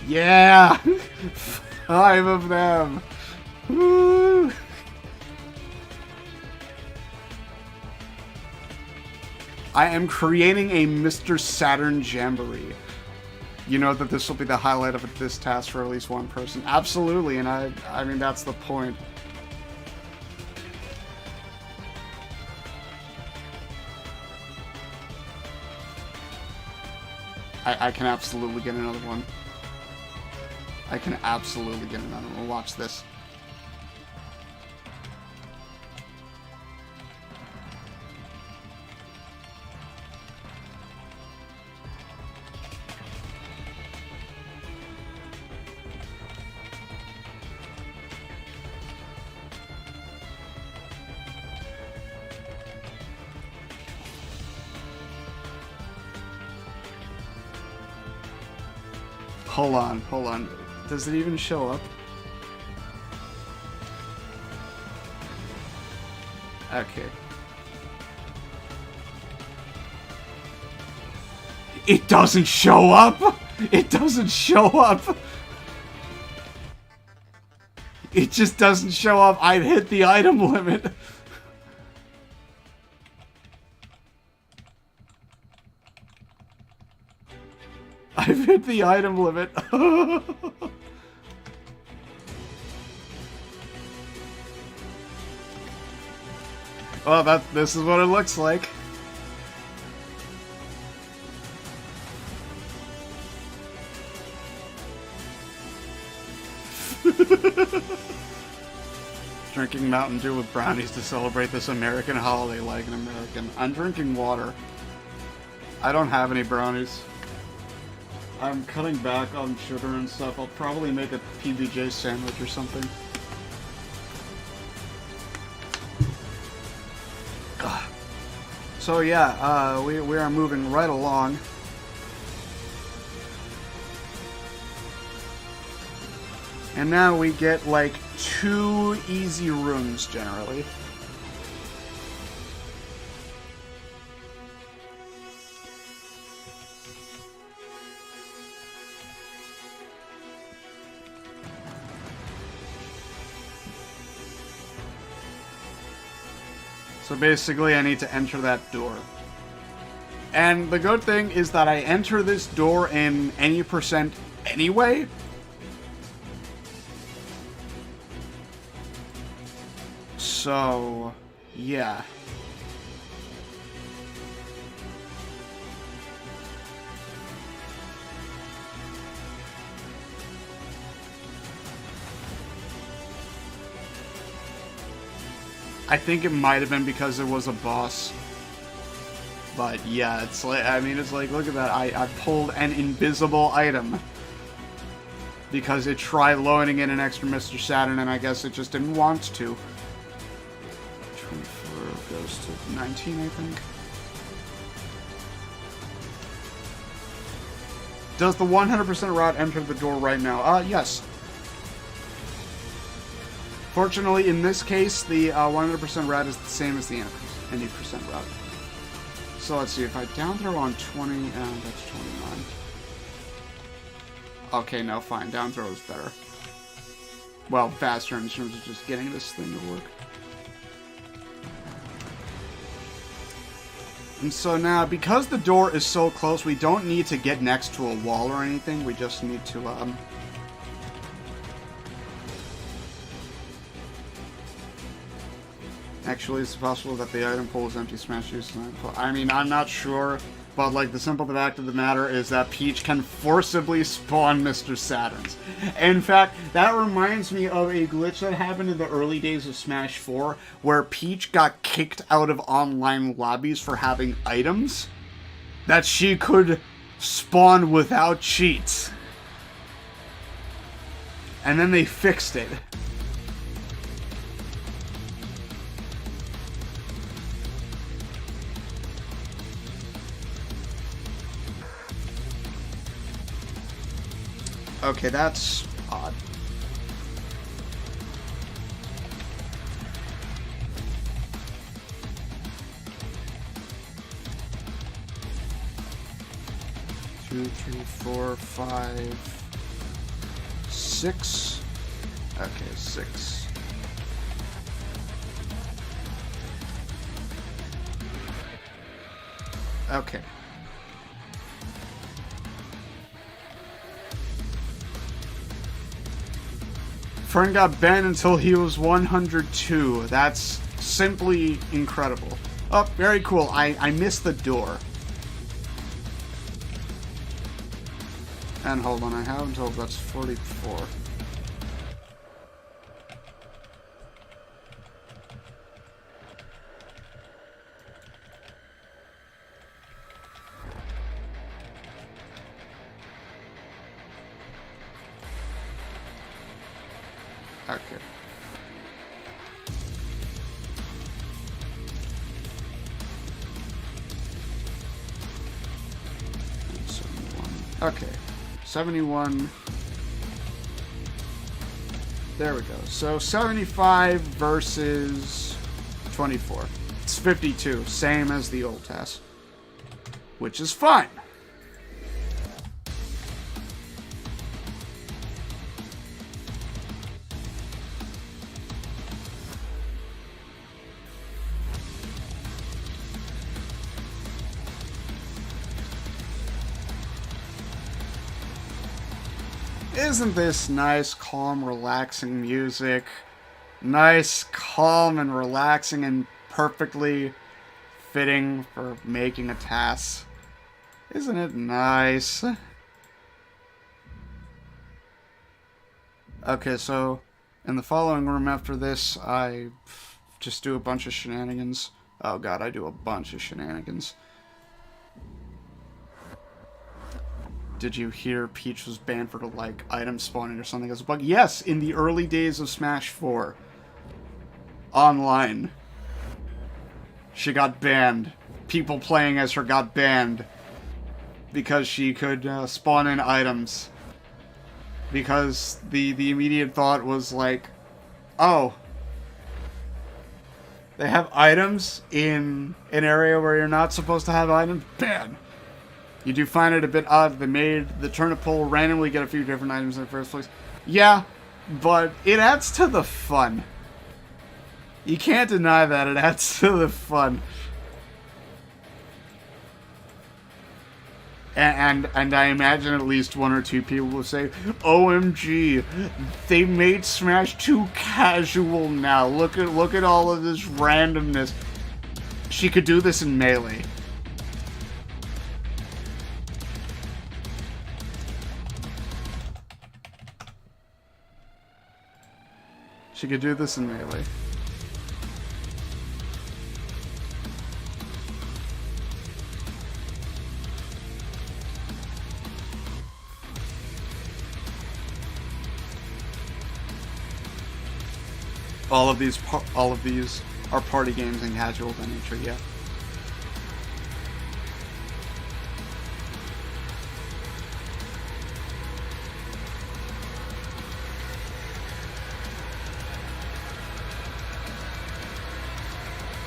Yeah! 5 of them! Woo! I am creating a Mr. Saturn Jamboree. You know that this will be the highlight of this task for at least one person. Absolutely, and I mean, that's the point. I can absolutely get another one. I can absolutely get another one. Watch this. Hold on, hold on. Does it even show up? Okay. It doesn't show up! It doesn't show up! It just doesn't show up. I've hit the item limit. I've hit the item limit. Well, this is what it looks like. Drinking Mountain Dew with brownies to celebrate this American holiday like an American. I'm drinking water. I don't have any brownies. I'm cutting back on sugar and stuff. I'll probably make a PBJ sandwich or something. So yeah, we are moving right along. And now we get, like, 2 easy rooms, generally. So basically, I need to enter that door. And the good thing is that I enter this door in any percent anyway. So, yeah. I think it might have been because it was a boss. But yeah, it's like, I mean, it's like, look at that. I pulled an invisible item. Because it tried loading in an extra Mr. Saturn, and I guess it just didn't want to. 24 goes to 19, I think. Does the 100% route enter the door right now? Yes. Fortunately, in this case, the 100% route is the same as the 80% route. So let's see, if I down throw on 20, that's 29. Okay, no, fine. Down throw is better. Well, faster in terms of just getting this thing to work. And so now, because the door is so close, we don't need to get next to a wall or anything. We just need to, Actually, it's possible that the item pool is empty smash use. I mean, I'm not sure, but like the simple fact of the matter is that Peach can forcibly spawn Mr. Saturns. In fact, that reminds me of a glitch that happened in the early days of Smash 4, where Peach got kicked out of online lobbies for having items that she could spawn without cheats. And then they fixed it. Okay, that's odd. Two, three, four, 5, 6. Okay, 6. Okay. Fern got banned until he was 102. That's simply incredible. Oh, very cool. I missed the door. And hold on, I have until that's 44. Okay. Okay. 71. There we go. So 75 versus 24. It's 52. Same as the old TAS. Which is fine. Isn't this nice, calm, relaxing music? Nice, calm, and relaxing, and perfectly fitting for making a TAS. Isn't it nice? Okay, so in the following room after this, I just do a bunch of shenanigans. Oh god, I do a bunch of shenanigans. Did you hear Peach was banned for, like, item spawning or something as a bug? Yes, in the early days of Smash 4. Online. She got banned. People playing as her got banned. Because she could spawn in items. because the immediate thought was like, oh, they have items in an area where you're not supposed to have items? Bad. You do find it a bit odd they made the turnip pole randomly get a few different items in the first place. Yeah, but it adds to the fun. You can't deny that. It adds to the fun. And I imagine at least one or two people will say, OMG, they made Smash too casual now. Look at all of this randomness. She could do this in Melee. She could do this in Melee. All of these are party games and casual by nature, yeah.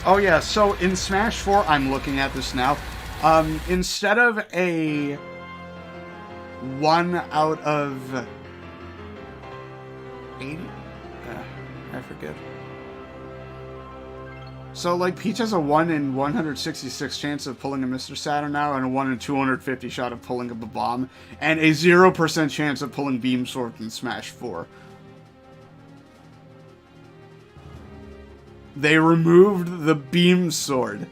Oh yeah, so in Smash 4, I'm looking at this now, instead of a 1 out of 80? I forget. So, like, Peach has a 1 in 166 chance of pulling a Mr. Saturn now, and a 1 in 250 shot of pulling a bomb, and a 0% chance of pulling Beam Sword in Smash 4. They removed the Beam Sword.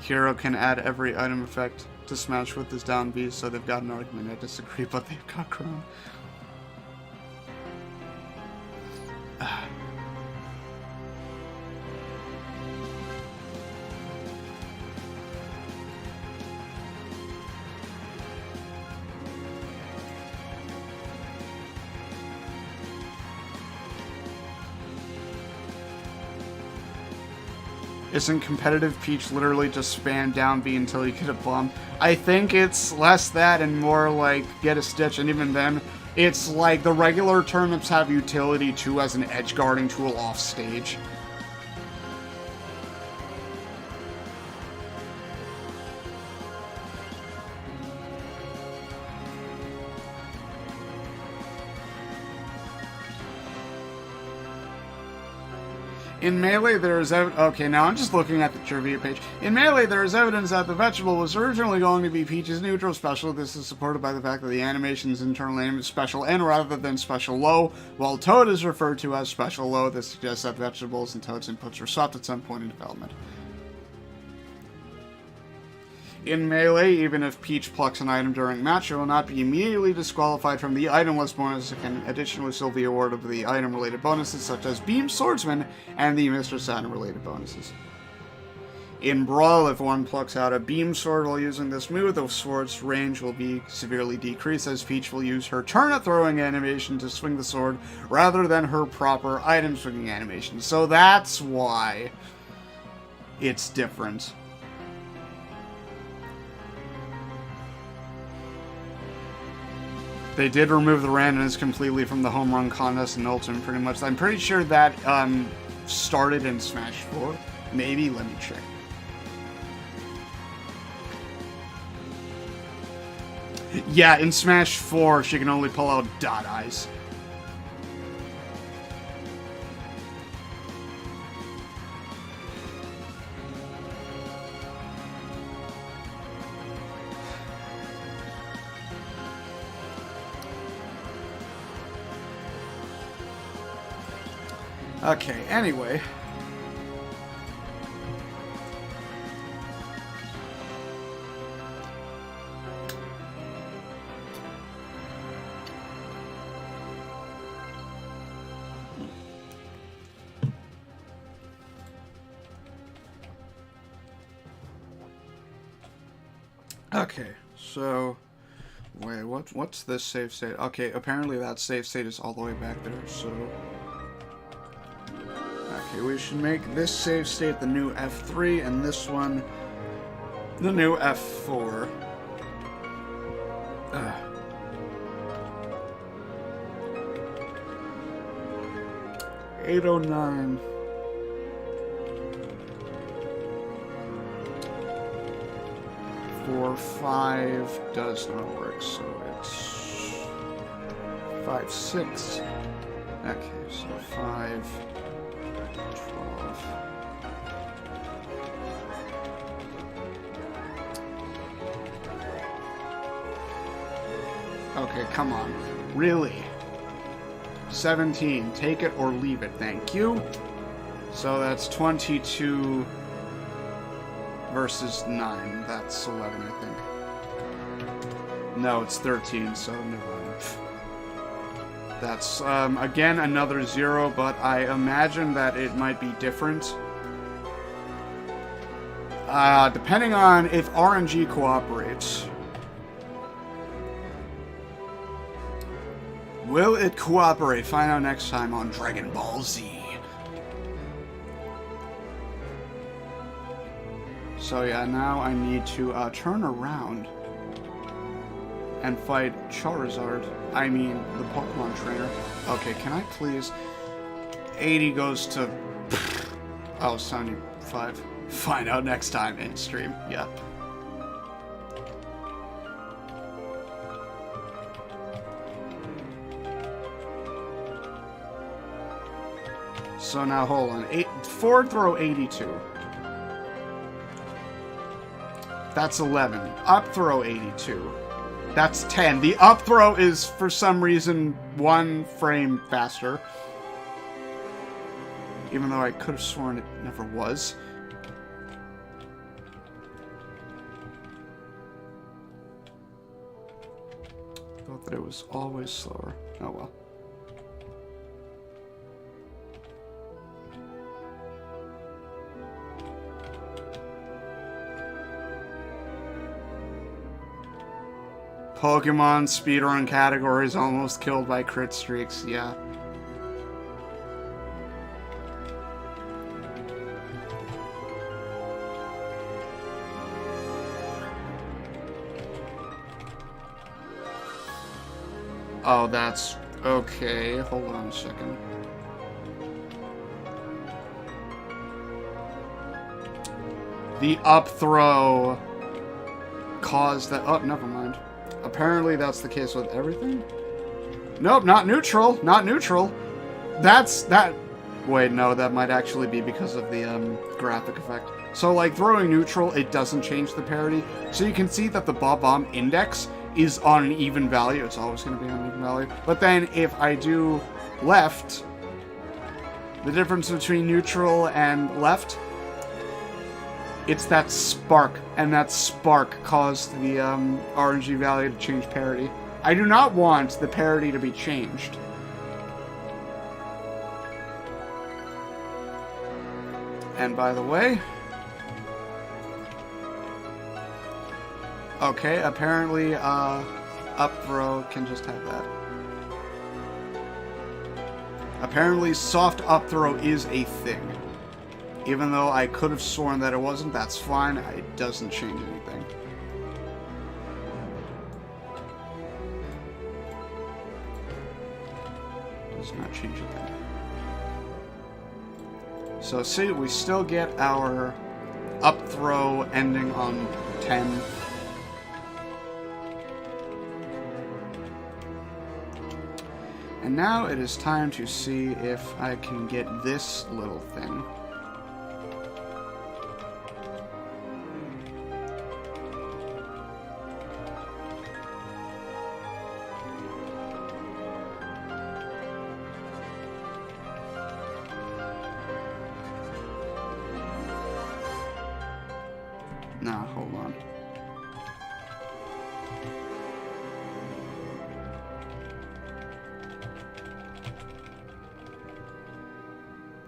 Hero can add every item effect to Smash with his down B, so they've got an argument. I disagree, but they've got Chrome. Isn't competitive Peach literally just spam down B until you get a bomb? I think it's less that and more like get a Stitch, and even then, it's like the regular turnips have utility too as an edge guarding tool off stage. In Melee, there is okay, now I'm just looking at the trivia page. In Melee, there is evidence that the vegetable was originally going to be Peach's neutral special. This is supported by the fact that the animation's internal name is Special N rather than Special Low. While Toad is referred to as Special Low, this suggests that vegetables and Toad's inputs were swapped at some point in development. In Melee, even if Peach plucks an item during match, it will not be immediately disqualified from the item list bonus. It can additionally still be awarded with the item-related bonuses, such as Beam Swordsman and the Mr. Saturn-related bonuses. In Brawl, if one plucks out a Beam Sword while using this move, the sword's range will be severely decreased, as Peach will use her turnip-throwing animation to swing the sword, rather than her proper item-swinging animation. So that's why it's different. They did remove the randomness completely from the home run contest in Ultimate, pretty much. I'm pretty sure that started in Smash 4. Maybe, let me check. Yeah, in Smash 4, she can only pull out dot eyes. Okay, anyway. Okay, so... Wait, what's this save state? Okay, apparently that save state is all the way back there, so... Okay, we should make this save state the new F3, and this one the new F4. 809. For 5 does not work, so it's 5, 6. Okay, so 5, 12. Okay, come on. Really? 17. Take it or leave it, thank you. So that's 22 versus 9. That's 11, I think. No, it's 13, so never mind. That's, again, another 0, but I imagine that it might be different. Depending on if RNG cooperates. Will it cooperate? Find out next time on Dragon Ball Z. So yeah, now I need to turn around and fight Charizard. I mean, the Pokemon trainer. Okay, can I please... 80 goes to... Oh, 75. Find out next time in stream. Yeah. So now, hold on. Forward throw 82. That's 11. Up throw 82. That's 10. The up throw is, for some reason, 1 frame faster. Even though I could have sworn it never was. Thought that it was always slower. Oh well. Pokemon speedrun categories almost killed by crit streaks, yeah. Oh, that's... okay, hold on a second. The up throw caused that... oh, never mind. Apparently that's the case with everything? Nope, not neutral. Not neutral. That's... that... wait, no, that might actually be because of the graphic effect. So, like, throwing neutral, it doesn't change the parity. So you can see that the Bob-Omb index is on an even value. It's always going to be on an even value. But then if I do left, the difference between neutral and left, it's that spark, and that spark caused the RNG value to change parity. I do not want the parity to be changed. And by the way... okay, apparently up throw can just have that. Apparently soft up throw is a thing. Even though I could have sworn that it wasn't, that's fine. It doesn't change anything. Does not change anything. So see, we still get our up throw ending on 10. And now it is time to see if I can get this little thing. Nah, hold on.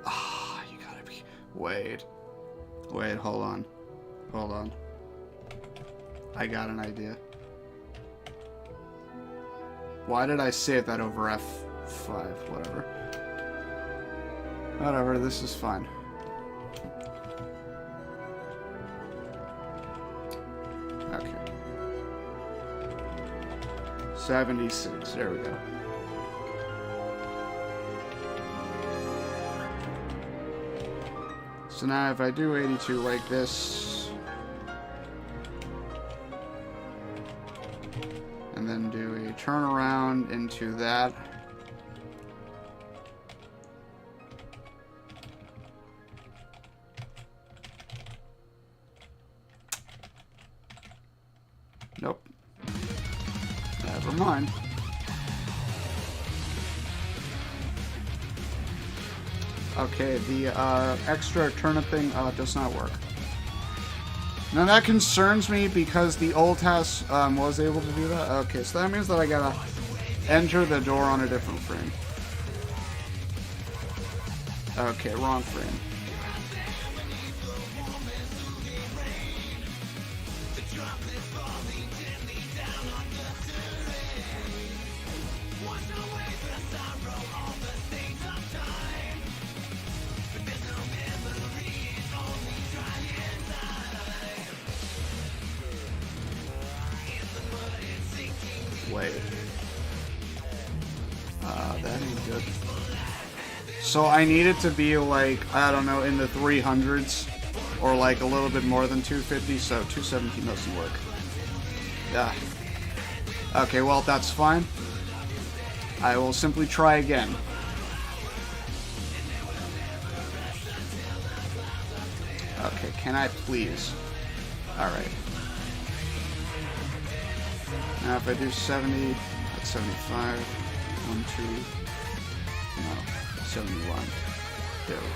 Ah, you gotta be... wait. Wait, hold on. Hold on. I got an idea. Why did I save that over F5? Whatever. Whatever, this is fine. Okay. 76, there we go. So now if I do 82 like this, and then do a turnaround into that, nope, never mind. Okay, the extra turnip thing does not work. Now that concerns me because the old TAS was able to do that. Okay, so that means that I gotta enter the door on a different frame. Okay, wrong frame. Wait. That ain't good. So I need it to be like, I don't know, in the 300s. Or like a little bit more than 250, so 217 doesn't work. Yeah. Okay, well, that's fine. I will simply try again. Okay, can I please? Alright. Now if I do 70, that's 75. 1, 2, no, 71. There we go.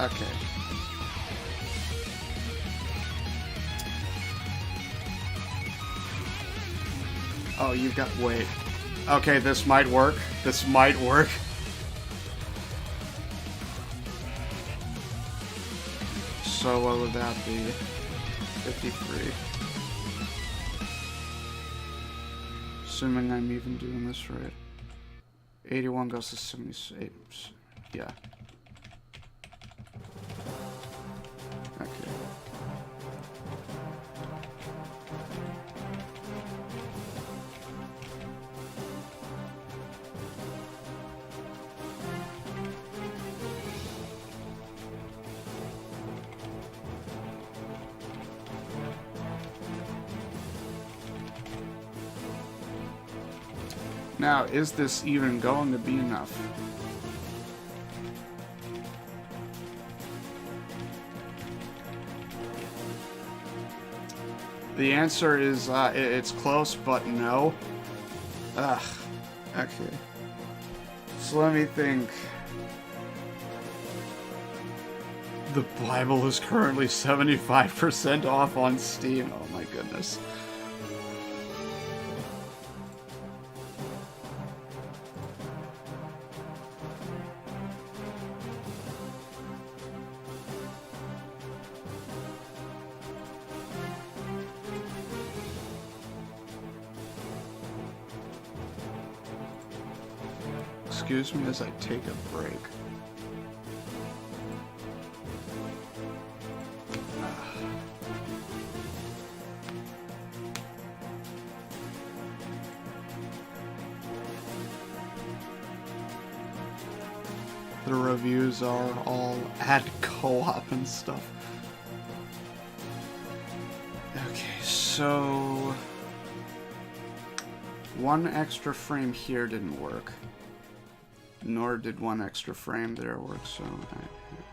Okay. Oh, you've got... Wait. Okay, this might work. This might work. So what would that be? 53. Assuming I'm even doing this right. 81 goes to 78. Yeah. Okay. Now, is this even going to be enough? The answer is, it's close, but no. Ugh. Okay. So let me think. The Bible is currently 75% off on Steam. Oh my goodness. Excuse me as I take a break. The reviews are all at co-op and stuff. Okay, so... one extra frame here didn't work. Nor did one extra frame there work, so...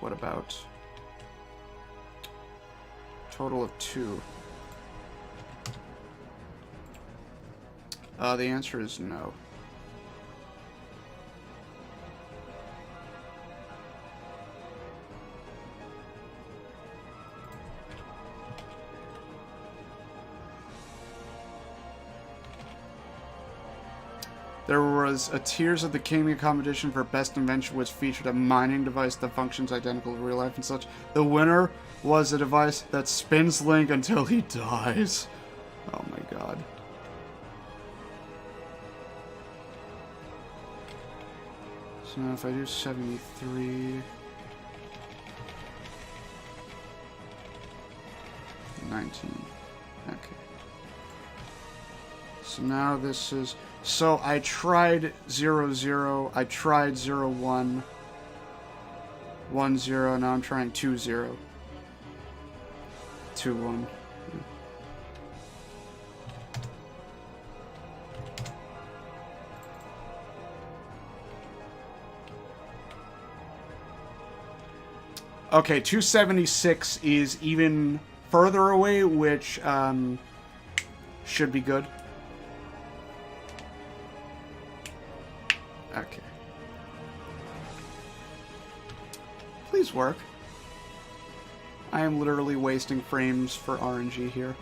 what about... total of 2? The answer is no. There was a Tears of the Kingdom competition for best invention, which featured a mining device that functions identical to real life and such. The winner was a device that spins Link until he dies. Oh my god. So now if I do 73... 19. Okay. So now this is... So I tried 0, 0. I tried 0, 1. 1, 0. Now I'm trying 2, 0. 2, 1. Okay, 276 is even further away, which should be good. Okay. Please work. I am literally wasting frames for RNG here.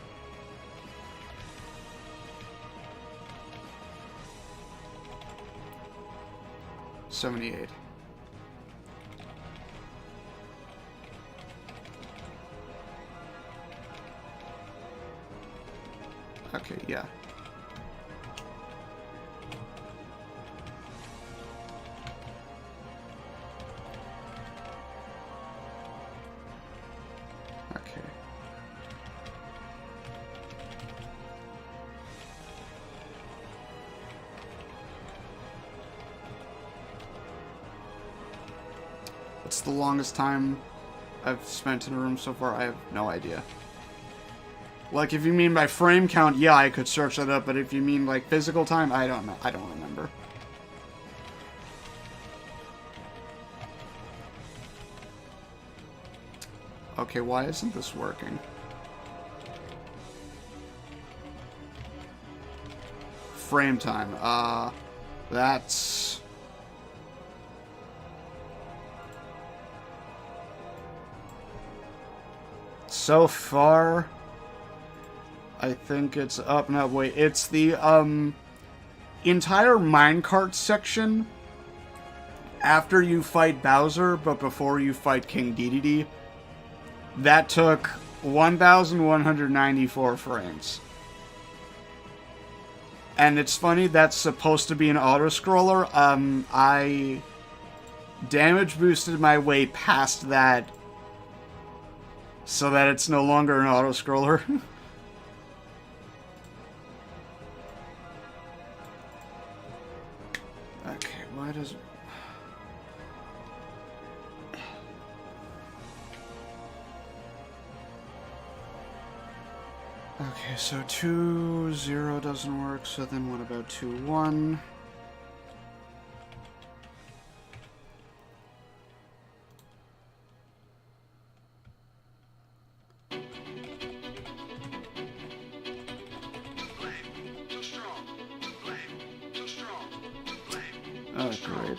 $78. Okay, yeah. Okay. What's the longest time I've spent in a room so far? I have no idea. Like, if you mean by frame count, yeah, I could search that up, but if you mean, like, physical time, I don't know. I don't remember. Okay, why isn't this working? Frame time. That's... So far... I think it's up. No, wait. It's the entire minecart section after you fight Bowser, but before you fight King Dedede. That took 1,194 frames. And it's funny, that's supposed to be an auto-scroller. I damage boosted my way past that so that it's no longer an auto-scroller. Okay, why does it... Okay, so 2, 0 doesn't work, so then what about 2, 1? Oh, great.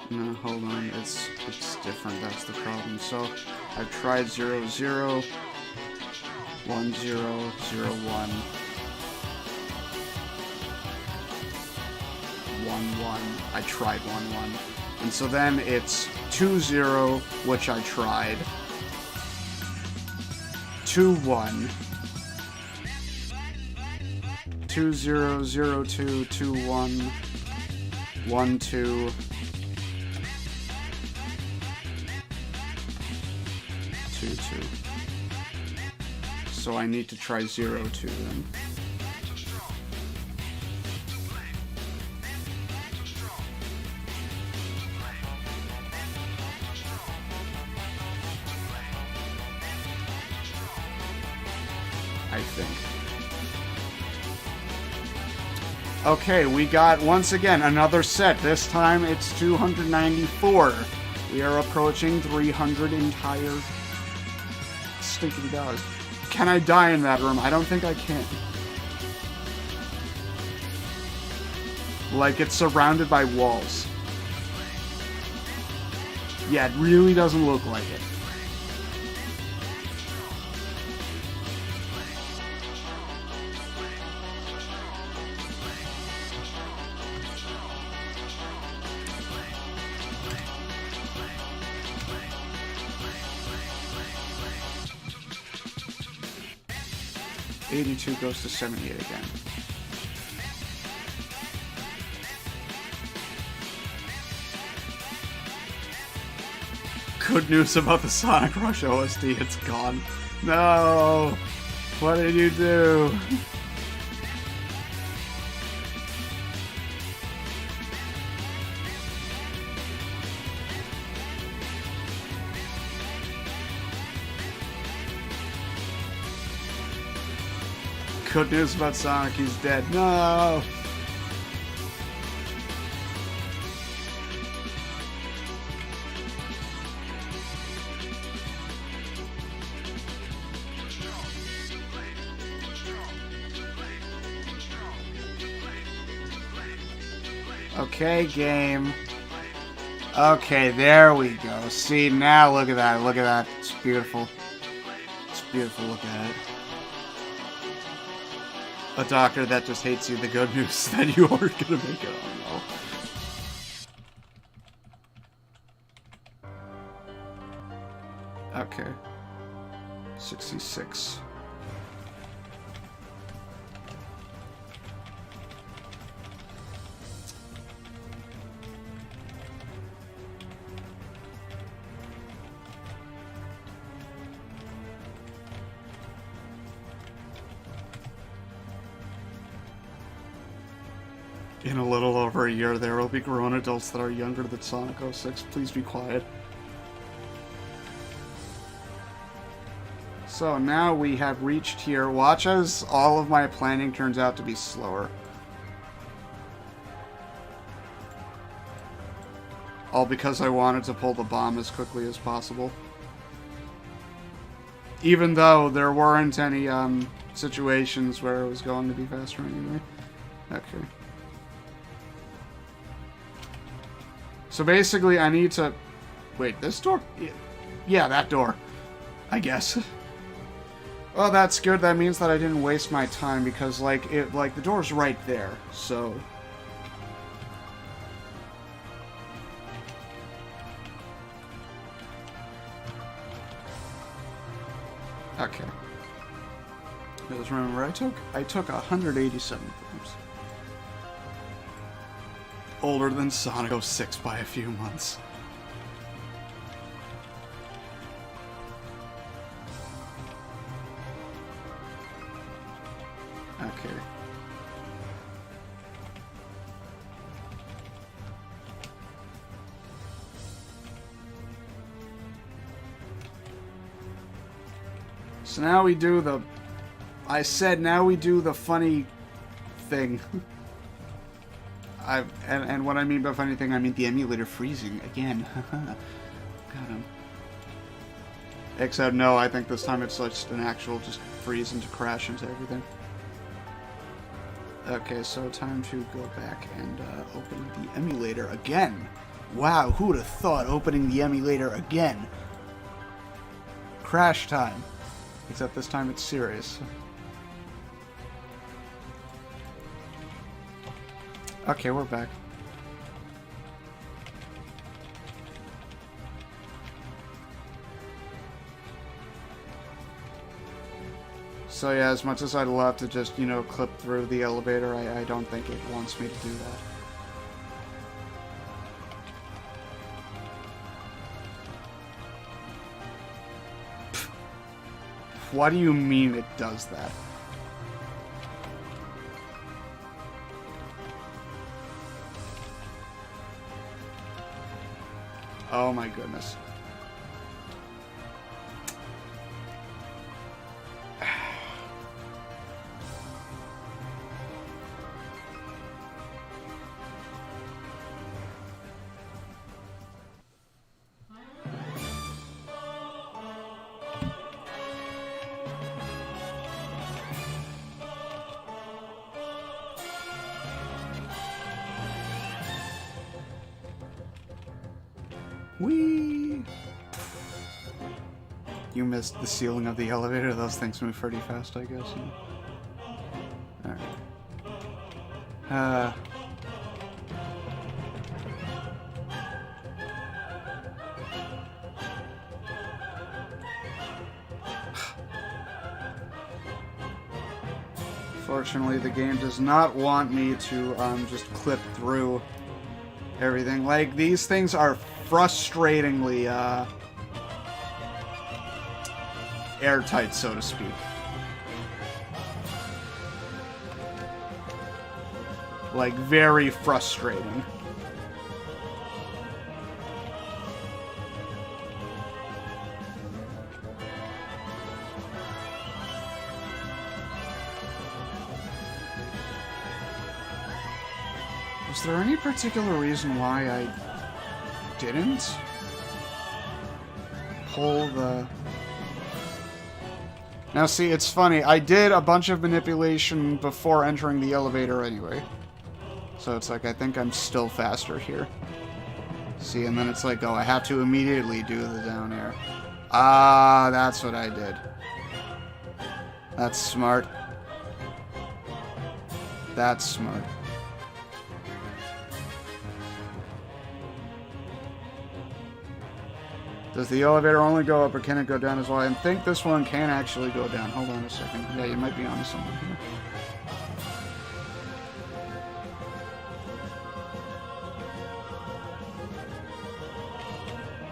No, hold on, it's different, that's the problem. So, I've tried 0, 0, 1, 0, 0, 1, 1, 1. I tried 1, 1. And so then it's 2, 0, which I tried. 2, 1. 2, 0, 0, 2, 2, 1. 1, 2. 2, 2. So I need to try 0, 2 then. I think. Okay, we got, once again, another set. This time it's 294. We are approaching 300 entire stinking dollars. Can I die in that room? I don't think I can. Like, it's surrounded by walls. Yeah, it really doesn't look like it. 82 goes to 78 again. Good news about the Sonic Rush OSD, it's gone. No! What did you do? Good news about Sonic, he's dead. No! Okay, game. Okay, there we go. See, now look at that. Look at that. It's beautiful. It's beautiful. Look at it. A doctor that just hates you. The good news that you aren't gonna make it. Oh no. Okay. 66. In a little over a year, there will be grown adults that are younger than Sonic 06. Please be quiet. So now we have reached here. Watch as all of my planning turns out to be slower. All because I wanted to pull the bomb as quickly as possible. Even though there weren't any situations where it was going to be faster anyway. Okay. So basically, I need to... Wait, this door? Yeah, that door. I guess. Well, that's good. That means that I didn't waste my time because, the door's right there. So... Okay. Just remember, I took 187 frames. Older than Sonic 06 by a few months. Okay. So now we do the... I said now we do the funny thing. And what I mean by funny thing, I mean the emulator freezing again. Got him. Except no, I think this time it's just an actual just freeze and to crash into everything. Okay, so time to go back and open the emulator again. Wow, who would have thought opening the emulator again? Crash time. Except this time it's serious. Okay, we're back. So yeah, as much as I'd love to just, clip through the elevator, I don't think it wants me to do that. What do you mean it does that? Oh my goodness. Whee! You missed the ceiling of the elevator. Those things move pretty fast, I guess. Yeah. Alright. Unfortunately, the game does not want me to just clip through everything. Like, these things are frustratingly airtight, so to speak. Like, very frustrating. Was there any particular reason why I didn't pull the... Now see, it's funny, I did a bunch of manipulation before entering the elevator anyway. So it's like, I think I'm still faster here. See, and then it's like, oh, I have to immediately do the down air. Ah, that's what I did. That's smart. That's smart. Does the elevator only go up or can it go down as well? I think this one can actually go down. Hold on a second. Yeah, you might be onto something here.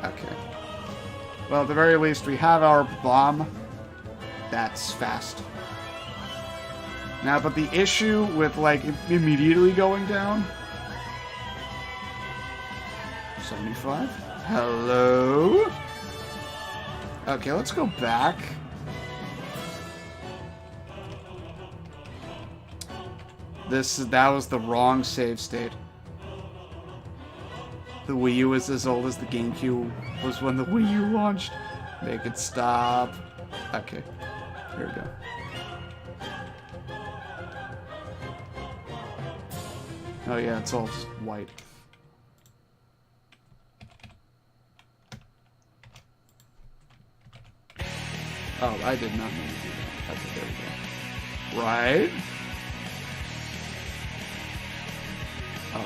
Okay. Well, at the very least, we have our bomb. That's fast. Now, but the issue with, like, immediately going down... 75? Hello? Okay, let's go back. That was the wrong save state. The Wii U is as old as the GameCube was when the Wii U launched. Make it stop. Okay, here we go. Oh yeah, it's all just white. Oh, I did not mean to do that. Okay, there we go. Right? Oh, no.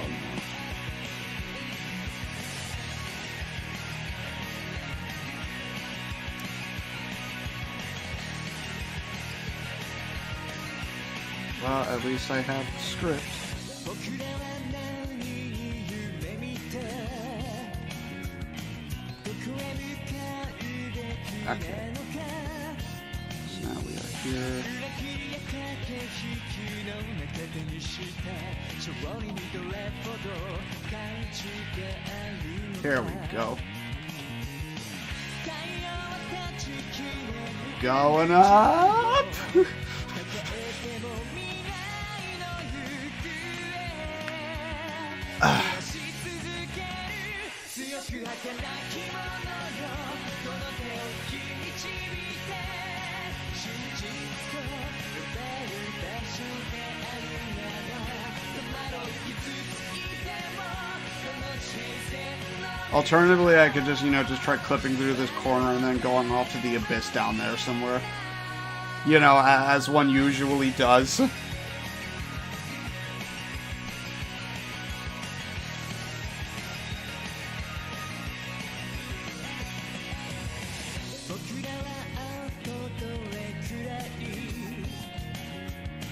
Well, at least I have the script. Okay. So now we are here. There we go. Going up! Alternatively, I could just, just try clipping through this corner and then going off to the abyss down there somewhere. You know, as one usually does.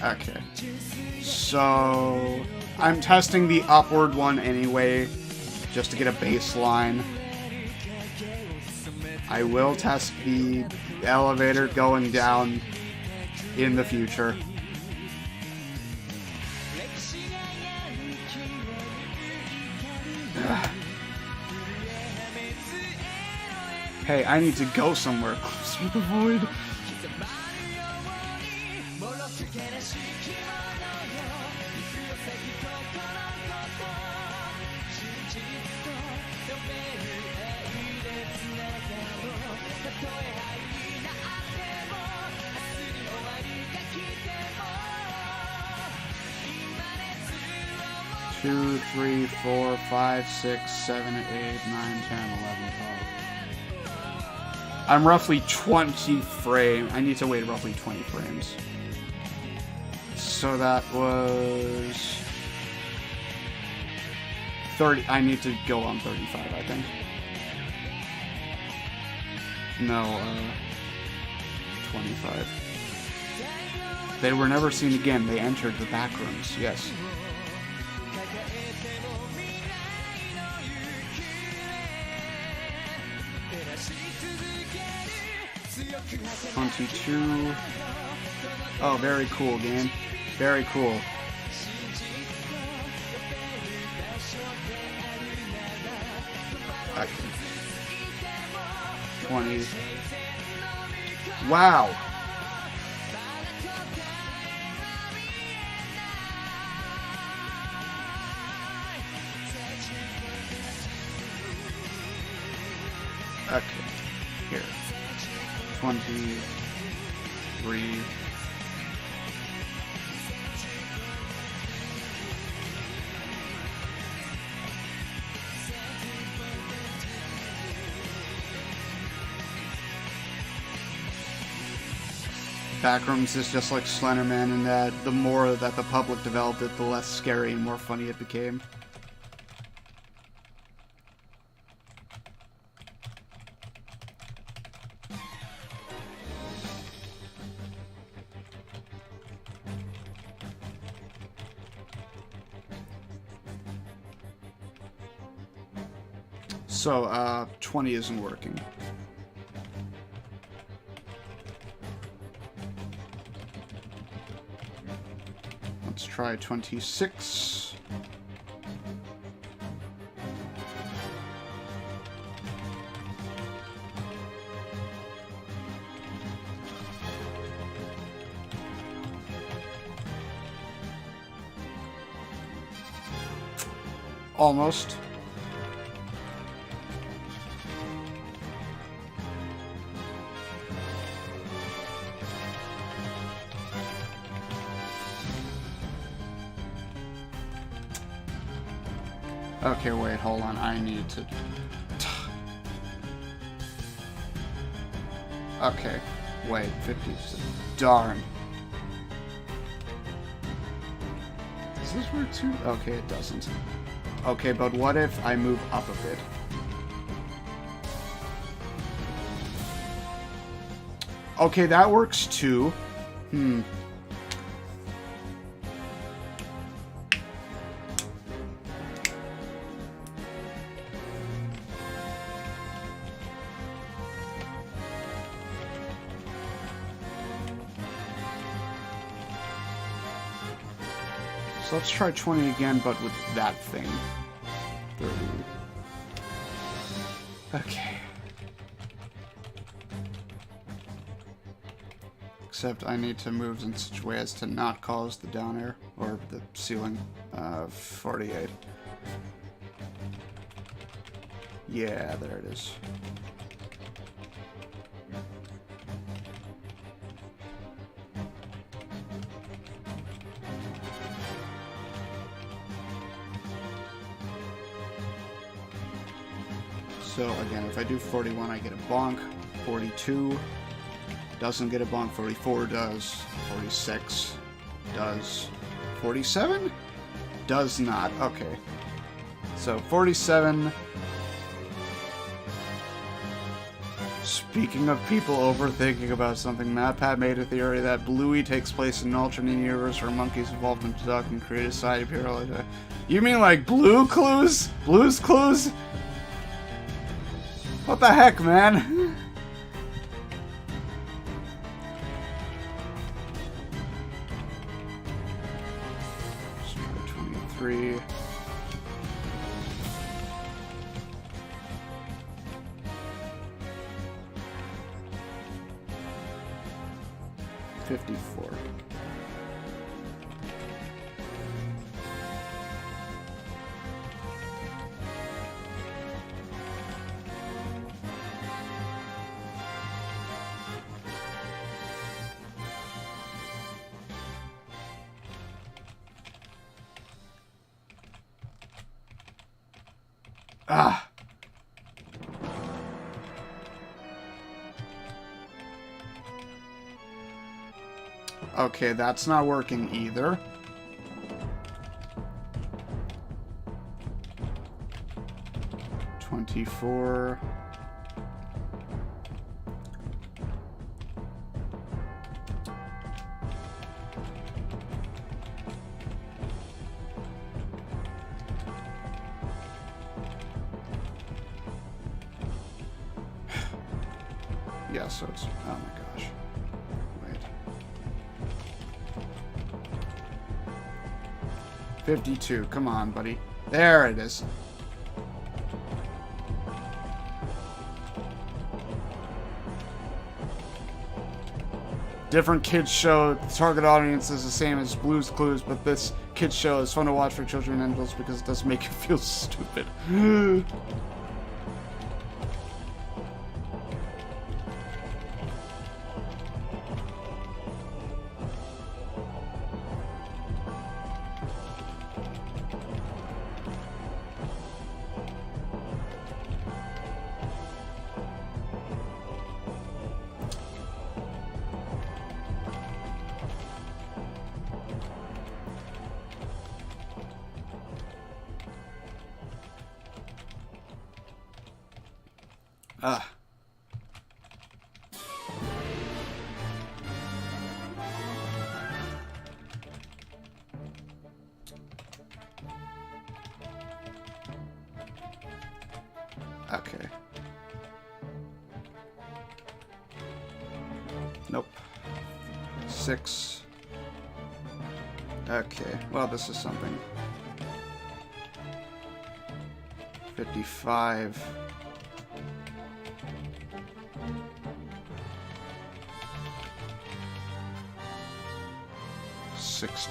Okay. So, I'm testing the upward one anyway, just to get a baseline. I will test the elevator going down in the future. Ugh. Hey, I need to go somewhere close with the void. Two, 3, 4, 5, 6, 7, 8, 9, 10, 11, 12. I'm roughly 20 frames. I need to wait roughly 20 frames. So that was 30. I need to go on 35, I think. No, 25. They were never seen again. They entered the back rooms. Yes. $22. Oh, very cool game. Very cool. Okay. 20. Wow. Okay. Here. 23. Backrooms is just like Slenderman in that the more that the public developed it, the less scary and more funny it became. So, 20 isn't working. Let's try 26. Almost. Okay, wait, hold on. I need to... Okay, wait, 50. Darn. Does this work too? Okay, it doesn't. Okay, but what if I move up a bit? Okay, that works too. So let's try 20 again, but with that thing. 30. Okay. Except I need to move in such a way as to not cause the down air, or the ceiling. 48. Yeah, there it is. So again, if I do 41, I get a bonk. 42 doesn't get a bonk. 44 does. 46 does. 47 does not. Okay. So 47. Speaking of people overthinking about something, MatPat made a theory that Bluey takes place in an alternate universe where monkeys evolved into duck and create a side appear. You mean like Blue Clues? Blue's Clues? What the heck, man? Let's try 23. $54. Ah. Okay, that's not working either. $24. Yeah, so it's... Oh my gosh. Wait. 52. Come on, buddy. There it is. Different kids show, the target audience is the same as Blue's Clues, but this kids show is fun to watch for children and adults because it doesn't make you feel stupid. Ah. Okay. Nope. 6. Okay. Well, this is something. 55. 60.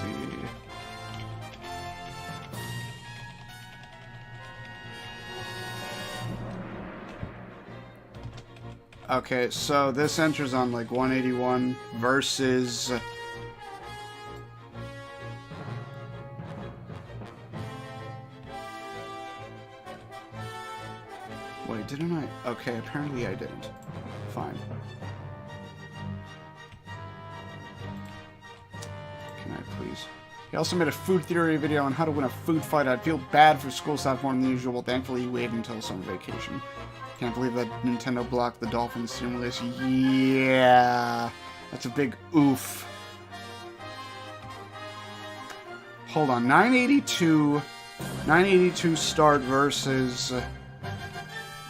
Okay, so this enters on like 181 versus... Wait, didn't I? Okay, apparently I didn't. Fine. Please. He also made a food theory video on how to win a food fight. I'd feel bad for school staff more than usual. Thankfully, he waited until summer vacation. Can't believe that Nintendo blocked the Dolphins simulation. Yeah, that's a big oof. Hold on, 982 start versus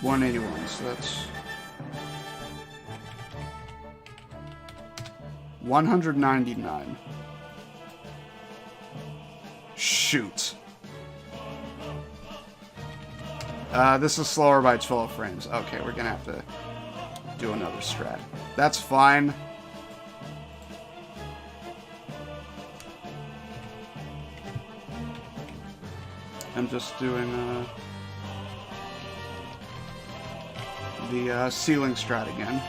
181. So that's 199. Shoot. This is slower by 12 frames. Okay, we're gonna have to do another strat. That's fine. I'm just doing the ceiling strat again.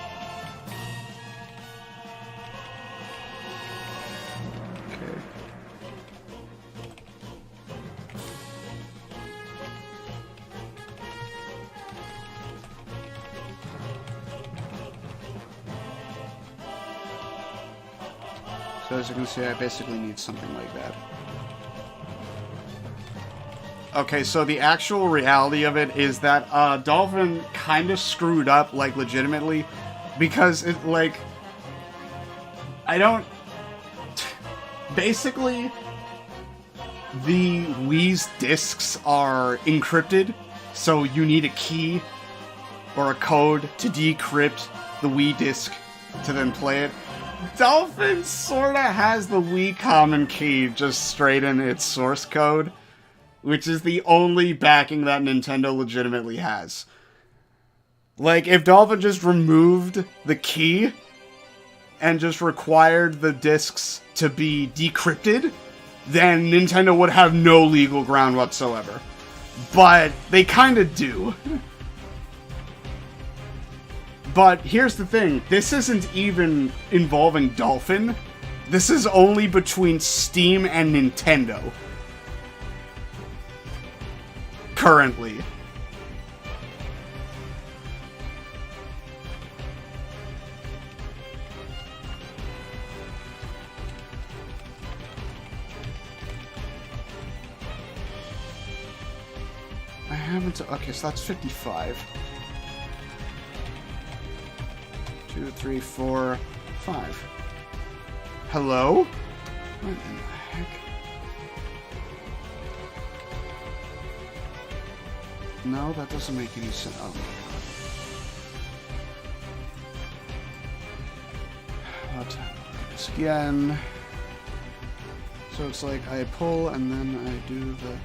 So as you can see, I basically need something like that. Okay, so the actual reality of it is that Dolphin kind of screwed up, like, legitimately, because it, like, I don't... Basically, the Wii's discs are encrypted, so you need a key or a code to decrypt the Wii disc to then play it. Dolphin sorta has the Wii common key just straight in its source code, which is the only backing that Nintendo legitimately has. Like, if Dolphin just removed the key and just required the discs to be decrypted, then Nintendo would have no legal ground whatsoever. But they kinda do. But here's the thing, this isn't even involving Dolphin. This is only between Steam and Nintendo. Currently. I haven't... Okay, so that's 55. 2, 3, 4, 5. Hello? What in the heck? No, that doesn't make any sense. Oh. again. So it's like I pull and then I do the...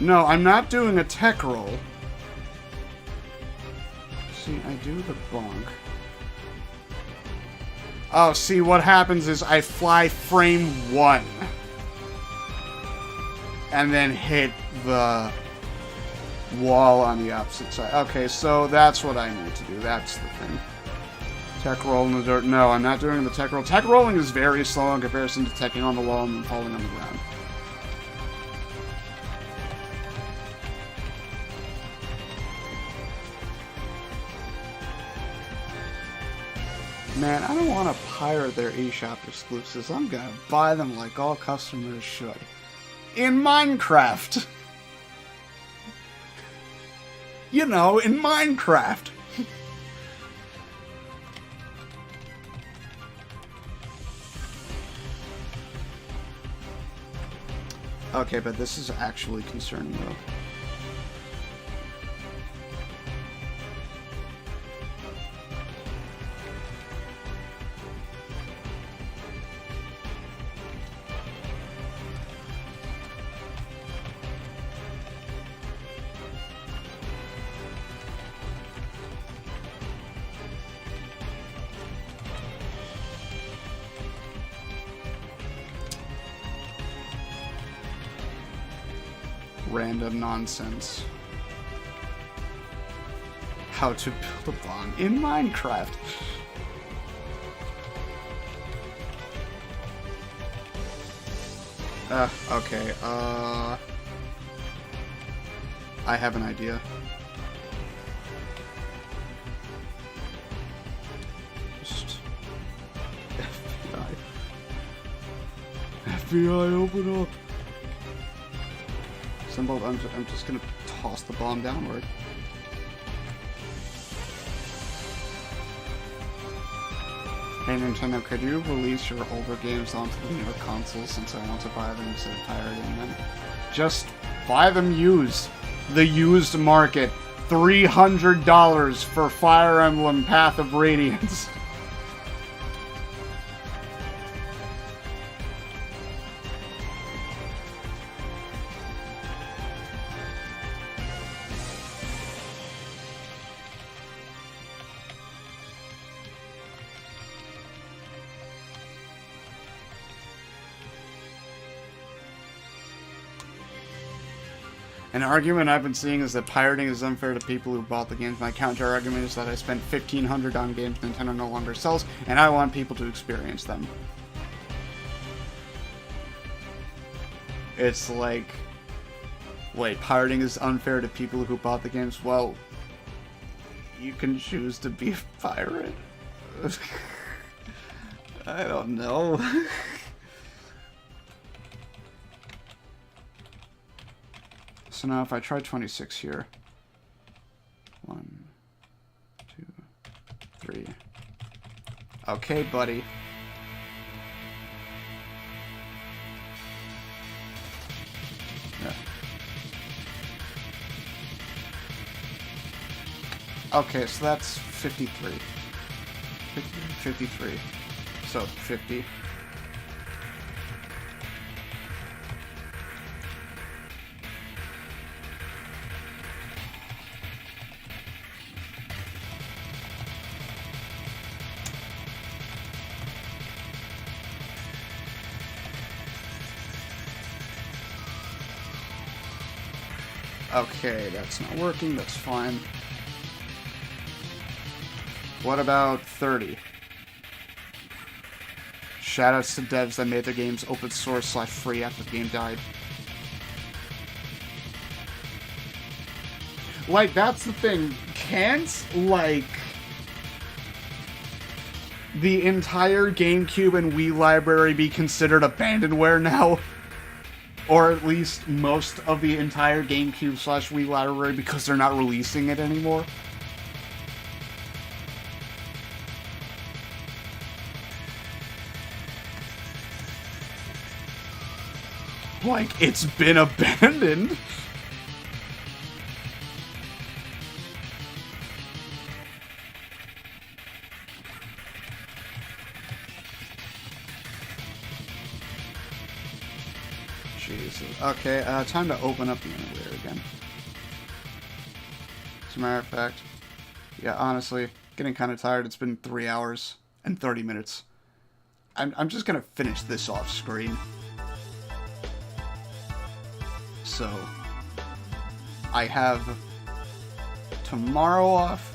No, I'm not doing a tech roll. See, I do the bonk. Oh, see, what happens is I fly frame 1. And then hit the wall on the opposite side. Okay, so that's what I need to do. That's the thing. Tech roll in the dirt. No, I'm not doing the tech roll. Tech rolling is very slow in comparison to teching on the wall and then falling on the ground. Man, I don't want to pirate their eShop exclusives. I'm gonna buy them like all customers should. In Minecraft! You know, in Minecraft! Okay, but this is actually concerning, though. Random nonsense. How to build a bomb in Minecraft. Okay, I have an idea. Just... FBI. FBI, open up! Symbol, I'm just gonna toss the bomb downward. Hey Nintendo, could you release your older games onto the newer consoles since I want to buy them instead of pirating them? Just buy them used. The used market. $300 for Fire Emblem Path of Radiance. An argument I've been seeing is that pirating is unfair to people who bought the games. My counter-argument is that I spent $1,500 on games Nintendo no longer sells, and I want people to experience them. It's like... Wait, pirating is unfair to people who bought the games? Well, you can choose to be a pirate. I don't know. So now if I try 26 here. 1, 2, 3. Okay, buddy. Yeah. Okay, so that's 53. 53. So 50. Okay, that's not working, that's fine. What about 30? Shoutouts to devs that made their games open source / free after the game died. Like, that's the thing. Can't, like, the entire GameCube and Wii library be considered abandonware now? Or at least most of the entire GameCube / Wii library because they're not releasing it anymore? Like, it's been abandoned. Jesus. Okay, time to open up the emulator again. As a matter of fact, yeah, honestly, getting kind of tired. It's been 3 hours and 30 minutes. I'm just gonna finish this off screen. So, I have tomorrow off,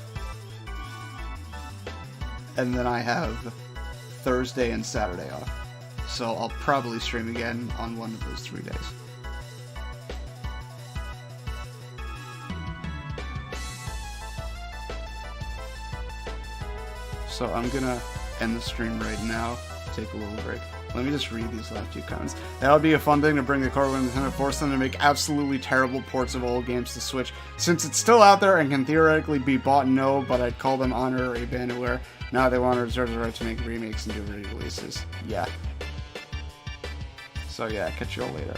and then I have Thursday and Saturday off. So I'll probably stream again on one of those 3 days. So I'm gonna end the stream right now, take a little break. Let me just read these last few comments. That would be a fun thing to bring the core when Nintendo force them to make absolutely terrible ports of old games to Switch. Since it's still out there and can theoretically be bought, no, but I'd call them honorary bandware. Now they want to reserve the right to make remakes and do re-releases. Yeah. So yeah, catch you all later.